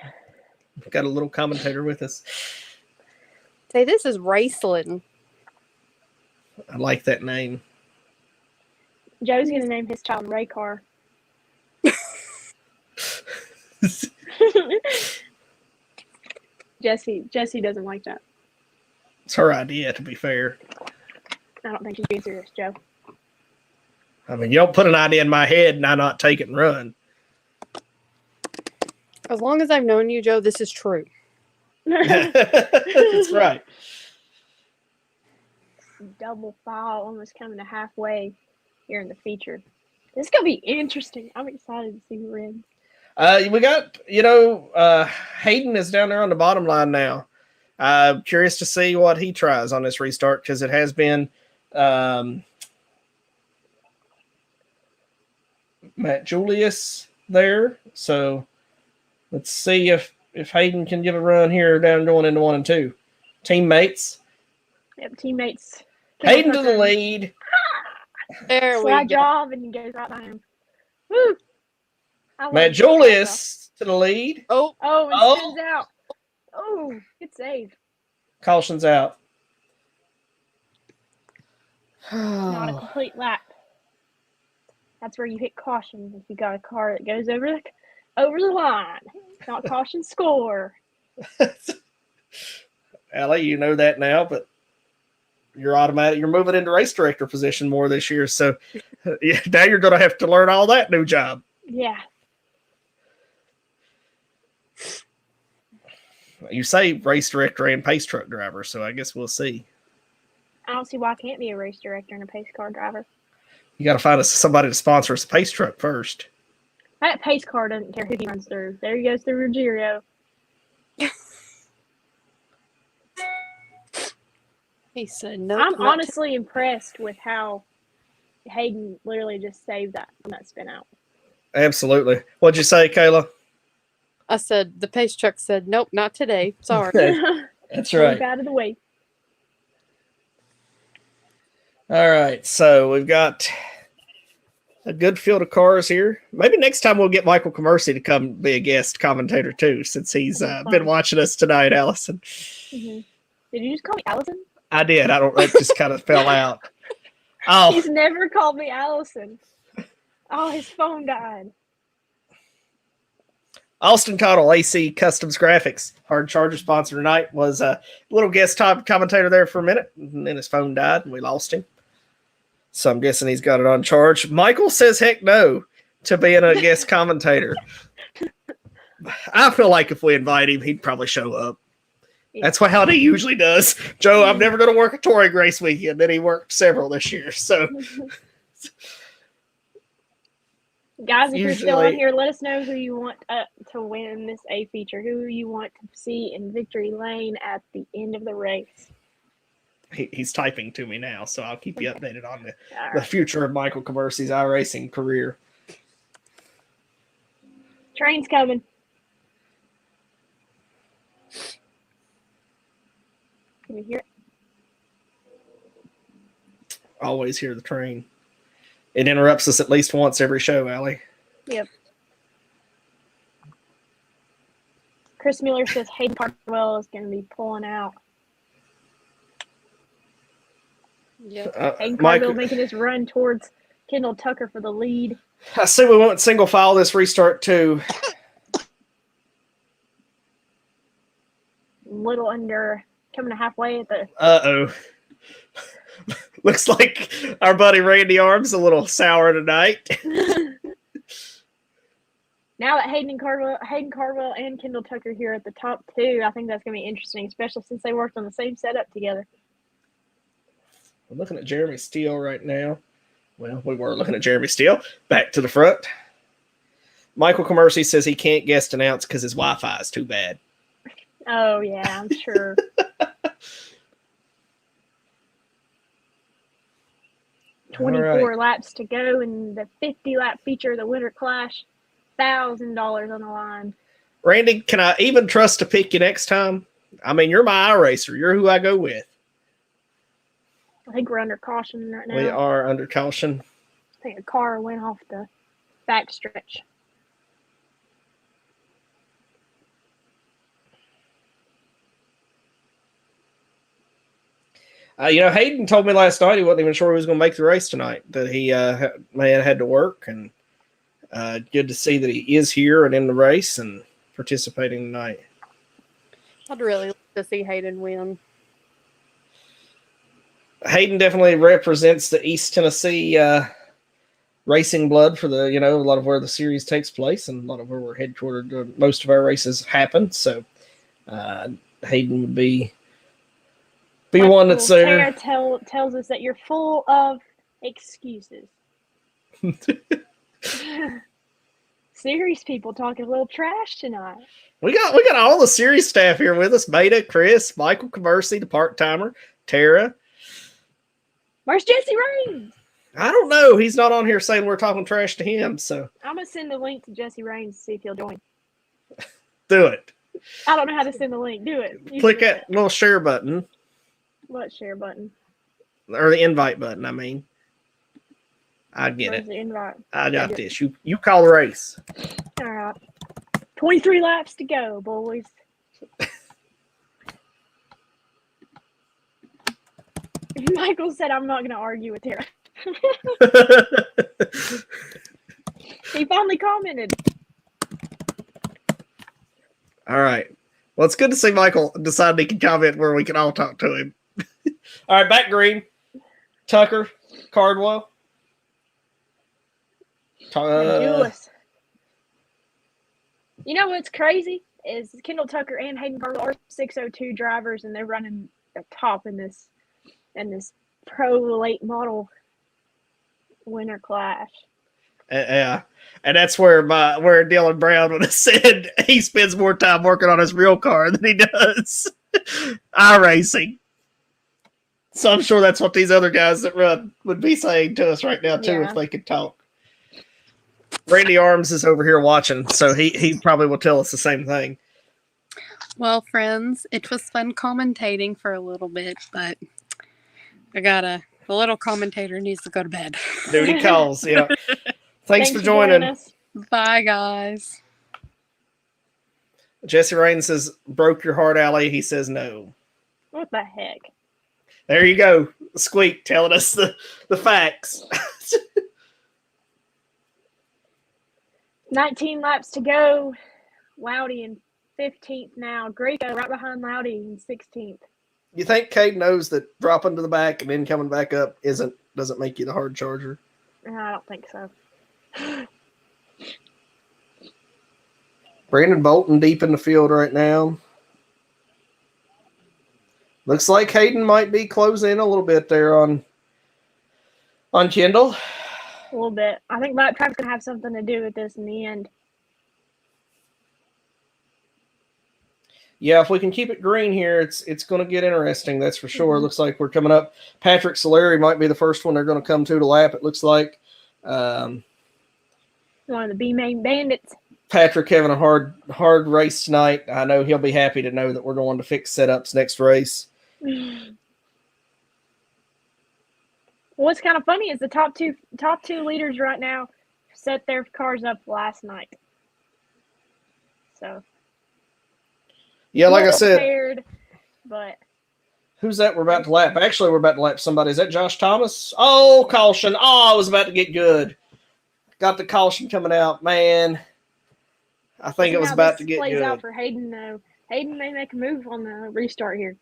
We've got a little commentator with us. Say, this is Raceland. I like that name. Joe's going to name his child Ray Car. Jesse doesn't like that. It's her idea, to be fair. I don't think she's being serious, Joe. I mean, you don't put an idea in my head and I not take it and run. As long as I've known you, Joe, this is true. That's right. Double file, almost coming to halfway here in the feature. This is going to be interesting. I'm excited to see who wins. We got, Hayden is down there on the bottom line now. Curious to see what he tries on this restart, because it has been Matt Julius there. So let's see if Hayden can give a run here down going into 1 and 2. Teammates. Yep, teammates. Hayden to the lead. There we Slide go. job, and he goes right by him. Woo! Matt Julius to the lead. Oh, and Oh. spins out. Oh, good save. Caution's out. Not a complete lap. That's where you hit caution if you got a car that goes over the line. Not caution score. Allie, you know that now, but you're automatic. You're moving into race director position more this year. So yeah, now you're going to have to learn all that new job. Yeah. You say race director and pace truck driver, so I guess we'll see. I don't see why I can't be a race director and a pace car driver. You got to find us somebody to sponsor us a pace truck first. That pace car doesn't care who he runs through. There he goes through Ruggiero. He said no. I'm honestly impressed with how Hayden literally just saved that from that spin out. Absolutely. What'd you say, Kayla? I said the pace truck said nope, not today. Sorry. That's right. Move out of the way. All right, so we've got a good field of cars here. Maybe next time we'll get Michael Commercy to come be a guest commentator too, since he's been watching us tonight, Allison. Mm-hmm. Did you just call me Allison? I did. I don't. That just kind of fell out. Oh, He's never called me Allison. Oh, his phone died. Austin Cottle, AC Customs Graphics, hard charger sponsor tonight, was a little guest top commentator there for a minute, and then his phone died, and we lost him. So I'm guessing he's got it on charge. Michael says heck no to being a guest commentator. I feel like if we invite him, he'd probably show up. Yeah. That's how he usually does. Joe, I'm never going to work a touring race weekend. Then he worked several this year. So, guys, if you're still on here, let us know who you want to win this A feature. Who you want to see in victory lane at the end of the race. He's typing to me now, so I'll keep you updated on the Right. future of Michael Commercy's iRacing career. Train's coming. Can you hear it? Always hear the train. It interrupts us at least once every show, Allie. Yep. Chris Miller says Hayden Cardwell is going to be pulling out. Yep. Hayden Cardwell making his run towards Kendall Tucker for the lead. I see we went single file this restart too. Little under, coming to halfway at the. Uh-oh. Looks like our buddy Randy Arm's a little sour tonight. Now that Hayden Cardwell and Kendall Tucker here at the top two, I think that's going to be interesting, especially since they worked on the same setup together. We're looking at Jeremy Steele right now. Well, we were looking at Jeremy Steele. Back to the front. Michael Commercy says he can't guest announce because his Wi-Fi is too bad. Oh, yeah, I'm sure. All right. 24 laps to go in the 50-lap feature of the Winter Clash. $1,000 on the line. Randy, can I even trust to pick you next time? I mean, you're my iRacer. You're who I go with. I think we're under caution right now. We are under caution. I think a car went off the back stretch. Hayden told me last night he wasn't even sure he was going to make the race tonight, that he had to work, and good to see that he is here and in the race and participating tonight. I'd really like to see Hayden win. Hayden definitely represents the East Tennessee racing blood for the, a lot of where the series takes place and a lot of where we're headquartered. Most of our races happen. So Hayden would be one that's there. Tara tells us that you're full of excuses. Series people talking a little trash tonight. We got all the series staff here with us. Beta, Chris, Michael Commercy, the part-timer, Tara. Where's Jesse Raines? I don't know. He's not on here saying we're talking trash to him, so. I'm going to send the link to Jesse Raines to see if he'll join. Do it. I don't know how to send the link. Do it. Click that little share button. What share button? Or the invite button, I mean. I get Where's it. the invite? I got this. You call the race. All right. 23 laps to go, boys. Michael said I'm not going to argue with Tara. He finally commented. All right. Well, it's good to see Michael decide he can comment where we can all talk to him. All right, back green. Tucker, Cardwell. Julius. You know what's crazy is Kendall Tucker and Hayden Cardwell are 602 drivers, and they're running the top in this pro late model winter class. Yeah, and that's where Dylan Brown would have said he spends more time working on his real car than he does iRacing. So I'm sure that's what these other guys that run would be saying to us right now too, if they could talk. Randy Arms is over here watching, so he probably will tell us the same thing. Well, friends, it was fun commentating for a little bit, but the little commentator needs to go to bed. Duty calls, yeah. Thanks for joining us. Bye, guys. Jesse Rain says, broke your heart, Allie. He says no. What the heck? There you go. Squeak telling us the facts. 19 laps to go. Loudy in 15th now. Greco right behind Loudy in 16th. You think Cade knows that dropping to the back and then coming back up doesn't make you the hard charger? I don't think so. Brandon Bolton deep in the field right now. Looks like Hayden might be closing in a little bit there on Kendall. A little bit. I think lap trap's going to have something to do with this in the end. Yeah, if we can keep it green here, it's going to get interesting, that's for sure. Mm-hmm. Looks like we're coming up. Patrick Solari might be the first one they're going to come to lap, it looks like. One of the B-main bandits. Patrick having a hard race tonight. I know he'll be happy to know that we're going to fix setups next race. What's kind of funny is the top two leaders right now set their cars up last night. So yeah, like I said, prepared, but who's that we're about to lap? Actually, we're about to lap somebody. Is that Josh Thomas? Oh, caution. Oh, I was about to get good. Got the caution coming out, man. I think it was about to get plays good. Out for Hayden, though. Hayden may make a move on the restart here.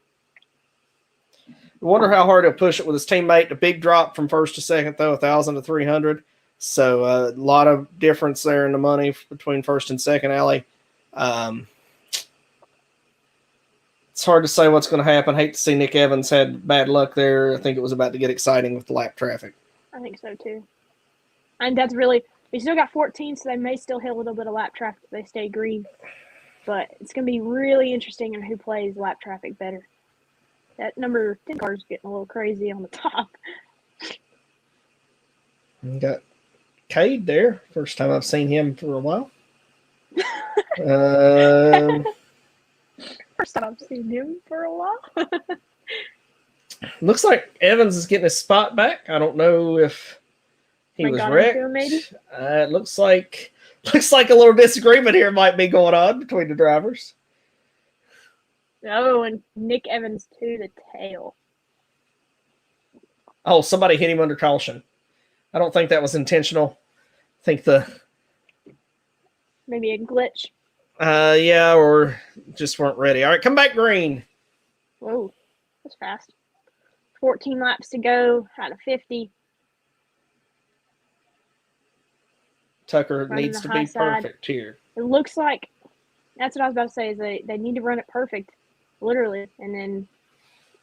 I wonder how hard he'll push it with his teammate. A big drop from first to second, though, 1,000 to 300. So a lot of difference there in the money between first and second, Allie. It's hard to say what's going to happen. Hate to see Nick Evans had bad luck there. I think it was about to get exciting with the lap traffic. I think so, too. And that's really – we still got 14, so they may still hit a little bit of lap traffic if they stay green. But it's going to be really interesting in who plays lap traffic better. That number 10 car is getting a little crazy on the top. We got Cade there. First time I've seen him for a while. First time I've seen him for a while. Looks like Evans is getting his spot back. I don't know if he was wrecked. Maybe? It looks like a little disagreement here might be going on between the drivers. Oh, and Nick Evans to the tail. Oh, somebody hit him under caution. I don't think that was intentional. I think maybe a glitch. Yeah, or just weren't ready. All right, come back green. Whoa, that's fast. 14 laps to go out of 50. Tucker needs to be perfect here. It looks like that's what I was about to say. Is they need to run it perfect, literally, and then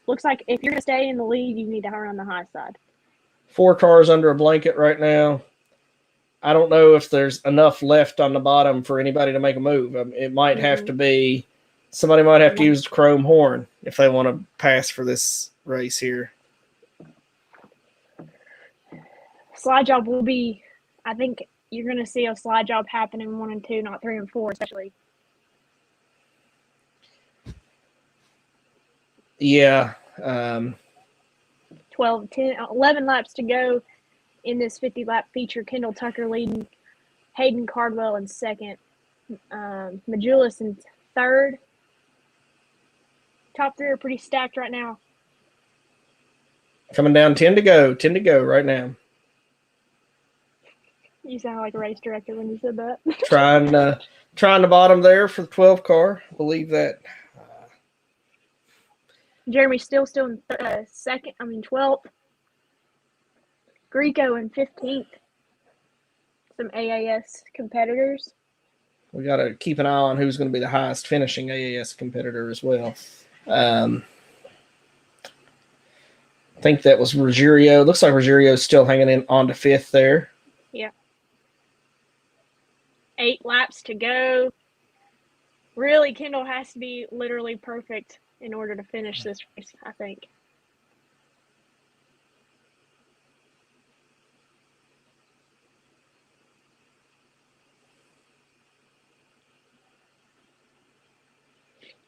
looks like if you're gonna stay in the lead, you need to run the high side. 4 cars under a blanket right now. I don't know if there's enough left on the bottom for anybody to make a move. It might have to be somebody might have to use the chrome horn if they want to pass for this race here. Slide job will be, I think you're going to see a slide job happen in 1 and 2, not 3 and 4, especially. Yeah. 11 laps to go in this 50-lap feature. Kendall Tucker leading, Hayden Cardwell in second, Majulis in third. Top 3 are pretty stacked right now. Coming down 10 to go right now. You sound like a race director when you said that. trying the bottom there for the 12 car. I believe that. Jeremy still in 12th. Greco in 15th. Some AAS competitors. We got to keep an eye on who's going to be the highest finishing AAS competitor as well. I think that was Ruggiero. Looks like Ruggiero's still hanging in on to 5th there. Yeah. 8 laps to go. Really, Kendall has to be literally perfect in order to finish this race, I think.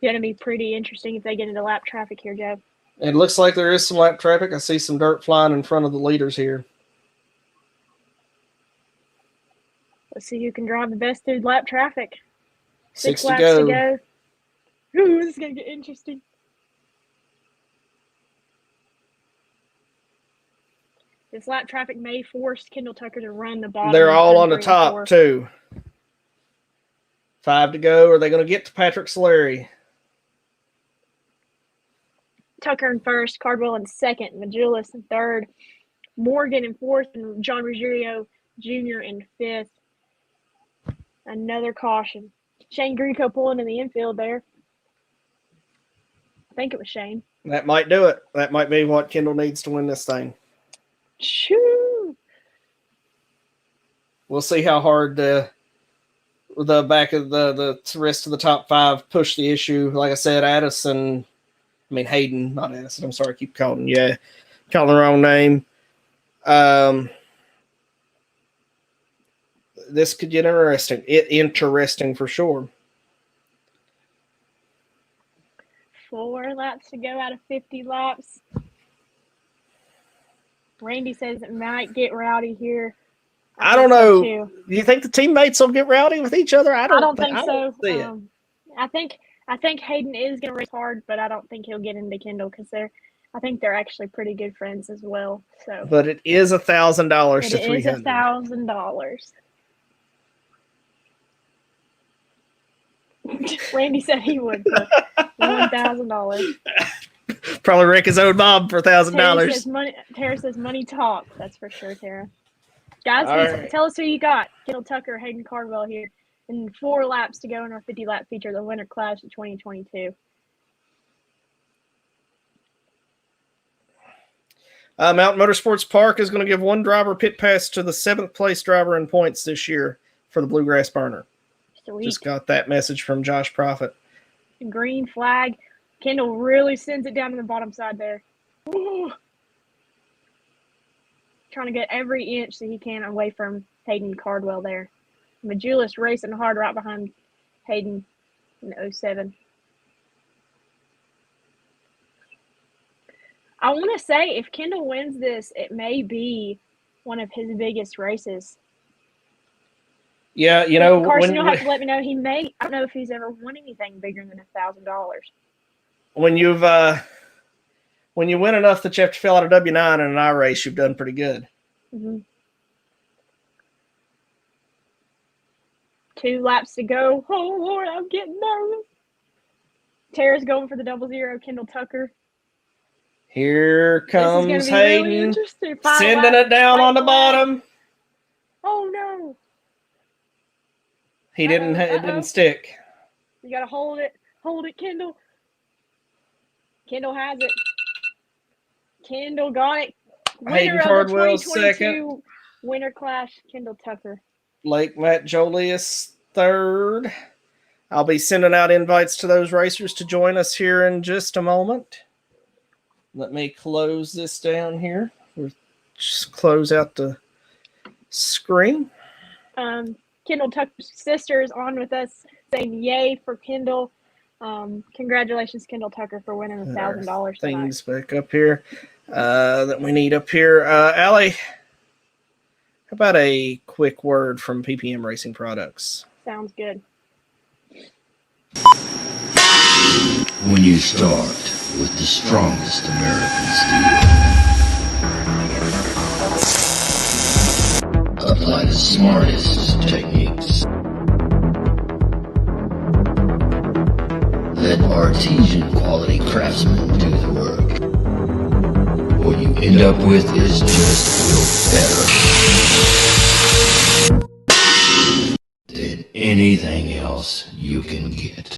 Going to be pretty interesting if they get into lap traffic here, Joe. It looks like there is some lap traffic. I see some dirt flying in front of the leaders here. Let's see who can drive the best through lap traffic. 6 laps to go. Ooh, this is going to get interesting. This lap traffic may force Kendall Tucker to run the bottom. They're all on the top, too. 5 to go. Are they going to get to Patrick Solari? Tucker in 1st, Cardwell in 2nd, Majulis in 3rd, Morgan in 4th, and John Ruggiero Jr. in 5th. Another caution. Shane Greco pulling in the infield there. I think it was Shane. That might do it. That might be what Kendall needs to win this thing. Shoo! We'll see how hard the back of the rest of the top 5 push the issue. Like I said, Hayden, not Addison. I'm sorry, I keep calling the wrong name. This could get interesting. Interesting for sure. 4 laps to go out of 50 laps. Randy says it might get rowdy here. I don't know. Do you think the teammates will get rowdy with each other? I don't think so. I think Hayden is going to race hard, but I don't think he'll get into Kendall because I think they're actually pretty good friends as well. So, but it is $1,000 to $300. It is $1,000. Randy said he would for $1,000. Probably wreck his own mom for $1,000. Tara says money talk. That's for sure, Tara. Guys, tell us who you got. Kendall Tucker, Hayden Cardwell here. And 4 laps to go in our 50-lap feature, the Winter Clash of 2022. Mountain Motorsports Park is going to give 1 driver pit pass to the 7th place driver in points this year for the Bluegrass Burner. Sweet. Just got that message from Josh Profit. Green flag. Kendall really sends it down to the bottom side there. Ooh. Trying to get every inch that he can away from Hayden Cardwell there. Majulis racing hard right behind Hayden in 07. I want to say if Kendall wins this, it may be one of his biggest races. Yeah, Carson, you'll have to let me know. I don't know if he's ever won anything bigger than $1,000. When you win enough that you have to fill out a W-9 in an iRace, you've done pretty good. Mm-hmm. 2 laps to go. Oh, Lord, I'm getting nervous. Tara's going for the 00, Kendall Tucker. Here comes Hayden, really sending it down on the bottom. Oh, no. It didn't stick. You got to hold it. Hold it, Kendall. Kendall has it. Kendall got it. Hayden Cardwell second. Winter Clash, Kendall Tucker. Blake Matt Jolius third. I'll be sending out invites to those racers to join us here in just a moment. Let me close this down here. We'll just close out the screen. Kendall Tucker's sister is on with us saying yay for Kendall. Congratulations, Kendall Tucker, for winning $1,000 things back up here that we need up here. Allie, how about a quick word from PPM Racing Products? Sounds good. When you start with the strongest American steel, apply the smartest techniques. Let artisan quality craftsmen do the end up with is just better than anything else you can get.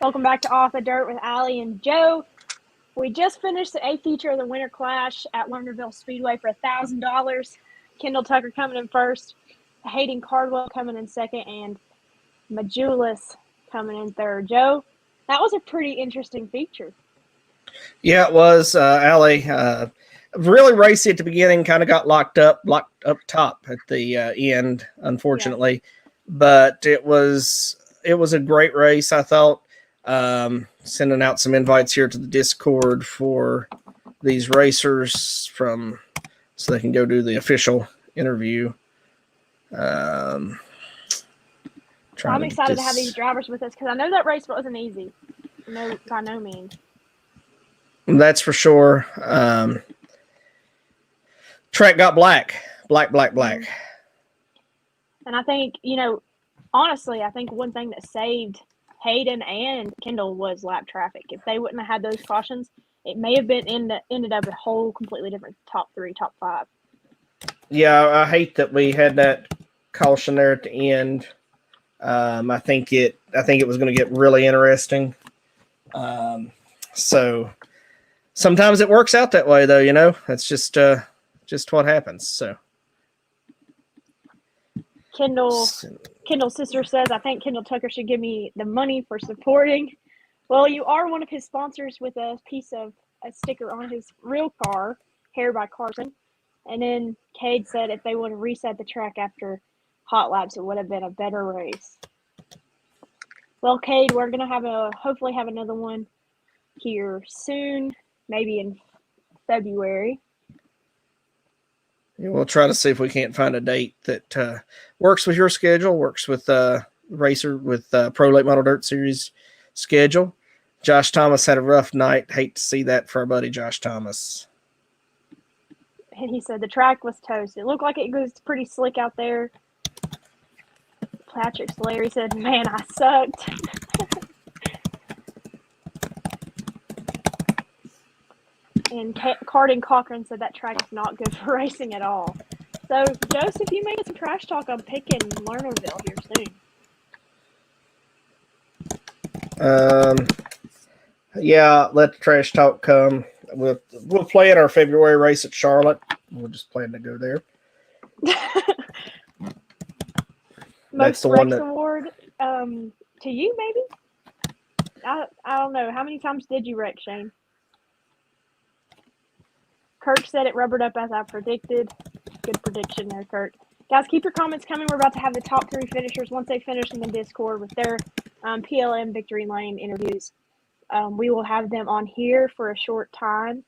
Welcome back to Off the Dirt with Allie and Joe. We just finished the A feature of the Winter Clash at Lernerville Speedway for $1,000. Kendall Tucker coming in first, Hayden Cardwell coming in second, and Majulis coming in third. Joe, that was a pretty interesting feature. Yeah, it was, Allie. Really racy at the beginning, kind of got locked up top at the end, unfortunately. Yeah. But it was a great race, I thought. Sending out some invites here to the Discord for these racers so they can go do the official interview. I'm excited to have these drivers with us because I know that race wasn't easy. No, by no means. That's for sure. Track got black. And I think, honestly, I think one thing that saved Hayden and Kendall was lap traffic. If they wouldn't have had those cautions, it may have been ended up a whole completely different top 3, top 5. Yeah, I hate that we had that caution there at the end. I think it was going to get really interesting. So sometimes it works out that way, though. That's just what happens. So Kendall's sister says, I think Kendall Tucker should give me the money for supporting. Well, you are one of his sponsors with a sticker on his real car, Hair by Carson. And then Cade said if they would have reset the track after hot laps, it would have been a better race. Well, Cade, we're going to hopefully have another one here soon, maybe in February. We'll try to see if we can't find a date that works with your schedule, works with Racer with Pro Late Model Dirt Series schedule. Josh Thomas had a rough night. Hate to see that for our buddy Josh Thomas. And he said the track was toast. It looked like it was pretty slick out there. Patrick Larry said, man, I sucked. And Cardin Cochran said that track is not good for racing at all. So, Joseph, you may get some trash talk on picking Lernerville here soon. Yeah, let the trash talk come. We'll play in our February race at Charlotte. We'll just plan to go there. Most Rex award to you, maybe? I don't know. How many times did you wreck, Shane? Kirk said it rubbered up as I predicted. Good prediction there, Kirk. Guys, keep your comments coming. We're about to have the top 3 finishers once they finish in the Discord with their PLM Victory Lane interviews. We will have them on here for a short time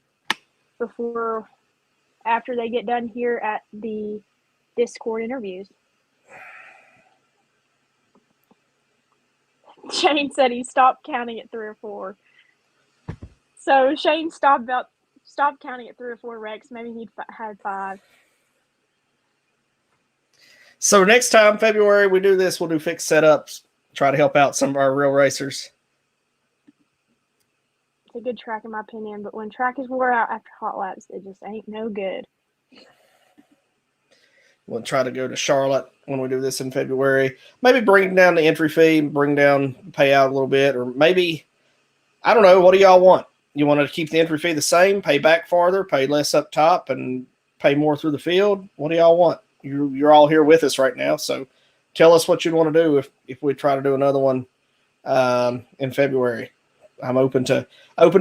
after they get done here at the Discord interviews. Shane said he stopped counting at 3 or 4. So Shane stopped counting at 3 or 4 wrecks. Maybe he had 5. So next time, February, we do this, we'll do fixed setups, try to help out some of our real racers. It's a good track in my opinion, but when track is wore out after hot laps, it just ain't no good. We'll try to go to Charlotte when we do this in February. Maybe bring down the entry fee, bring down the payout a little bit, or maybe, I don't know, what do y'all want? You want to keep the entry fee the same, pay back farther, pay less up top, and pay more through the field? What do y'all want? You're all here with us right now, so tell us what you'd want to do if we try to do another one in February. I'm open to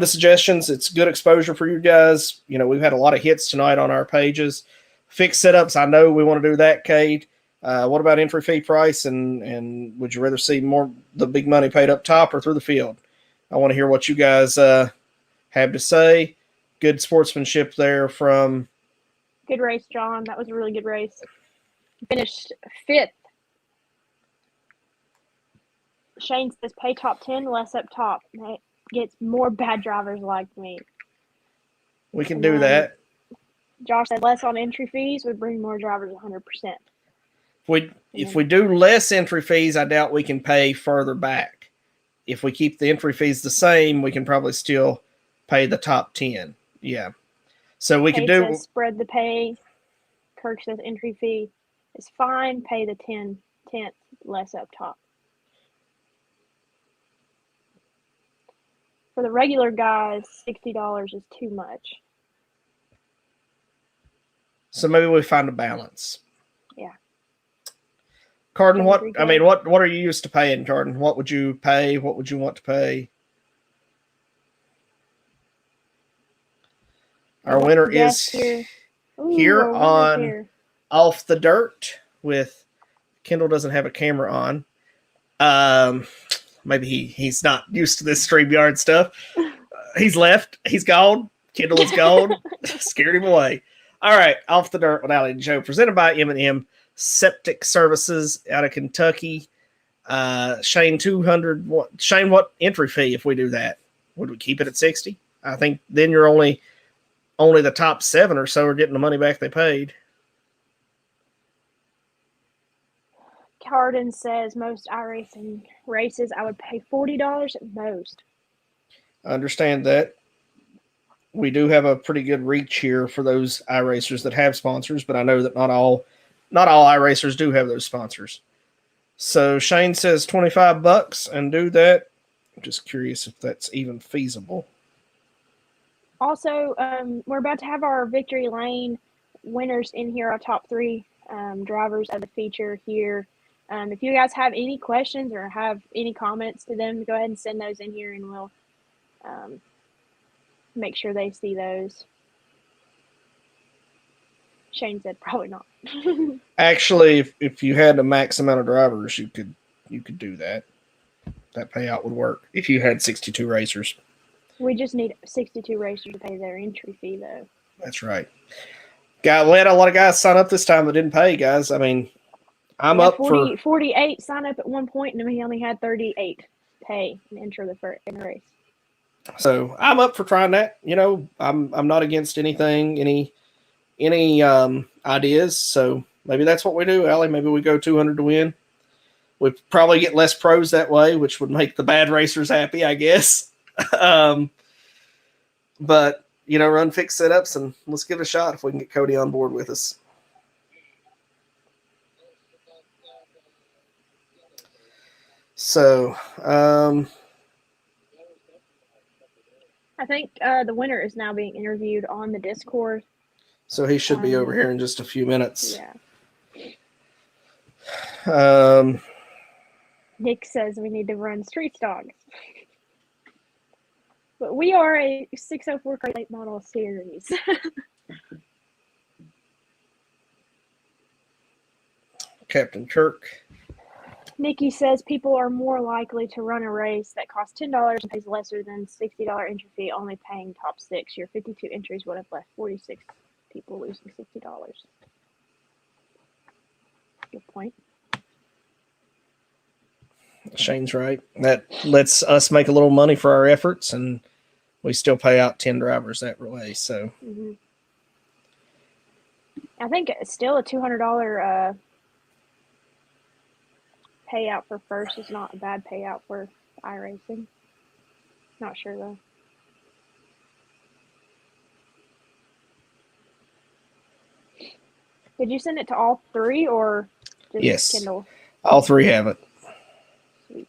suggestions. It's good exposure for you guys. We've had a lot of hits tonight on our pages. Fixed setups, I know we want to do that, Cade. What about entry fee price, and would you rather see more the big money paid up top or through the field? I want to hear what you guys have to say. Good sportsmanship there from. Good race, John. That was a really good race. Finished 5th. Shane says pay top 10, less up top. It gets more bad drivers like me. We can do that. Josh said less on entry fees would bring more drivers 100%. If we do less entry fees, I doubt we can pay further back. If we keep the entry fees the same, we can probably still pay the top 10. Yeah. So we Kay could do. says spread the pay. Kirk says entry fee is fine. Pay the 10th less up top. For the regular guys, $60 is too much. So maybe we find a balance. Yeah. Carden, what Agree, I mean, Kay. what are you used to paying, Carden? What would you pay? What would you want to pay? Our winner is Here. Ooh, here our winner's on here. Off the Dirt with Kendall doesn't have a camera on. Maybe he's not used to this StreamYard stuff. He's left. He's gone. Kendall is gone. Scared him away. All right, Off the Dirt with Allie and Joe, presented by M&M Septic Services out of Kentucky. Shane, 200. Shane, what entry fee if we do that? Would we keep it at 60? I think then you're only the top 7 or so are getting the money back they paid. Carden says most iRacing races I would pay $40 at most. I understand that. We do have a pretty good reach here for those iRacers that have sponsors, but I know that not all iRacers do have those sponsors. So Shane says $25 and do that. I'm just curious if that's even feasible. Also, we're about to have our Victory Lane winners in here, our top 3 drivers of the feature here. If you guys have any questions or have any comments to them, go ahead and send those in here and we'll make sure they see those. Shane said probably not. Actually, if you had the max amount of drivers, you could do that. That payout would work if you had 62 racers. We just need 62 racers to pay their entry fee, though. That's right. We had a lot of guys sign up this time that didn't pay, guys. I mean, I'm up 48 sign up at one point, and we only had 38 pay and enter in the race. So I'm up for trying that. You know, I'm not against anything, any ideas. So maybe that's what we do, Allie. Maybe we go 200 to win. We probably get less pros that way, which would make the bad racers happy, I guess. But you know, run fix setups and let's give it a shot if we can get Cody on board with us. So, I think the winner is now being interviewed on the Discord. So he should be over here in just a few minutes. Yeah. Nick says we need to run street stocks. But we are a 604 Crate Late Model series. Captain Kirk. Nikki says people are more likely to run a race that costs $10 and pays lesser than $60 entry fee, only paying top 6. Your 52 entries would have left 46 people losing $60. Good point. Shane's right. That lets us make a little money for our efforts, and we still pay out 10 drivers that way. So I think it's still a $200 payout for first is not a bad payout for iRacing. Not sure though. Did you send it to all 3 or just yes, Kindle? All 3 have it. Sweet.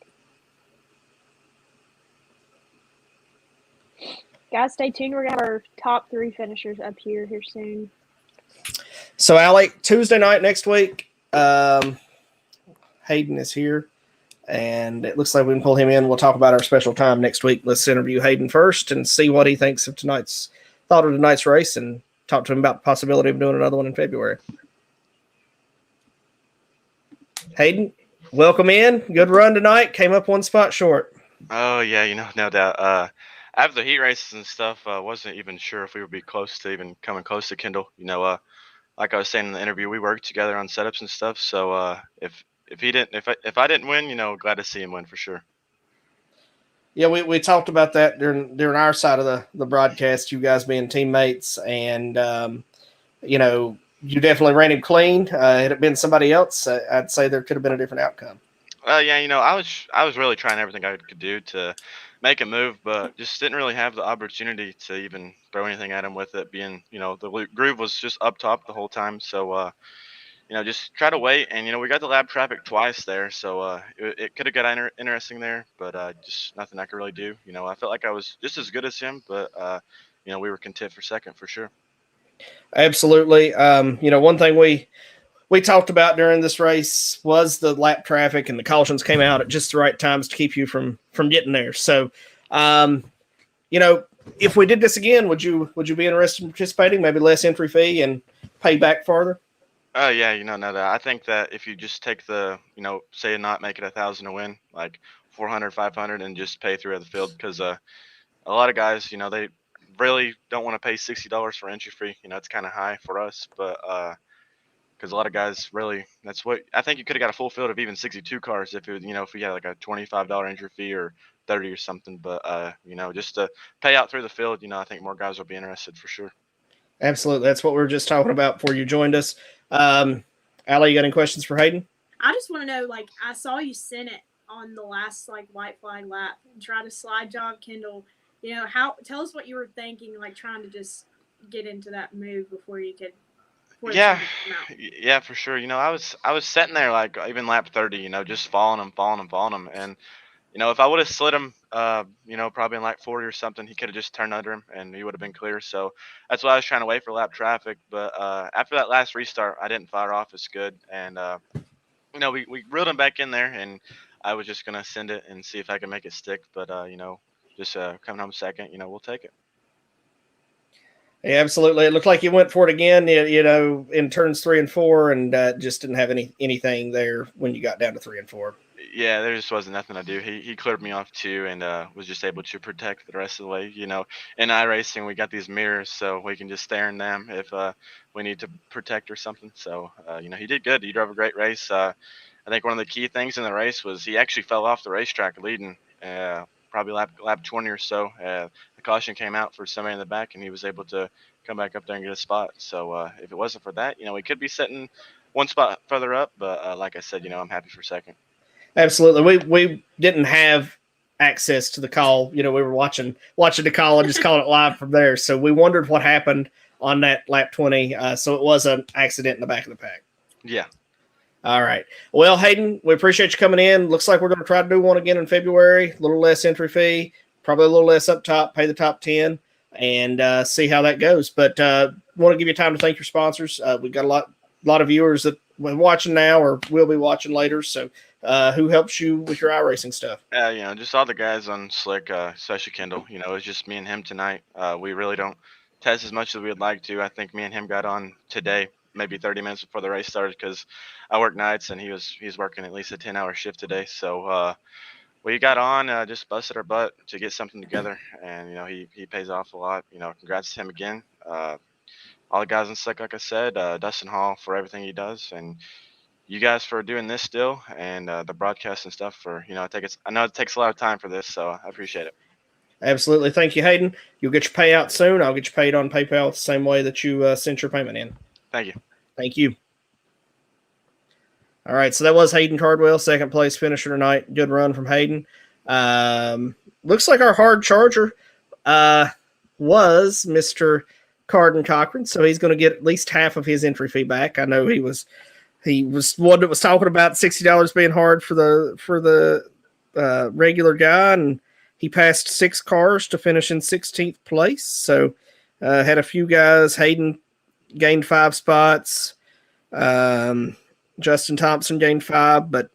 Guys, stay tuned. We're gonna have our top 3 finishers up here soon. So, Allie, Tuesday night next week, Hayden is here, and it looks like we can pull him in. We'll talk about our special time next week. Let's interview Hayden first and see what he thinks of tonight's race and talk to him about the possibility of doing another one in February. Hayden, welcome in. Good run tonight. Came up 1 spot short. Oh, yeah, no doubt. After the heat races and stuff, wasn't even sure if we would be close to even coming close to Kendall. Like I was saying in the interview, we worked together on setups and stuff. So if I didn't win, glad to see him win for sure. Yeah, we talked about that during our side of the broadcast, you guys being teammates, and you definitely ran him clean. Had it been somebody else, I'd say there could have been a different outcome. Yeah, I was really trying everything I could do to make a move, but just didn't really have the opportunity to even throw anything at him with it being, the groove was just up top the whole time. So, just try to wait. And, we got the lap traffic twice there. So it could have got interesting there, but just nothing I could really do. I felt like I was just as good as him, but, we were content for second for sure. Absolutely. One thing we talked about during this race was the lap traffic, and the cautions came out at just the right times to keep you from getting there. So, if we did this again, would you be interested in participating? Maybe less entry fee and pay back farther. Oh yeah, no, that I think that if you just take the, say not make it 1,000 to win, like 400, 500, and just pay through the field, because a lot of guys, they really don't want to pay $60 for entry fee. It's kind of high for us, but because a lot of guys really, that's what I think you could have got a full field of even 62 cars if it was, if we had like a $25 entry fee or 30 or something. But just to pay out through the field, I think more guys will be interested for sure. Absolutely, that's what we were just talking about before you joined us. Allie, you got any questions for Hayden? I just want to know, like, I saw you send it on the last white flag lap and try to slide job Kendall. Tell us what you were thinking, like trying to just get into that move before you could. Yeah, for sure. I was sitting there like even lap 30, just following him, and if I would have slid him, probably in like 40 or something, he could have just turned under him and he would have been clear. So that's why I was trying to wait for lap traffic. But after that last restart, I didn't fire off as good, and we reeled him back in there, and I was just gonna send it and see if I can make it stick. But just coming home second, we'll take it. Yeah, absolutely. It looked like you went for it again, in turns 3 and 4, and just didn't have anything there when you got down to 3 and 4. Yeah, there just wasn't nothing to do. He cleared me off too, and was just able to protect the rest of the way. In iRacing, we got these mirrors, so we can just stare in them if we need to protect or something. So, he did good. He drove a great race. I think one of the key things in the race was he actually fell off the racetrack leading, probably lap 20 or so. The caution came out for somebody in the back, and he was able to come back up there and get a spot. So if it wasn't for that, we could be sitting one spot further up. But like I said, I'm happy for second. Absolutely. We didn't have access to the call. We were watching the call and just calling it live from there. So we wondered what happened on that lap 20. So it was an accident in the back of the pack. Yeah. All right. Well, Hayden, we appreciate you coming in. Looks like we're going to try to do one again in February. A little less entry fee, probably a little less up top, pay the top 10, and see how that goes. But want to give you time to thank your sponsors. We've got a lot of viewers that are watching now or will be watching later. So who helps you with your iRacing stuff? Just all the guys on Slick, especially Kendall. It's just me and him tonight. We really don't test as much as we'd like to. I think me and him got on today, maybe 30 minutes before the race started, because I work nights and he's working at least a 10-hour shift today. So we got on, just busted our butt to get something together, and he pays off a lot. Congrats to him again. All the guys in Slick, like I said, Dustin Hall for everything he does, and you guys for doing this still, and the broadcast and stuff for, I know it takes a lot of time for this, so I appreciate it. Absolutely. Thank you, Hayden. You'll get your payout soon. I'll get you paid on PayPal the same way that you sent your payment in. Thank you. Thank you. All right, so that was Hayden Cardwell, second place finisher tonight. Good run from Hayden. Looks like our hard charger was Mr. Carden Cochran, so he's going to get at least half of his entry fee back. I know he was one that was talking about $60 being hard for the regular guy, and he passed 6 cars to finish in 16th place. So had a few guys. Hayden gained 5 spots. Justin Thompson gained 5, but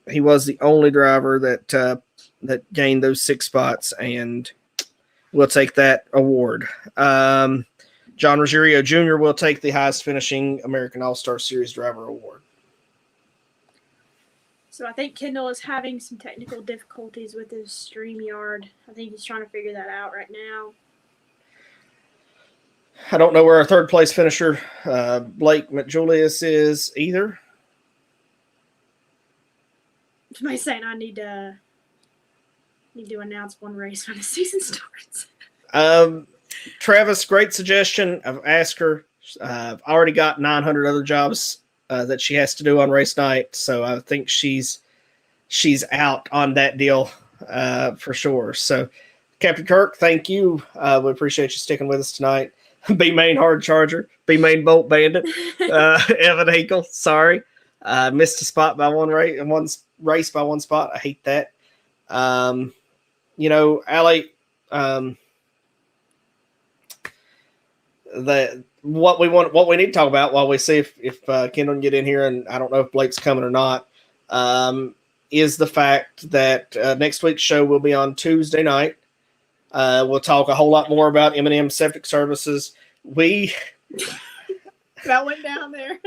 he was the only driver that gained those 6 spots, and we'll take that award. John Ruggiero Jr. will take the highest finishing American All-Star Series driver award. So I think Kendall is having some technical difficulties with his StreamYard. I think he's trying to figure that out right now. I don't know where our third place finisher, Blake McJulius, is either. Somebody's saying I need to announce one race when the season starts. Travis, great suggestion. I've asked her. I've already got 900 other jobs that she has to do on race night, so I think she's out on that deal for sure. So, Captain Kirk, thank you. We appreciate you sticking with us tonight. B main hard charger, B main bolt bandit, Evan Hinkle. Sorry, missed a spot by one race by one spot. I hate that. Allie, what we need to talk about while we see if Kendall can get in here, and I don't know if Blake's coming or not, is the fact that next week's show will be on Tuesday night. We'll talk a whole lot more about M&M Septic Services. That went down there.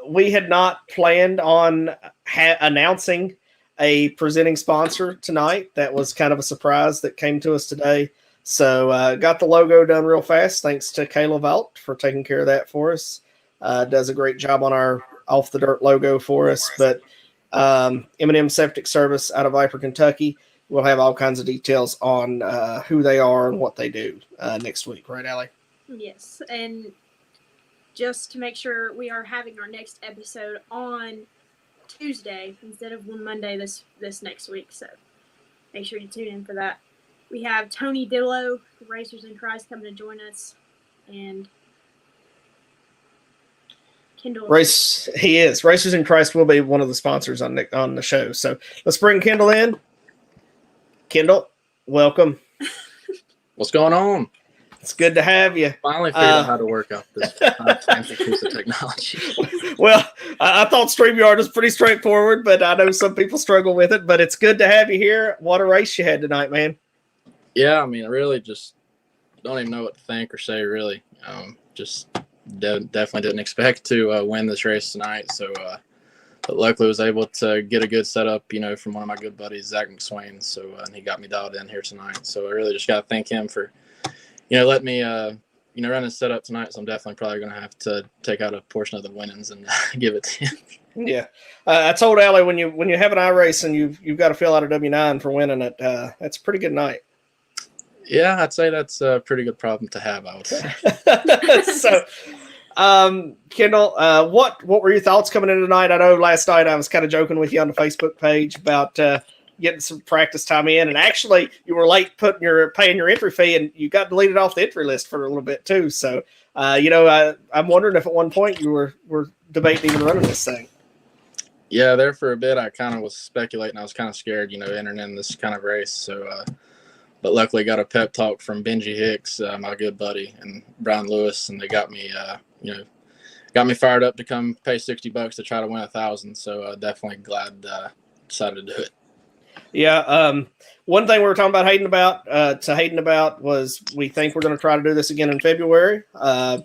We had not planned on announcing a presenting sponsor tonight. That was kind of a surprise that came to us today. So got the logo done real fast. Thanks to Kayla Vault for taking care of that for us. Does a great job on our Off the Dirt logo for us. But M&M Septic Service out of Viper, Kentucky. We'll have all kinds of details on who they are and what they do next week. Right, Allie? Yes, and just to make sure, we are having our next episode on Tuesday instead of one Monday this next week. So make sure you tune in for that. We have Tony Dillo, Racers in Christ, coming to join us, and Kendall. He is. Racers in Christ will be one of the sponsors on the show. So let's bring Kendall in. Kendall, welcome. What's going on? It's good to have you. Finally figured out how to work out this fancy piece of technology. Well, I thought StreamYard was pretty straightforward, but I know some people struggle with it. But it's good to have you here. What a race you had tonight, man. Yeah, I mean, I really just don't even know what to think or say, really. Just definitely didn't expect to win this race tonight. So, but luckily was able to get a good setup, from one of my good buddies, Zach McSwain. So, and he got me dialed in here tonight. So I really just got to thank him for, let me, run his setup tonight. So I'm definitely probably going to have to take out a portion of the winnings and give it to him. Yeah. I told Allie when you have an iRace and you've got to fill out a W9 for winning it, that's a pretty good night. Yeah, I'd say that's a pretty good problem to have, I would say. So, Kendall, what were your thoughts coming in tonight? I know last night I was kind of joking with you on the Facebook page about getting some practice time in, and actually you were late paying your entry fee, and you got deleted off the entry list for a little bit too. So, I'm wondering if at one point you were debating even running this thing. Yeah, there for a bit I kind of was speculating. I was kind of scared, entering in this kind of race. So, but luckily got a pep talk from Benji Hicks, my good buddy, and Brian Lewis, and they got me, got me fired up to come pay $60 to try to win 1,000. So definitely glad decided to do it. Yeah. One thing we were talking about Hayden about was we think we're going to try to do this again in February.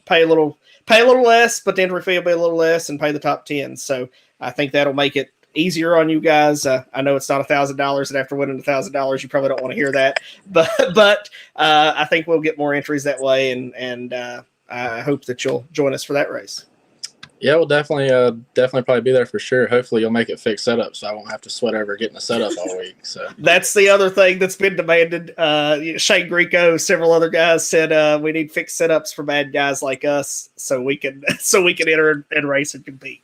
Pay a little less, but the entry fee will be a little less, and pay the top 10. So I think that'll make it easier on you guys. I know it's not $1,000, and after winning $1,000, you probably don't want to hear that. But I think we'll get more entries that way, and I hope that you'll join us for that race. Yeah, we'll definitely probably be there for sure. Hopefully you'll make it fixed setup so I won't have to sweat over getting a setup all week. So that's the other thing that's been demanded. Shane Greco, several other guys said we need fixed setups for bad guys like us so we can enter and race and compete.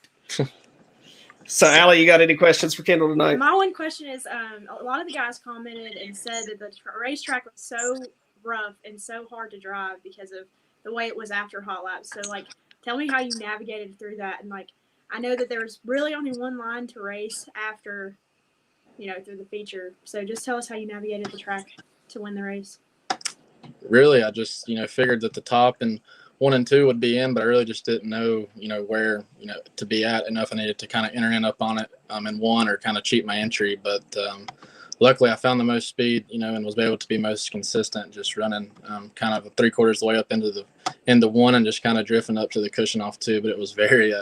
So, Allie, you got any questions for Kendall tonight? My one question is, a lot of the guys commented and said that the racetrack was so rough and so hard to drive because of the way it was after hot laps. So, tell me how you navigated through that. And, I know that there was really only one line to race after, through the feature. So, just tell us how you navigated the track to win the race. Really, I just, figured that the top and 1 and 2 would be in, but I really just didn't know, where, to be at enough. I needed to kind of enter in up on it in 1 or kind of cheat my entry. But luckily I found the most speed, and was able to be most consistent, just running kind of 3/4 of the way up into 1 and just kind of drifting up to the cushion off 2. But it was very,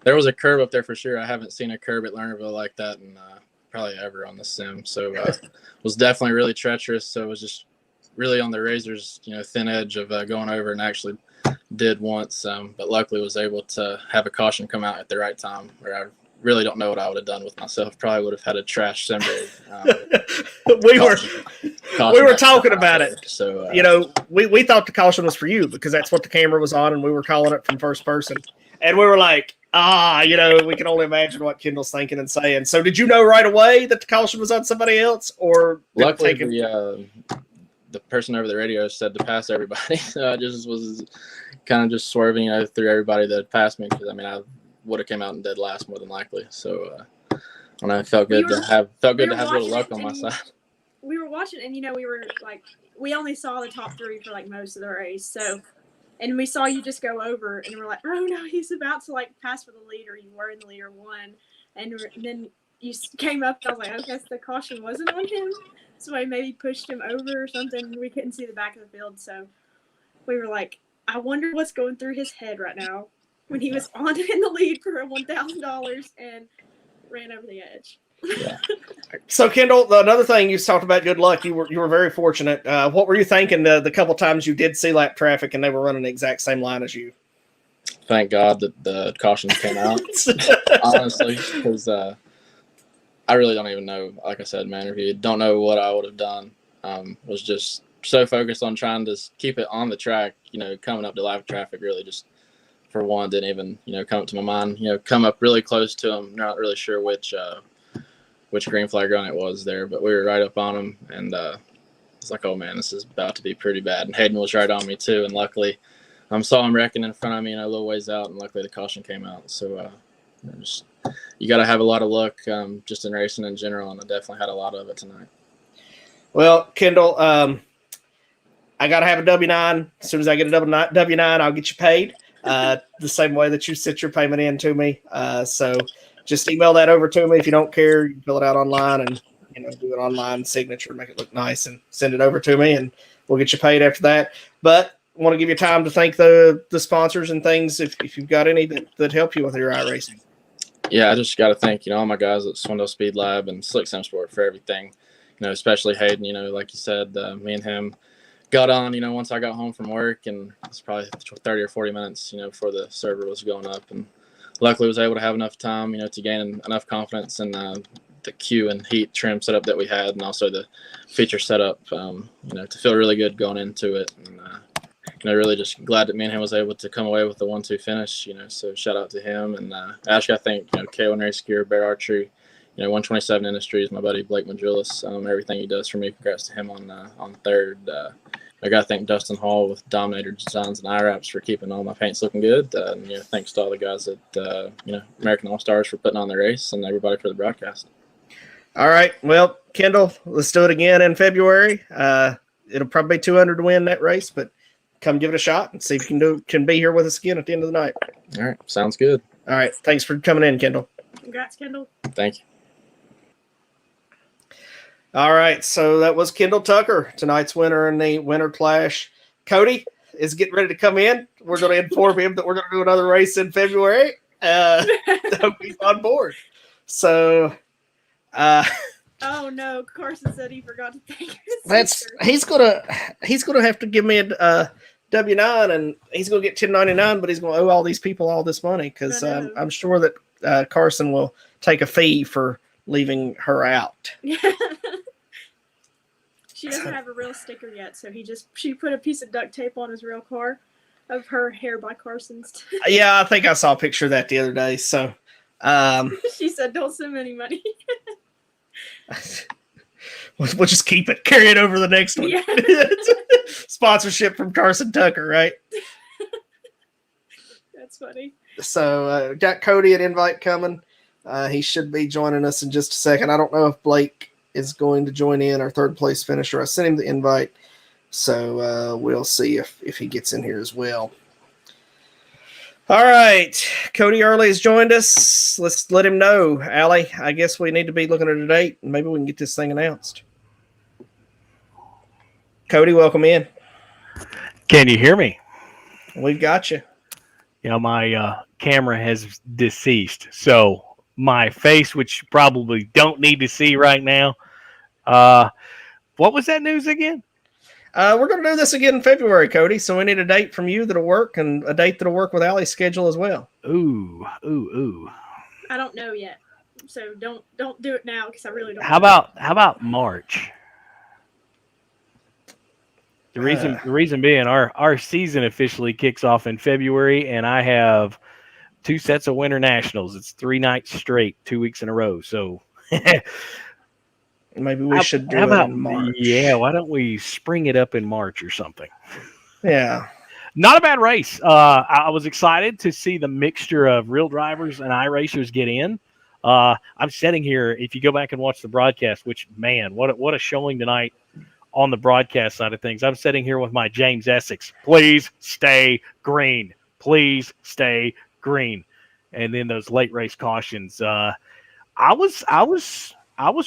there was a curve up there for sure. I haven't seen a curve at Lernerville like that in probably ever on the sim. So it was definitely really treacherous. So it was just really on the razor's, thin edge of going over, and actually did once, but luckily was able to have a caution come out at the right time, where I really don't know what I would have done with myself. Probably would have had a trash symbol. we were talking about it. So we thought the caution was for you because that's what the camera was on, and we were calling it from first person, and we were like, we can only imagine what Kendall's thinking and saying. So did you know right away that the caution was on somebody else, or luckily the person over the radio said to pass everybody. So I just was kind of just swerving through everybody that passed me because I would have came out in dead last more than likely. So and I felt good to have a little luck on my side. We were watching, and we were like, we only saw the top 3 for like most of the race. So, and we saw you just go over, and we're like, oh no, he's about to like pass for the leader. You were in the leader 1, and then you came up. And I was like, I guess the caution wasn't on him. So I maybe pushed him over or something. We couldn't see the back of the field, so we were like, I wonder what's going through his head right now when he was on in the lead for $1,000 and ran over the edge. Yeah. So Kendall, another thing you talked about good luck. You were very fortunate. What were you thinking the couple times you did see lap traffic and they were running the exact same line as you? Thank God that the cautions came out. Honestly, because I really don't even know. Like I said in my interview, don't know what I would have done. Was just so focused on trying to keep it on the track. Coming up to live traffic really just for one didn't even come up to my mind. Come up really close to him. Not really sure which green flag run it was there, but we were right up on him, and it's like, oh man, this is about to be pretty bad. And Hayden was right on me too, and luckily, saw him wrecking in front of me, a little ways out, and luckily the caution came out. So you got to have a lot of luck just in racing in general, and I definitely had a lot of it tonight. Well, Kendall, I got to have a W9. As soon as I get a W9, I'll get you paid the same way that you sent your payment in to me. So just email that over to me. If you don't care, you can fill it out online and do an online signature, make it look nice, and send it over to me, and we'll get you paid after that. But I want to give you time to thank the sponsors and things if you've got any that help you with your iRacing. Yeah, I just got to thank all my guys at Swindle Speed Lab and Slick Sim Sport for everything. Especially Hayden. Like you said, me and him got on. Once I got home from work, and it's probably 30 or 40 minutes. Before the server was going up, and luckily was able to have enough time. To gain enough confidence in the Q and heat trim setup that we had, and also the feature setup. To feel really good going into it, and really just glad that me and him was able to come away with the 1-2 finish. So shout out to him, and actually I think K1 Race Gear, Bear Archery, 127 Industries, my buddy Blake Majulis, everything he does for me. Congrats to him on third. I got to thank Dustin Hall with Dominator Designs and iWraps for keeping all my paints looking good. And thanks to all the guys at American All Stars for putting on the race, and everybody for the broadcast. All right, well, Kendall, let's do it again in February. It'll probably be 200 to win that race, but come give it a shot and see if you can be here with us again at the end of the night. All right, sounds good. All right, thanks for coming in, Kendall. Congrats, Kendall. Thank you. All right, so that was Kendall Tucker, tonight's winner in the Winter Clash. Cody is getting ready to come in. We're going to inform him that we're going to do another race in February. Hope he's on board. So, oh no, Carson said he forgot to thank his sister. He's gonna have to give me a W9, and he's gonna get 1099, but he's gonna owe all these people all this money because I'm sure that Carson will take a fee for leaving her out. She doesn't have a real sticker yet, so she put a piece of duct tape on his real car of her hair by Carson's. Yeah, I think I saw a picture of that the other day. So she said, "Don't send me any money." We'll just keep it, carry it over the next one. Yeah. Sponsorship from Carson Tucker, right? That's funny. So got Cody an invite coming. He should be joining us in just a second. I don't know if Blake is going to join in, our third place finisher. I sent him the invite, so we'll see if he gets in here as well. All right, Cody Early has joined us. Let's let him know. Allie, I guess we need to be looking at a date, and maybe we can get this thing announced. Cody, welcome in. Can you hear me? We've got you. My camera has deceased, so my face, which you probably don't need to see right now. What was that news again? We're going to do this again in February, Cody, so we need a date from you that'll work and a date that'll work with Allie's schedule as well. Ooh. I don't know yet, so don't do it now because I really don't. How about March? The reason being our season officially kicks off in February, and I have 2 sets of winter nationals. It's 3 nights straight, 2 weeks in a row. So maybe we should do how it about in March. Yeah, why don't we spring it up in March or something? Yeah. Not a bad race. I was excited to see the mixture of real drivers and iRacers get in. I'm sitting here. If you go back and watch the broadcast, which man, what a showing tonight on the broadcast side of things. I'm sitting here with my James Essex. Please stay green. Please stay green. And then those late race cautions. I was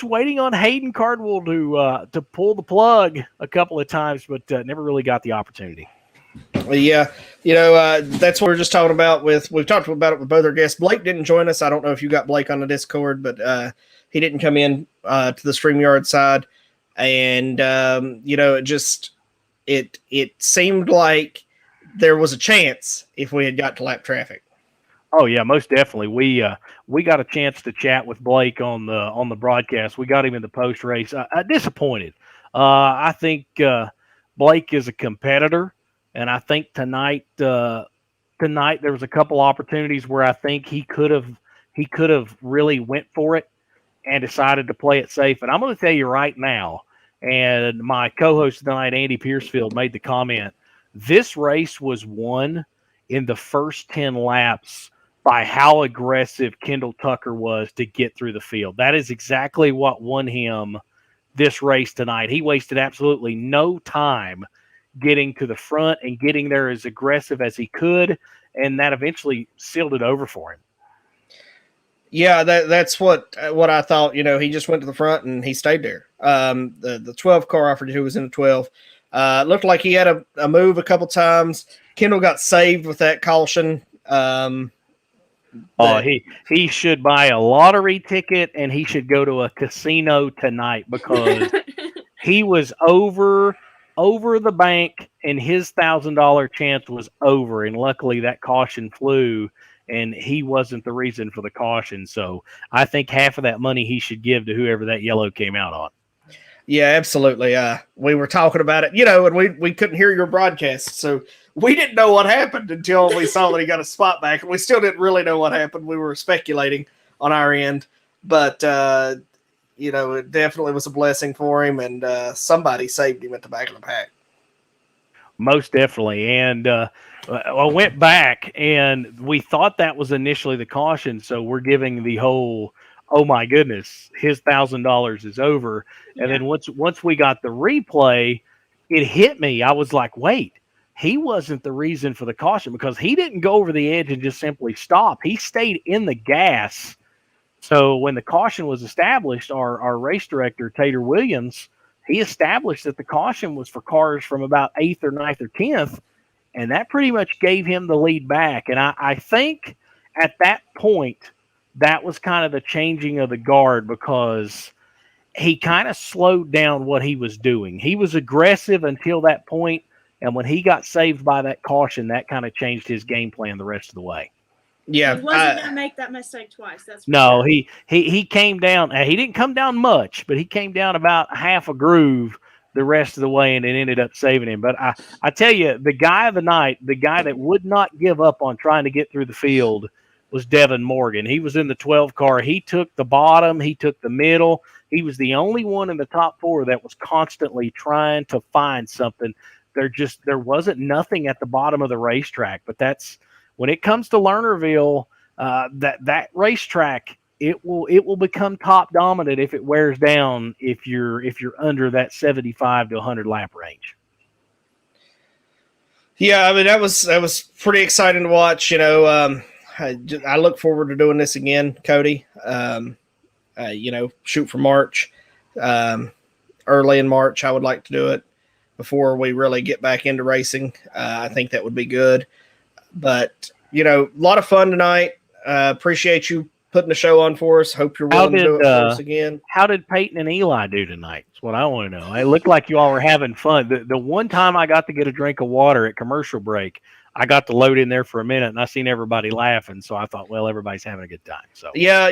waiting on Hayden Cardwell to pull the plug a couple of times, but never really got the opportunity. Yeah, that's what we're just talking about we've talked about it with both our guests. Blake didn't join us. I don't know if you got Blake on the Discord, but he didn't come in to the StreamYard side. And, it seemed like there was a chance if we had got to lap traffic. Oh yeah, most definitely. We got a chance to chat with Blake on the broadcast. We got him in the post race. Disappointed. I think Blake is a competitor, and I think tonight there was a couple opportunities where I think he could have really went for it and decided to play it safe. And I'm going to tell you right now, and my co-host tonight, Andy Piercefield, made the comment, this race was won in the first 10 laps by how aggressive Kendall Tucker was to get through the field. That is exactly what won him this race tonight. He wasted absolutely no time getting to the front and getting there as aggressive as he could, and that eventually sealed it over for him. Yeah, that's what I thought. He just went to the front and he stayed there. The 12 car offered who was in the 12 looked like he had a move a couple times. Kendall got saved with that caution. He should buy a lottery ticket and he should go to a casino tonight because he was over the bank and his $1,000 chance was over. And luckily that caution flew and he wasn't the reason for the caution. So I think half of that money he should give to whoever that yellow came out on. Yeah, absolutely. We were talking about it, and we couldn't hear your broadcast. So we didn't know what happened until we saw that he got a spot back. And we still didn't really know what happened. We were speculating on our end. But, it definitely was a blessing for him. And somebody saved him at the back of the pack. Most definitely. And I went back and we thought that was initially the caution. So we're giving the whole, oh my goodness, his $1,000 is over. And then once we got the replay, it hit me. I was like, wait, he wasn't the reason for the caution because he didn't go over the edge and just simply stop. He stayed in the gas. So when the caution was established, our race director, Tater Williams, he established that the caution was for cars from about 8th or 9th or 10th, and that pretty much gave him the lead back. And I think at that point, that was kind of the changing of the guard because he kind of slowed down what he was doing. He was aggressive until that point, and when he got saved by that caution, that kind of changed his game plan the rest of the way. Yeah, he wasn't going to make that mistake twice. That's no, sure. He came down. He didn't come down much, but he came down about half a groove the rest of the way, and it ended up saving him. But I tell you, the guy of the night, the guy that would not give up on trying to get through the field was Devin Morgan. He was in the 12 car. He took the bottom. He took the middle. He was the only one in the top 4 that was constantly trying to find something. There wasn't nothing at the bottom of the racetrack, but that's, when it comes to Lernerville, that racetrack, it will become top dominant if it wears down if you're under that 75 to 100 lap range. Yeah, I mean that was pretty exciting to watch. I look forward to doing this again, Cody. Shoot for March, early in March. I would like to do it before we really get back into racing. I think that would be good. But, a lot of fun tonight. Appreciate you putting the show on for us. Hope you're willing to do it for us again. How did Peyton and Eli do tonight? That's what I want to know. It looked like you all were having fun. The one time I got to get a drink of water at commercial break, I got to load in there for a minute, and I seen everybody laughing, so I thought, well, everybody's having a good time. So yeah,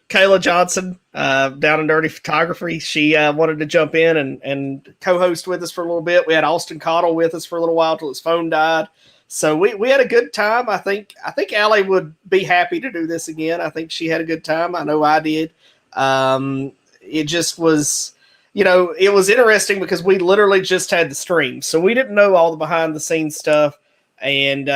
Kayla Johnson down in Dirty Photography, she wanted to jump in and co-host with us for a little bit. We had Austin Cottle with us for a little while till his phone died. So we had a good time. I think Allie would be happy to do this again. I think she had a good time. I know I did. It just was, it was interesting because we literally just had the stream, so we didn't know all the behind the scenes stuff and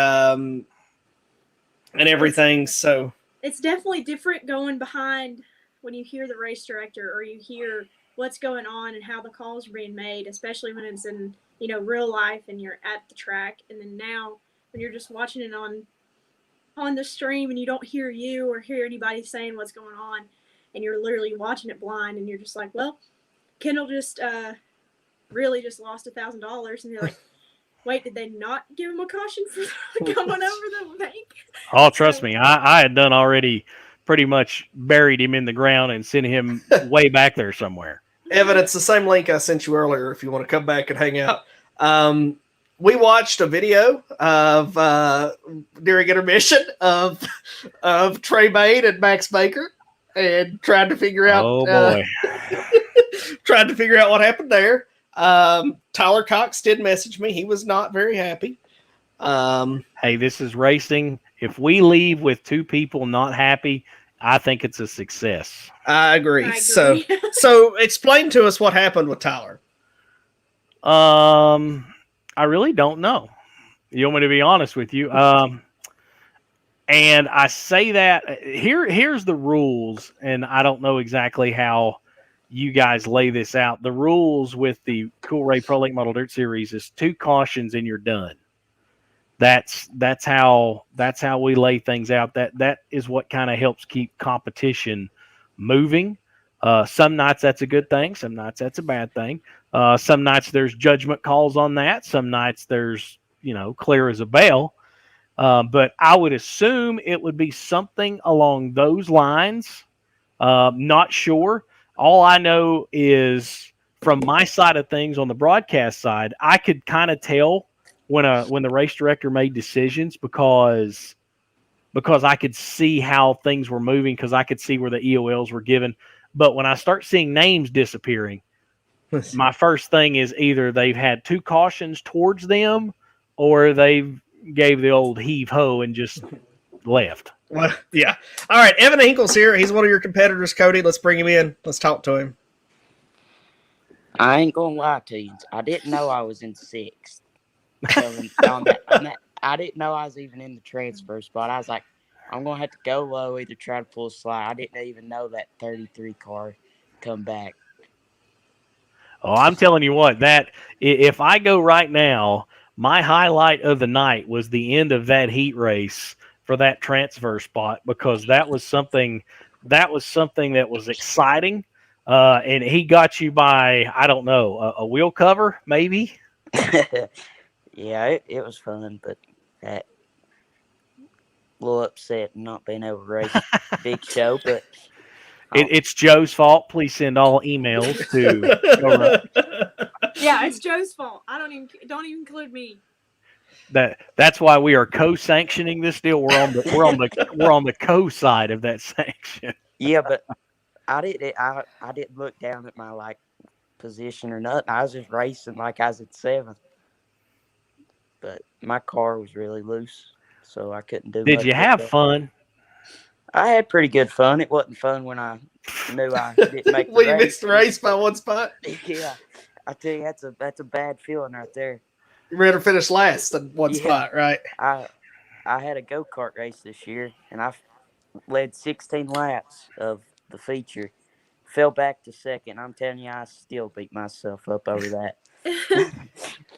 everything. So it's definitely different going behind when you hear the race director or you hear what's going on and how the calls are being made, especially when it's in real life and you're at the track. And then now when you're just watching it on the stream and you don't hear you or hear anybody saying what's going on, and you're literally watching it blind, and you're just like, well, Kendall just really just lost $1,000, and you're like, wait, did they not give him a caution for going over the bank? Oh, trust me, I had done already pretty much buried him in the ground and sent him way back there somewhere. Evan, it's the same link I sent you earlier if you want to come back and hang out. We watched a video of during intermission of Trey Main and Max Baker and tried to figure out tried to figure out what happened there. Tyler Cox did message me. He was not very happy. Hey, this is racing. If we leave with two people not happy, I think it's a success. I agree. So explain to us what happened with Tyler. I really don't know. You want me to be honest with you? And I say that here's the rules, and I don't know exactly how you guys lay this out. The rules with the Cool Ray Pro Link Model Dirt Series is 2 cautions and you're done. That's how we lay things out. That is what kind of helps keep competition moving. Some nights that's a good thing. Some nights that's a bad thing. Some nights there's judgment calls on that. Some nights there's clear as a bell. But I would assume it would be something along those lines. Not sure. All I know is from my side of things on the broadcast side, I could kind of tell when the race director made decisions because I could see how things were moving, because I could see where the EOLs were given. But when I start seeing names disappearing, my first thing is either they've had 2 cautions towards them or they've gave the old heave ho and just left. Well, yeah. All right, Evan Hinkle's here. He's one of your competitors, Cody. Let's bring him in. Let's talk to him. I ain't gonna lie to you. I didn't know I was in 6th. So I didn't know I was even in the transfer spot. I was like, I'm gonna have to go low, either try to pull a slide. I didn't even know that 33 car come back. Oh, I'm telling you what, that if I go right now, my highlight of the night was the end of that heat race for that transfer spot, because that was something that was exciting. And he got you by, I don't know, a wheel cover, maybe? Yeah, it was fun, but that a little upset not being able to race big show, but it's Joe's fault. Please send all emails to Yeah, it's Joe's fault. Don't even include me. That's why we are co-sanctioning this deal. We're on the co-side of that sanction. Yeah, but I didn't look down at my position or nothing. I was just racing like I was at 7th. But my car was really loose, so I couldn't do. Did you have fun? I had pretty good fun. It wasn't fun when I knew I didn't make the race. You missed the race by 1 spot. Yeah, I tell you, that's a bad feeling right there. You rather finish last than 1 spot, right? I had a go-kart race this year, and I led 16 laps of the feature. Fell back to 2nd. I'm telling you, I still beat myself up over that.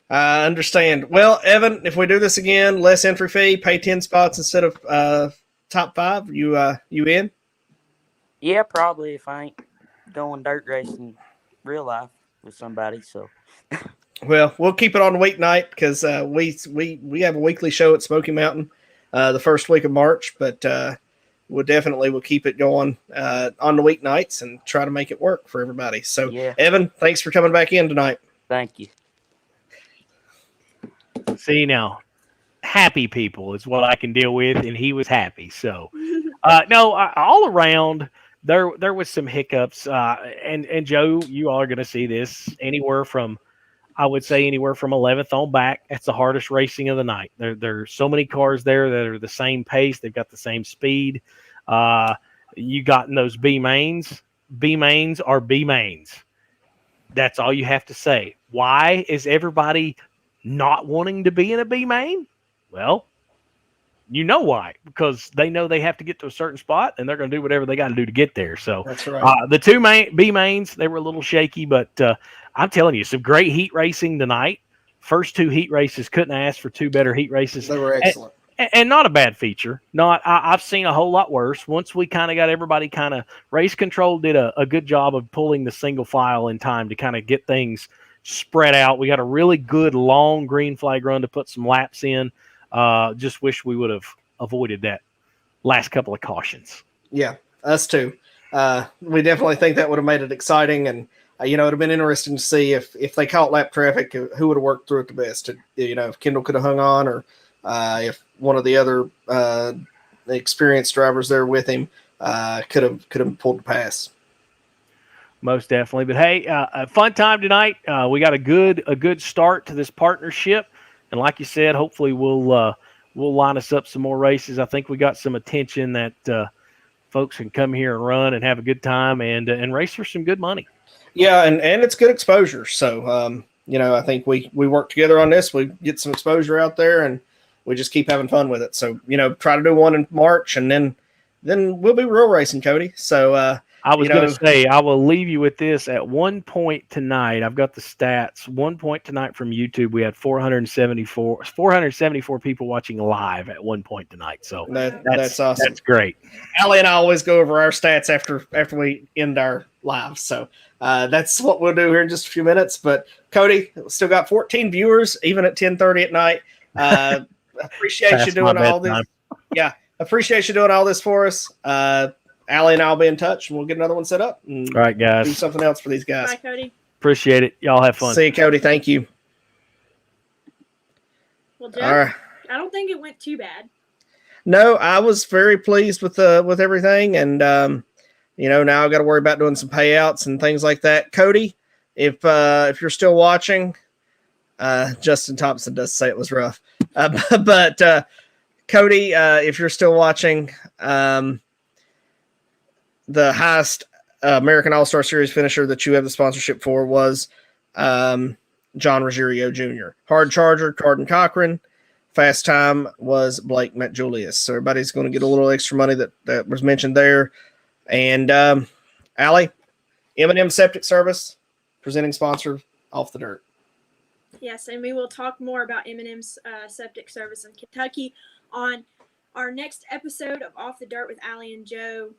I understand. Well, Evan, if we do this again, less entry fee, pay 10 spots instead of top 5. You in? Yeah, probably, if I ain't going dirt racing real life with somebody. So, well, we'll keep it on the weeknight because we have a weekly show at Smoky Mountain the first week of March. But we'll keep it going on the weeknights and try to make it work for everybody. So, Yeah. Evan, thanks for coming back in tonight. Thank you. See, now, happy people is what I can deal with, and he was happy. So, no, all around there was some hiccups. And Joe, you all are going to see this I would say anywhere from 11th on back. That's the hardest racing of the night. There's so many cars there that are the same pace. They've got the same speed. You got in those B mains. B mains are B mains. That's all you have to say. Why is everybody not wanting to be in a B main? Well, you know why, because they know they have to get to a certain spot and they're going to do whatever they got to do to get there. So that's right. The two B mains, they were a little shaky, but I'm telling you, some great heat racing tonight. First two heat races, couldn't ask for two better heat races. They were excellent. And not a bad feature. I've seen a whole lot worse. Once we kind of got everybody race control did a good job of pulling the single file in time to kind of get things spread out. We got a really good long green flag run to put some laps in. Just wish we would have avoided that last couple of cautions. Yeah, us too. We definitely think that would have made it exciting, and it would have been interesting to see if they caught lap traffic, who would have worked through it the best. If Kendall could have hung on, or if one of the other experienced drivers there with him could have pulled the pass. Most definitely. But hey, a fun time tonight. We got a good start to this partnership. And like you said, hopefully we'll line us up some more races. I think we got some attention that folks can come here and run and have a good time and race for some good money. Yeah, and it's good exposure. So I think we work together on this. We get some exposure out there, and we just keep having fun with it. So try to do one in March, and then we'll be real racing, Cody. So I was going to say, I will leave you with this. At one point tonight, I've got the stats. One point tonight from YouTube, we had 474 people watching live at one point tonight. So that's awesome. That's great. Allie and I always go over our stats after we end our live. So that's what we'll do here in just a few minutes. But Cody, still got 14 viewers, even at 10:30 at night. Appreciate you doing all this. Yeah, appreciate you doing all this for us. Allie and I will be in touch, and we'll get another one set up. All right, guys. Do something else for these guys. Bye, Cody. Appreciate it. Y'all have fun. See you, Cody. Thank you. Well, Jeff, right. I don't think it went too bad. No, I was very pleased with everything, and now I've got to worry about doing some payouts and things like that. Cody, if you're still watching, Justin Thompson does say it was rough, but Cody, if you're still watching, the highest American All-Star Series finisher that you have the sponsorship for was John Ruggiero Jr. Hard Charger, Carden Cochran. Fast time was Blake Julius. So everybody's going to get a little extra money that was mentioned there. And Allie, M&M Septic Service, presenting sponsor, Off the Dirt. Yes, and we will talk more about M&M's Septic Service in Kentucky on our next episode of Off the Dirt with Allie and Joe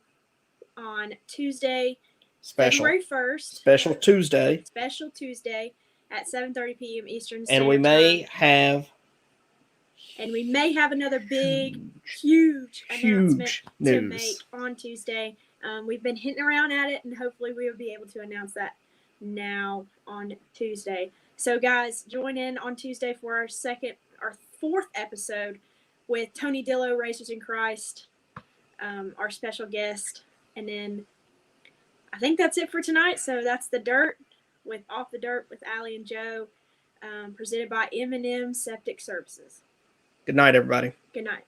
on Tuesday, February 1st. Special Tuesday at 7:30 p.m. Eastern Standard And we may have another big, huge announcement to make on Tuesday. We've been hinting around at it, and hopefully we will be able to announce that now on Tuesday. So, guys, join in on Tuesday for our fourth episode with Tony Dillo, Racers in Christ, our special guest. And then I think that's it for tonight. So that's the Dirt with Off the Dirt with Allie and Joe, presented by M&M Septic Services. Good night, everybody. Good night.